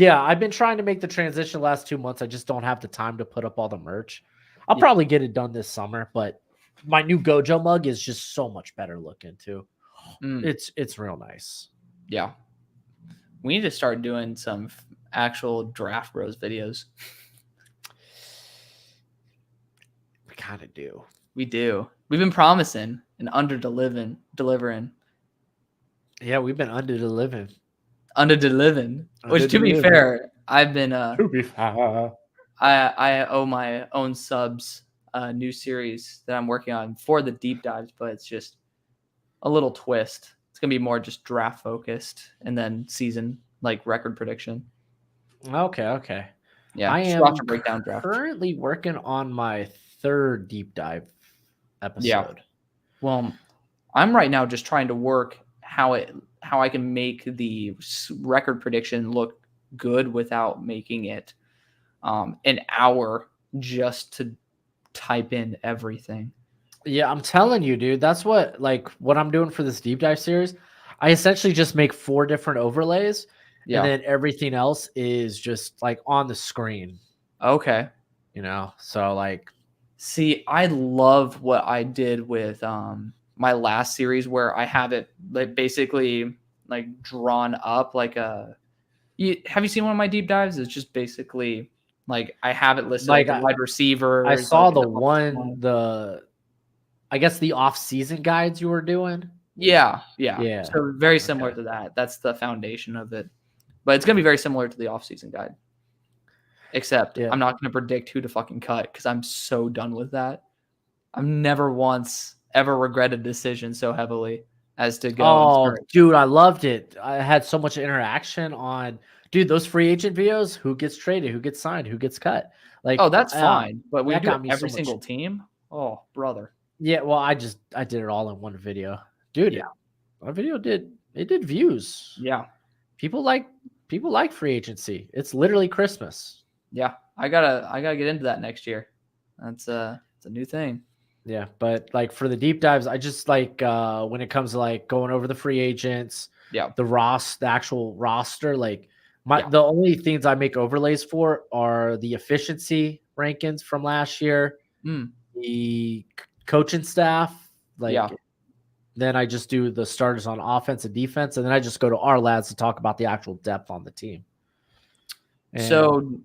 I've been trying to make the transition the last 2 months. I just don't have the time to put up all the merch. I'll probably get it done this summer, but my new Gojo mug is just so much better looking too. It's real nice. Yeah. We need to start doing some actual DraftBros videos. We kind of do. We do. We've been promising and delivering. Yeah, we've been delivering. Which, to be fair, I've been. I owe my own subs a new series that I'm working on for the deep dives, but it's just a little twist. It's gonna be more just draft focused, and then season like record prediction. Okay. Yeah, I am currently working on my third deep dive episode. Yeah. Well, I'm right now just trying to work how I can make the record prediction look good without making it an hour just to type in everything. Yeah, I'm telling you, dude. That's what I'm doing for this deep dive series. I essentially just make 4 different overlays. Yeah. And then everything else is just like on the screen. Okay. So see, I love what I did with my last series where I have it like basically like drawn up like have you seen one of my deep dives? It's just basically like I have it listed like the wide receiver. I saw the one, I guess the off-season guides you were doing. Yeah. Yeah. So very similar to that. That's the foundation of it. But it's going to be very similar to the off-season guide. Except I'm not going to predict who to fucking cut because I'm so done with that. I've never once ever regretted a decision so heavily as to go. Oh, dude, I loved it. I had so much interaction on, dude, those free agent videos. Who gets traded? Who gets signed? Who gets cut? Like, oh, that's fine. But we that do got me every so single much. team. Oh, brother. Yeah, well, I did it all in one video, dude. Yeah. My video did views. Yeah. People like free agency. It's literally Christmas. Yeah. I gotta get into that next year. That's it's a new thing. Yeah, but like for the deep dives, I just like when it comes to like going over the free agents, the actual roster, like the only things I make overlays for are the efficiency rankings from last year, the coaching staff, then I just do the starters on offense and defense, and then I just go to our lads to talk about the actual depth on the team. And so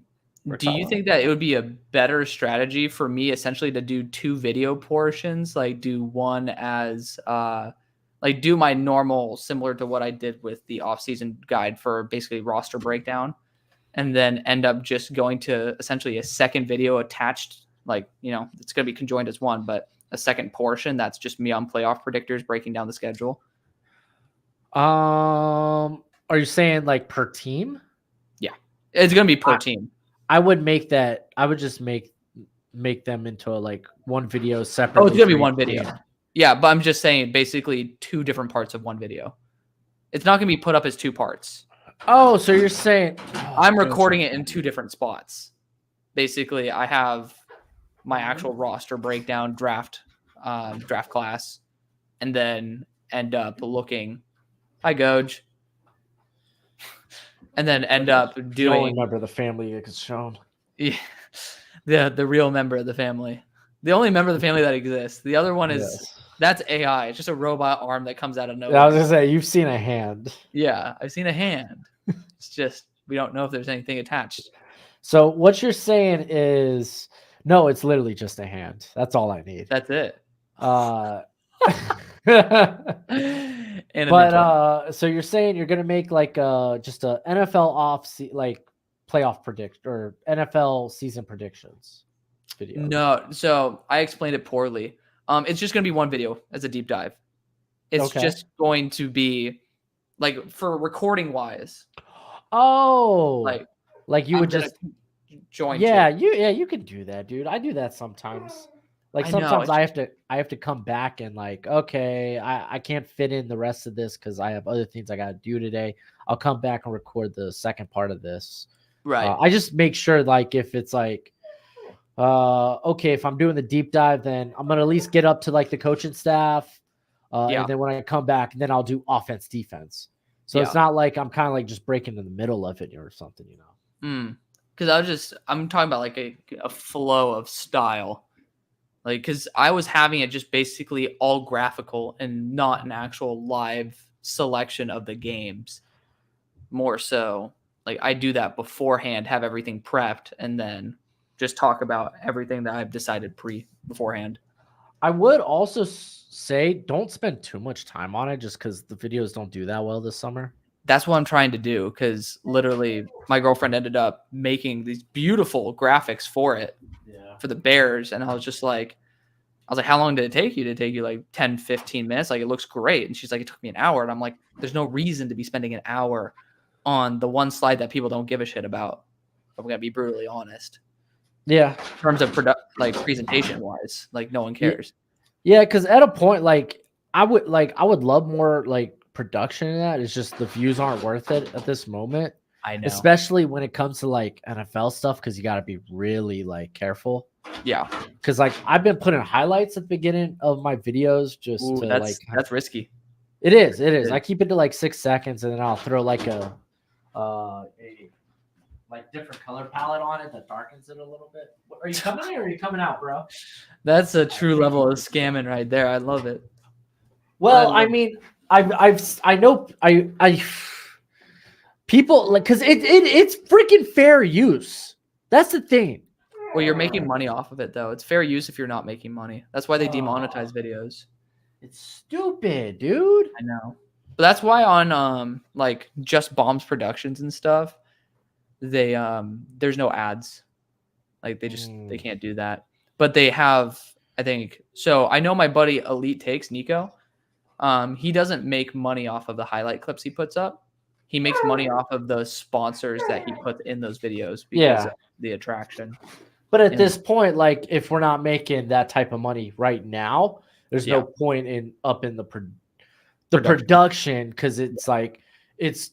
do you think that it would be a better strategy for me essentially to do 2 video portions, like do one as like do my normal similar to what I did with the off-season guide for basically roster breakdown, and then end up just going to essentially a second video attached, like, you know, it's going to be conjoined as one, but a second portion that's just me on playoff predictors breaking down the schedule? Are you saying like per team? Yeah, it's going to be per team. I would make that. I would just make them into like one video separate. Oh, it's going to be one video. Team. Yeah, but I'm just saying basically 2 different parts of one video. It's not going to be put up as 2 parts. Oh, so you're saying I'm recording it in 2 different spots. Basically, I have my actual roster breakdown, draft class, and then end up looking. Hi, Goj. And then end up doing. The only member of the family that gets shown. Yeah, the real member of the family. The only member of the family that exists. The other one is that's AI. It's just a robot arm that comes out of nowhere. I was gonna say you've seen a hand. Yeah, I've seen a hand. It's just we don't know if there's anything attached. So what you're saying is no, it's literally just a hand. That's all I need. That's it. So you're saying you're gonna make like just a NFL like playoff predict or NFL season predictions video? No, so I explained it poorly. It's just gonna be one video as a deep dive. It's just going to be like for recording wise. Oh, like you would just join. You can do that, dude. I do that sometimes. Like sometimes I have to come back and like, okay, I can't fit in the rest of this because I have other things I gotta do today. I'll come back and record the second part of this. Right. I just make sure like if it's like, okay, if I'm doing the deep dive, then I'm gonna at least get up to like the coaching staff. And then when I come back, then I'll do offense, defense. So it's not like I'm kind of like just breaking in the middle of it or something, you know? Because I'm talking about like a flow of style. Like, because I was having it just basically all graphical and not an actual live selection of the games. More so, like I do that beforehand, have everything prepped, and then just talk about everything that I've decided beforehand. I would also say don't spend too much time on it just because the videos don't do that well this summer. That's what I'm trying to do because literally my girlfriend ended up making these beautiful graphics for it. For the Bears, and I was like, how long did it take you? Did it take you like 10, 15 minutes? Like, it looks great. And she's like, it took me an hour. And I'm like, there's no reason to be spending an hour on the one slide that people don't give a shit about. I'm going to be brutally honest. Yeah. In terms of presentation wise, like no one cares. Yeah. Cause at a point, like I would love more like production in that. It's just the views aren't worth it at this moment. I know. Especially when it comes to like NFL stuff, because you got to be really like careful. Yeah. Because like I've been putting highlights at the beginning of my videos just to that's risky. It is. I keep it to like 6 seconds, and then I'll throw like a like different color palette on it that darkens it a little bit. Are you coming in or are you coming out, bro? That's a true level of scamming right there. I love it. Well, I mean, I know people like because it's freaking fair use. That's the thing. Well, you're making money off of it though. It's fair use if you're not making money. That's why they demonetize videos. It's stupid, dude. I know. But that's why on like Just Bombs Productions and stuff, they there's no ads. Like they can't do that. But they have, I think, so I know my buddy Elite Takes, Nico. He doesn't make money off of the highlight clips he puts up. He makes money off of the sponsors that he puts in those videos because of the attraction. But at this point, like if we're not making that type of money right now, there's no point in upping the production because it's like it's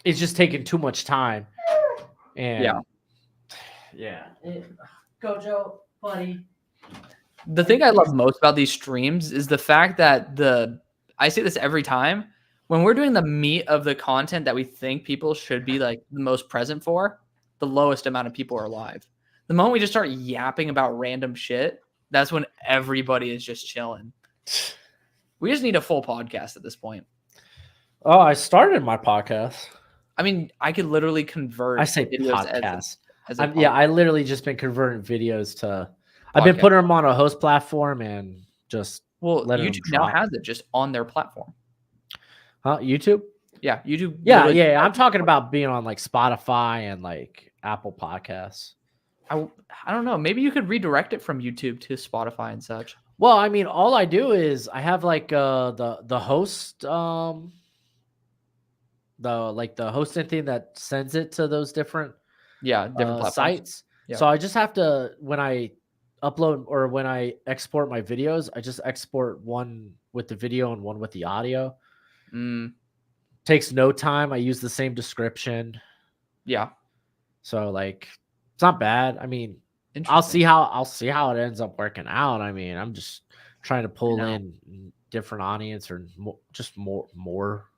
just taking too much time. And yeah. Go Joe, buddy. The thing I love most about these streams is the fact that I say this every time, when we're doing the meat of the content that we think people should be like the most present for, the lowest amount of people are live. The moment we just start yapping about random shit, that's when everybody is just chilling. We just need a full podcast at this point. Oh, I started my podcast. I mean, I could literally convert. I say podcast. I literally just been converting videos to. I've been putting them on a host platform and just. Well, YouTube now has it just on their platform. Huh? YouTube? Yeah, YouTube. Yeah. I'm talking about being on like Spotify and like Apple Podcasts. I don't know. Maybe you could redirect it from YouTube to Spotify and such. Well, I mean, all I do is I have like the host the hosting thing that sends it to those different sites. Yeah. So I just have to, when I upload or when I export my videos, I just export one with the video and one with the audio. Takes no time. I use the same description. Yeah. So like it's not bad. I mean, I'll see how it ends up working out. I mean, I'm just trying to pull in different audience or just more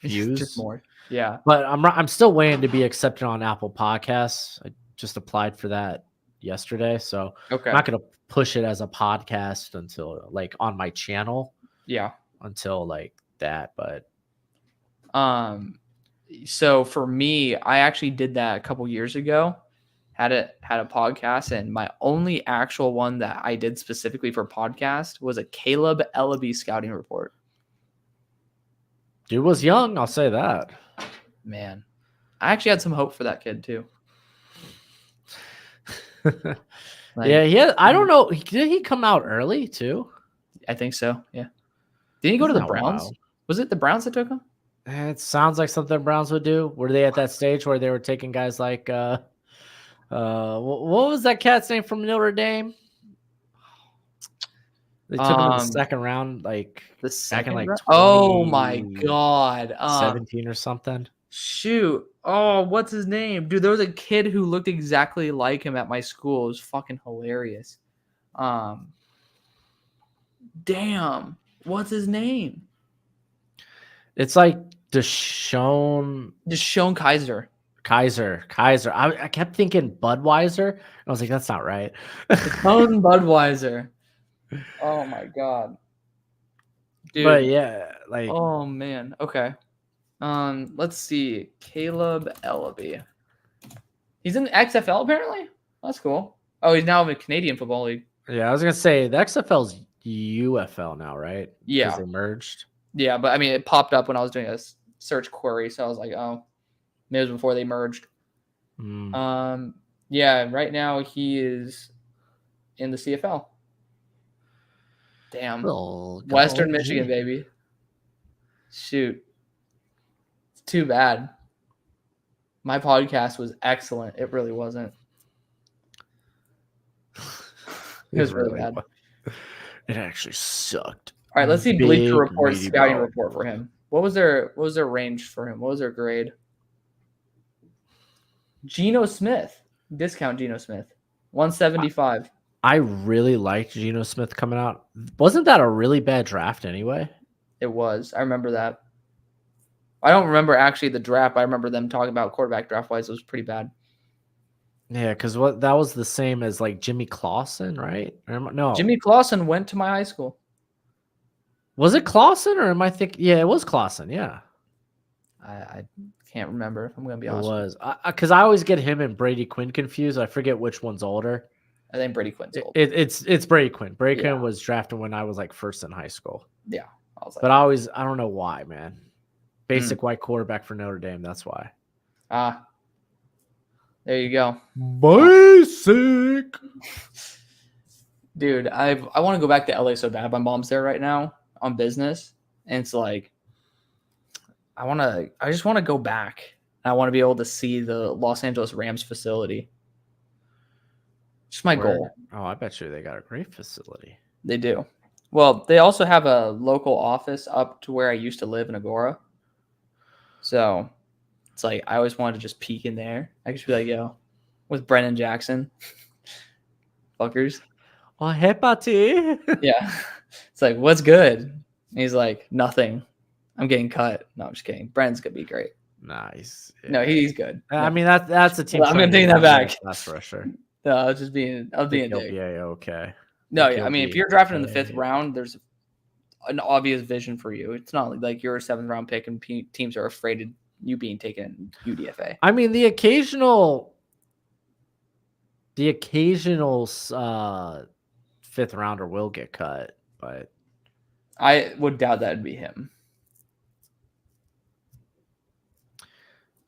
views. Just more. Yeah. But I'm still waiting to be accepted on Apple Podcasts. I just applied for that yesterday, so I'm not going to push it as a podcast until like on my channel. Yeah. Until like that, but so for me, I actually did that a couple years ago. Had a podcast, and my only actual one that I did specifically for podcast was a Caleb Ellaby scouting report. Dude was young, I'll say that. Man, I actually had some hope for that kid too. Yeah, I don't know. Did he come out early too? I think so. Yeah. Did he go to the Browns? Wild. Was it the Browns that took him? It sounds like something Browns would do. Were they at that stage where they were taking guys like what was that cat's name from Notre Dame? They took him in the second round, like the second like 20, oh my god, 17 or something. Shoot. Oh, what's his name? Dude, there was a kid who looked exactly like him at my school. It was fucking hilarious. Damn. What's his name? It's like Deshaun Kaiser. Kaiser. I kept thinking Budweiser. I was like, that's not right. Deshaun Budweiser. Oh my god. Dude. But yeah, like oh man. Okay. Let's see. Caleb Ellaby. He's in the XFL apparently. That's cool. Oh, he's now in the Canadian Football League. Yeah, I was gonna say the XFL's UFL now, right? Yeah, they merged. Yeah, but I mean, it popped up when I was doing a search query, so I was like, oh, maybe it was before they merged. Yeah, right now he is in the CFL. Damn, Western Michigan, baby. Shoot. Too bad. My podcast was excellent. It really wasn't. It was really bad. It actually sucked. All right, let's see Bleacher Report scouting report for him. What was their range for him? What was their grade? Geno Smith. Discount Geno Smith. 175. I really liked Geno Smith coming out. Wasn't that a really bad draft anyway? It was. I remember that. I don't remember actually the draft. I remember them talking about quarterback draft wise. It was pretty bad. Yeah, because that was the same as like Jimmy Clausen, right? No, Jimmy Clausen went to my high school. Was it Clausen or am I thinking? Yeah, it was Clausen. Yeah, I can't remember. If I'm gonna be honest. It was because I always get him and Brady Quinn confused. I forget which one's older. I think Brady Quinn's old. It's Brady Quinn. Brady Yeah. Quinn was drafted when I was like first in high school. Yeah. I was like, But I don't know why, man. Basic white quarterback for Notre Dame. That's why. There you go. Basic. Dude, I want to go back to LA so bad. My mom's there right now on business, and it's like I just want to go back. I want to be able to see the Los Angeles Rams facility. Just my goal. Oh, I bet you they got a great facility. They do. Well, they also have a local office up to where I used to live in Agora. So it's like I always wanted to just peek in there. I could just be like, yo, with Brennan Jackson. Fuckers. Oh, hey, buddy. Yeah. It's like, what's good? And he's like, nothing. I'm getting cut. No, I'm just kidding. Brennan's going to be great. Nice. Yeah. No, he's good. I mean, that's a team. Well, I'm going to take that back. That's for sure. No, I was being a dick. Yeah, okay. No, yeah. I mean, if you're drafted in the 5th round, there's an obvious vision for you. It's not like you're a 7th round pick and teams are afraid of you being taken in UDFA. I mean, the occasional 5th rounder will get cut, but I would doubt that would be him.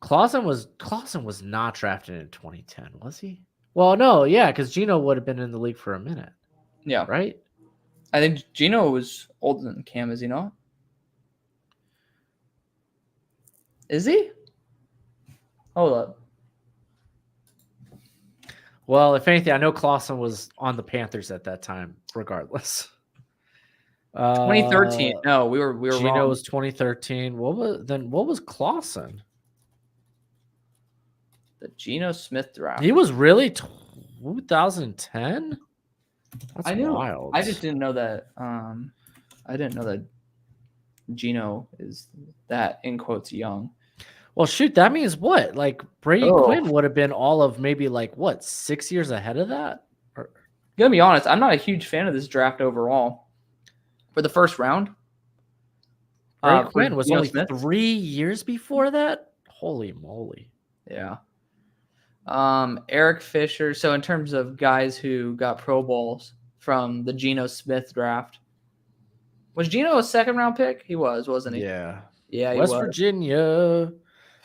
Clausen was not drafted in 2010, was he? Well, no, yeah, because Gino would have been in the league for a minute. Yeah. Right? I think Gino was older than Cam, is he not? Is he? Hold up. Well, if anything, I know Clausen was on the Panthers at that time, regardless. 2013. No, we were Gino wrong. was 2013. What was Clausen? The Geno Smith draft. He was really 2010? That's wild. I just didn't know that. I didn't know that Geno is that in quotes young. Well, shoot, that means what? Like Brady Quinn would have been all of maybe 6 years ahead of that? Gonna be honest, I'm not a huge fan of this draft overall. For the first round, Brady Quinn was only 3 years before that? Holy moly. Yeah. Eric Fisher. So in terms of guys who got Pro Bowls from the Geno Smith draft, was Geno a 2nd round pick? He was, wasn't he? Yeah. Yeah, West Virginia,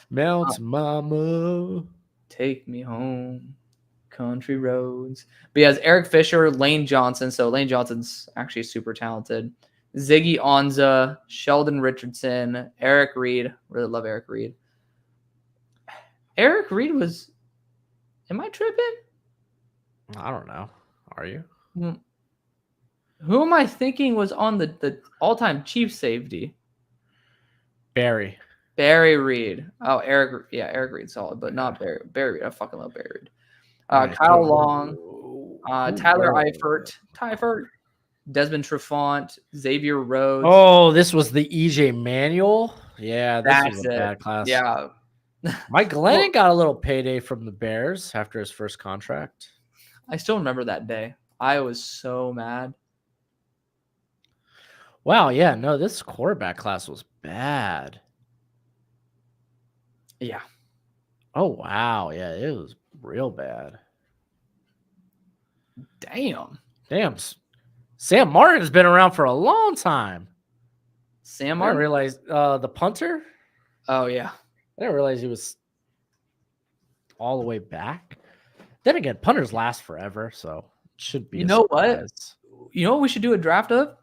Mount Mama. Take me home, country roads. But he has Eric Fisher, Lane Johnson. So Lane Johnson's actually super talented. Ziggy Ansah, Sheldon Richardson, Eric Reed. Really love Eric Reed. Eric Reed was... Am I tripping? I don't know. Are you? Who am I thinking was on the all-time Chiefs safety? Barry Reed. Oh, Eric Reed's solid, but not Barry Reed. I fucking love Barry Reed. Kyle Long, Tyler Eifert, Desmond Trufant, Xavier Rhodes. Oh, this was the EJ Manuel? Yeah, this was a bad class. Yeah. Mike Glennon got a little payday from the Bears after his first contract. I still remember that day. I was so mad. Wow, yeah, no, this quarterback class was bad. Yeah. Oh, wow, yeah, it was real bad. Damn. Sam Martin's been around for a long time. Sam Martin? I didn't realize the punter? Oh, yeah. I didn't realize he was all the way back. Then again, punters last forever, so it should be. You know what? You know what we should do a draft of?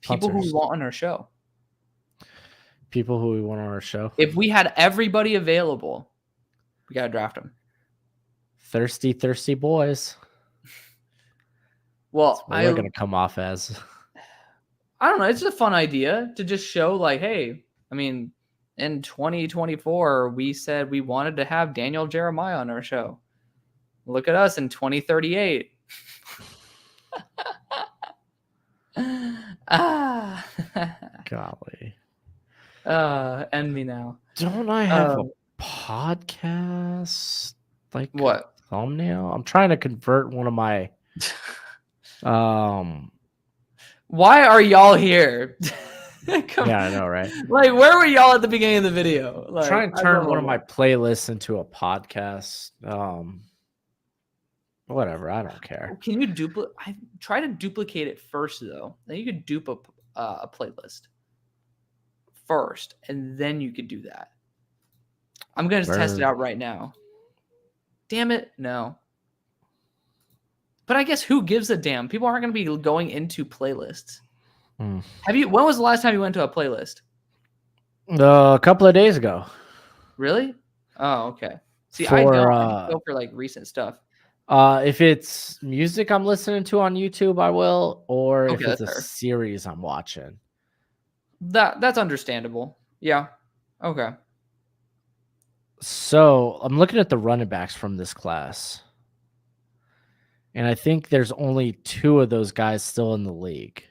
People who we want on our show. People who we want on our show. If we had everybody available, we gotta draft them. Thirsty boys. Well, we're gonna come off as. I don't know. It's a fun idea to just show, hey, I mean. In 2024, we said we wanted to have Daniel Jeremiah on our show. Look at us in 2038. Golly. End me now. Don't I have a podcast? What? Thumbnail? I'm trying to convert one of my... Why are y'all here? Yeah, I know, right? Where were y'all at the beginning of the video? Try and turn one of my playlists into a podcast. Whatever. I don't care. Can you duplicate? I try to duplicate it first, though. Then you could dupe a playlist first, and then you could do that. I'm going to test it out right now. Damn it. No. But I guess who gives a damn? People aren't going to be going into playlists. When was the last time you went to a playlist? A couple of days ago. Really? Oh, okay. See, I don't go for like recent stuff. If it's music I'm listening to on YouTube, I will, or if it's a series I'm watching. That's understandable. Yeah. Okay. So I'm looking at the running backs from this class. And I think there's only 2 of those guys still in the league.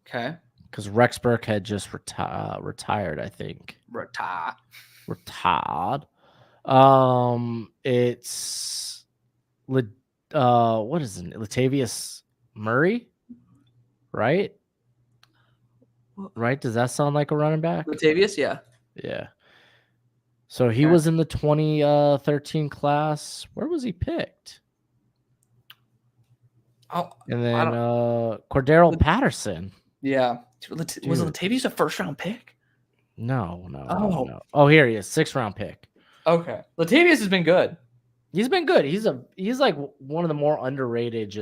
Okay. Because Rex Burke had just retired, I think. Retired. It's what is it? Latavius Murray, right? Right? Does that sound like a running back? Latavius, yeah. Yeah. So he was in the 2013 class. Where was he picked? Oh, and then Cordero Patterson. Yeah. Was Latavius a first-round pick? No. Oh, here he is, 6th-round pick. Okay. Latavius has been good. He's been good. He's like one of the more underrated.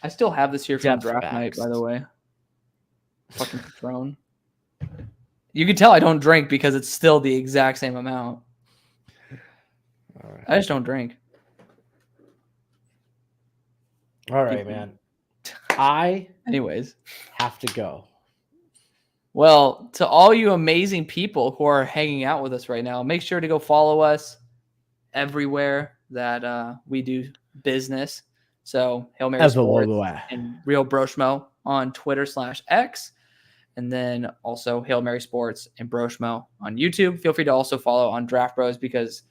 I still have this here from draft night, by the way. Fucking Patron. You can tell I don't drink because it's still the exact same amount. All right. I just don't drink. All right, man. Anyways, have to go. Well, to all you amazing people who are hanging out with us right now, make sure to go follow us everywhere that we do business. So Hail Mary Sports and Real Broshmo on Twitter/X. And then also Hail Mary Sports and Broshmo on YouTube. Feel free to also follow on DraftBros because,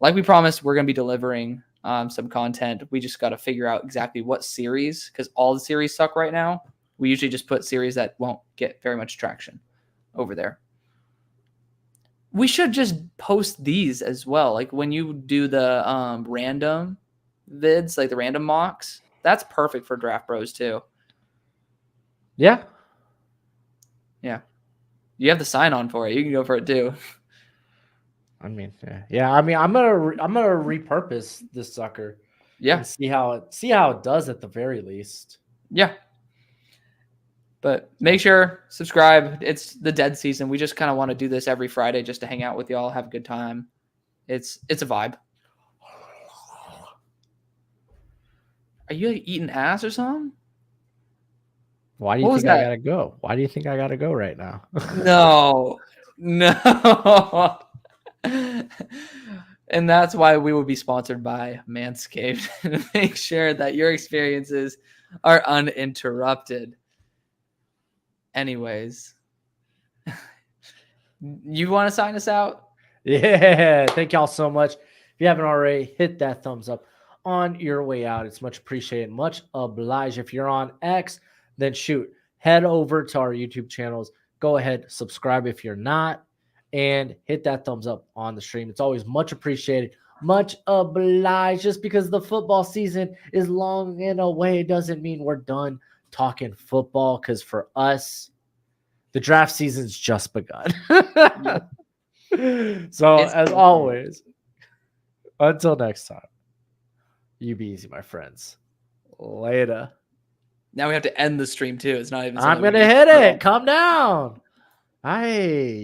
like we promised, we're going to be delivering some content. We just got to figure out exactly what series, because all the series suck right now. We usually just put series that won't get very much traction over there. We should just post these as well. Like when you do the random vids, like the random mocks, that's perfect for DraftBros too. Yeah. Yeah. You have the sign on for it. You can go for it too. I mean, yeah. I mean, I'm gonna repurpose this sucker. Yeah. And see how it does at the very least. Yeah. But make sure, subscribe. It's the dead season. We just kind of want to do this every Friday just to hang out with y'all, have a good time. It's a vibe. Are you eating ass or something? Why do you think I gotta go? Why do you think I gotta go right now? No. And that's why we will be sponsored by Manscaped to make sure that your experiences are uninterrupted. Anyways, you want to sign us out? Yeah. Thank y'all so much. If you haven't already, hit that thumbs up on your way out. It's much appreciated. Much obliged. If you're on X, then head over to our YouTube channels. Go ahead, subscribe if you're not, and hit that thumbs up on the stream. It's always much appreciated. Much obliged. Just because the football season is long and away doesn't mean we're done talking football, because for us, the draft season's just begun. So as always, until next time, you be easy, my friends. Later. Now we have to end the stream too. It's not even. I'm gonna hit it. Calm down. Hey.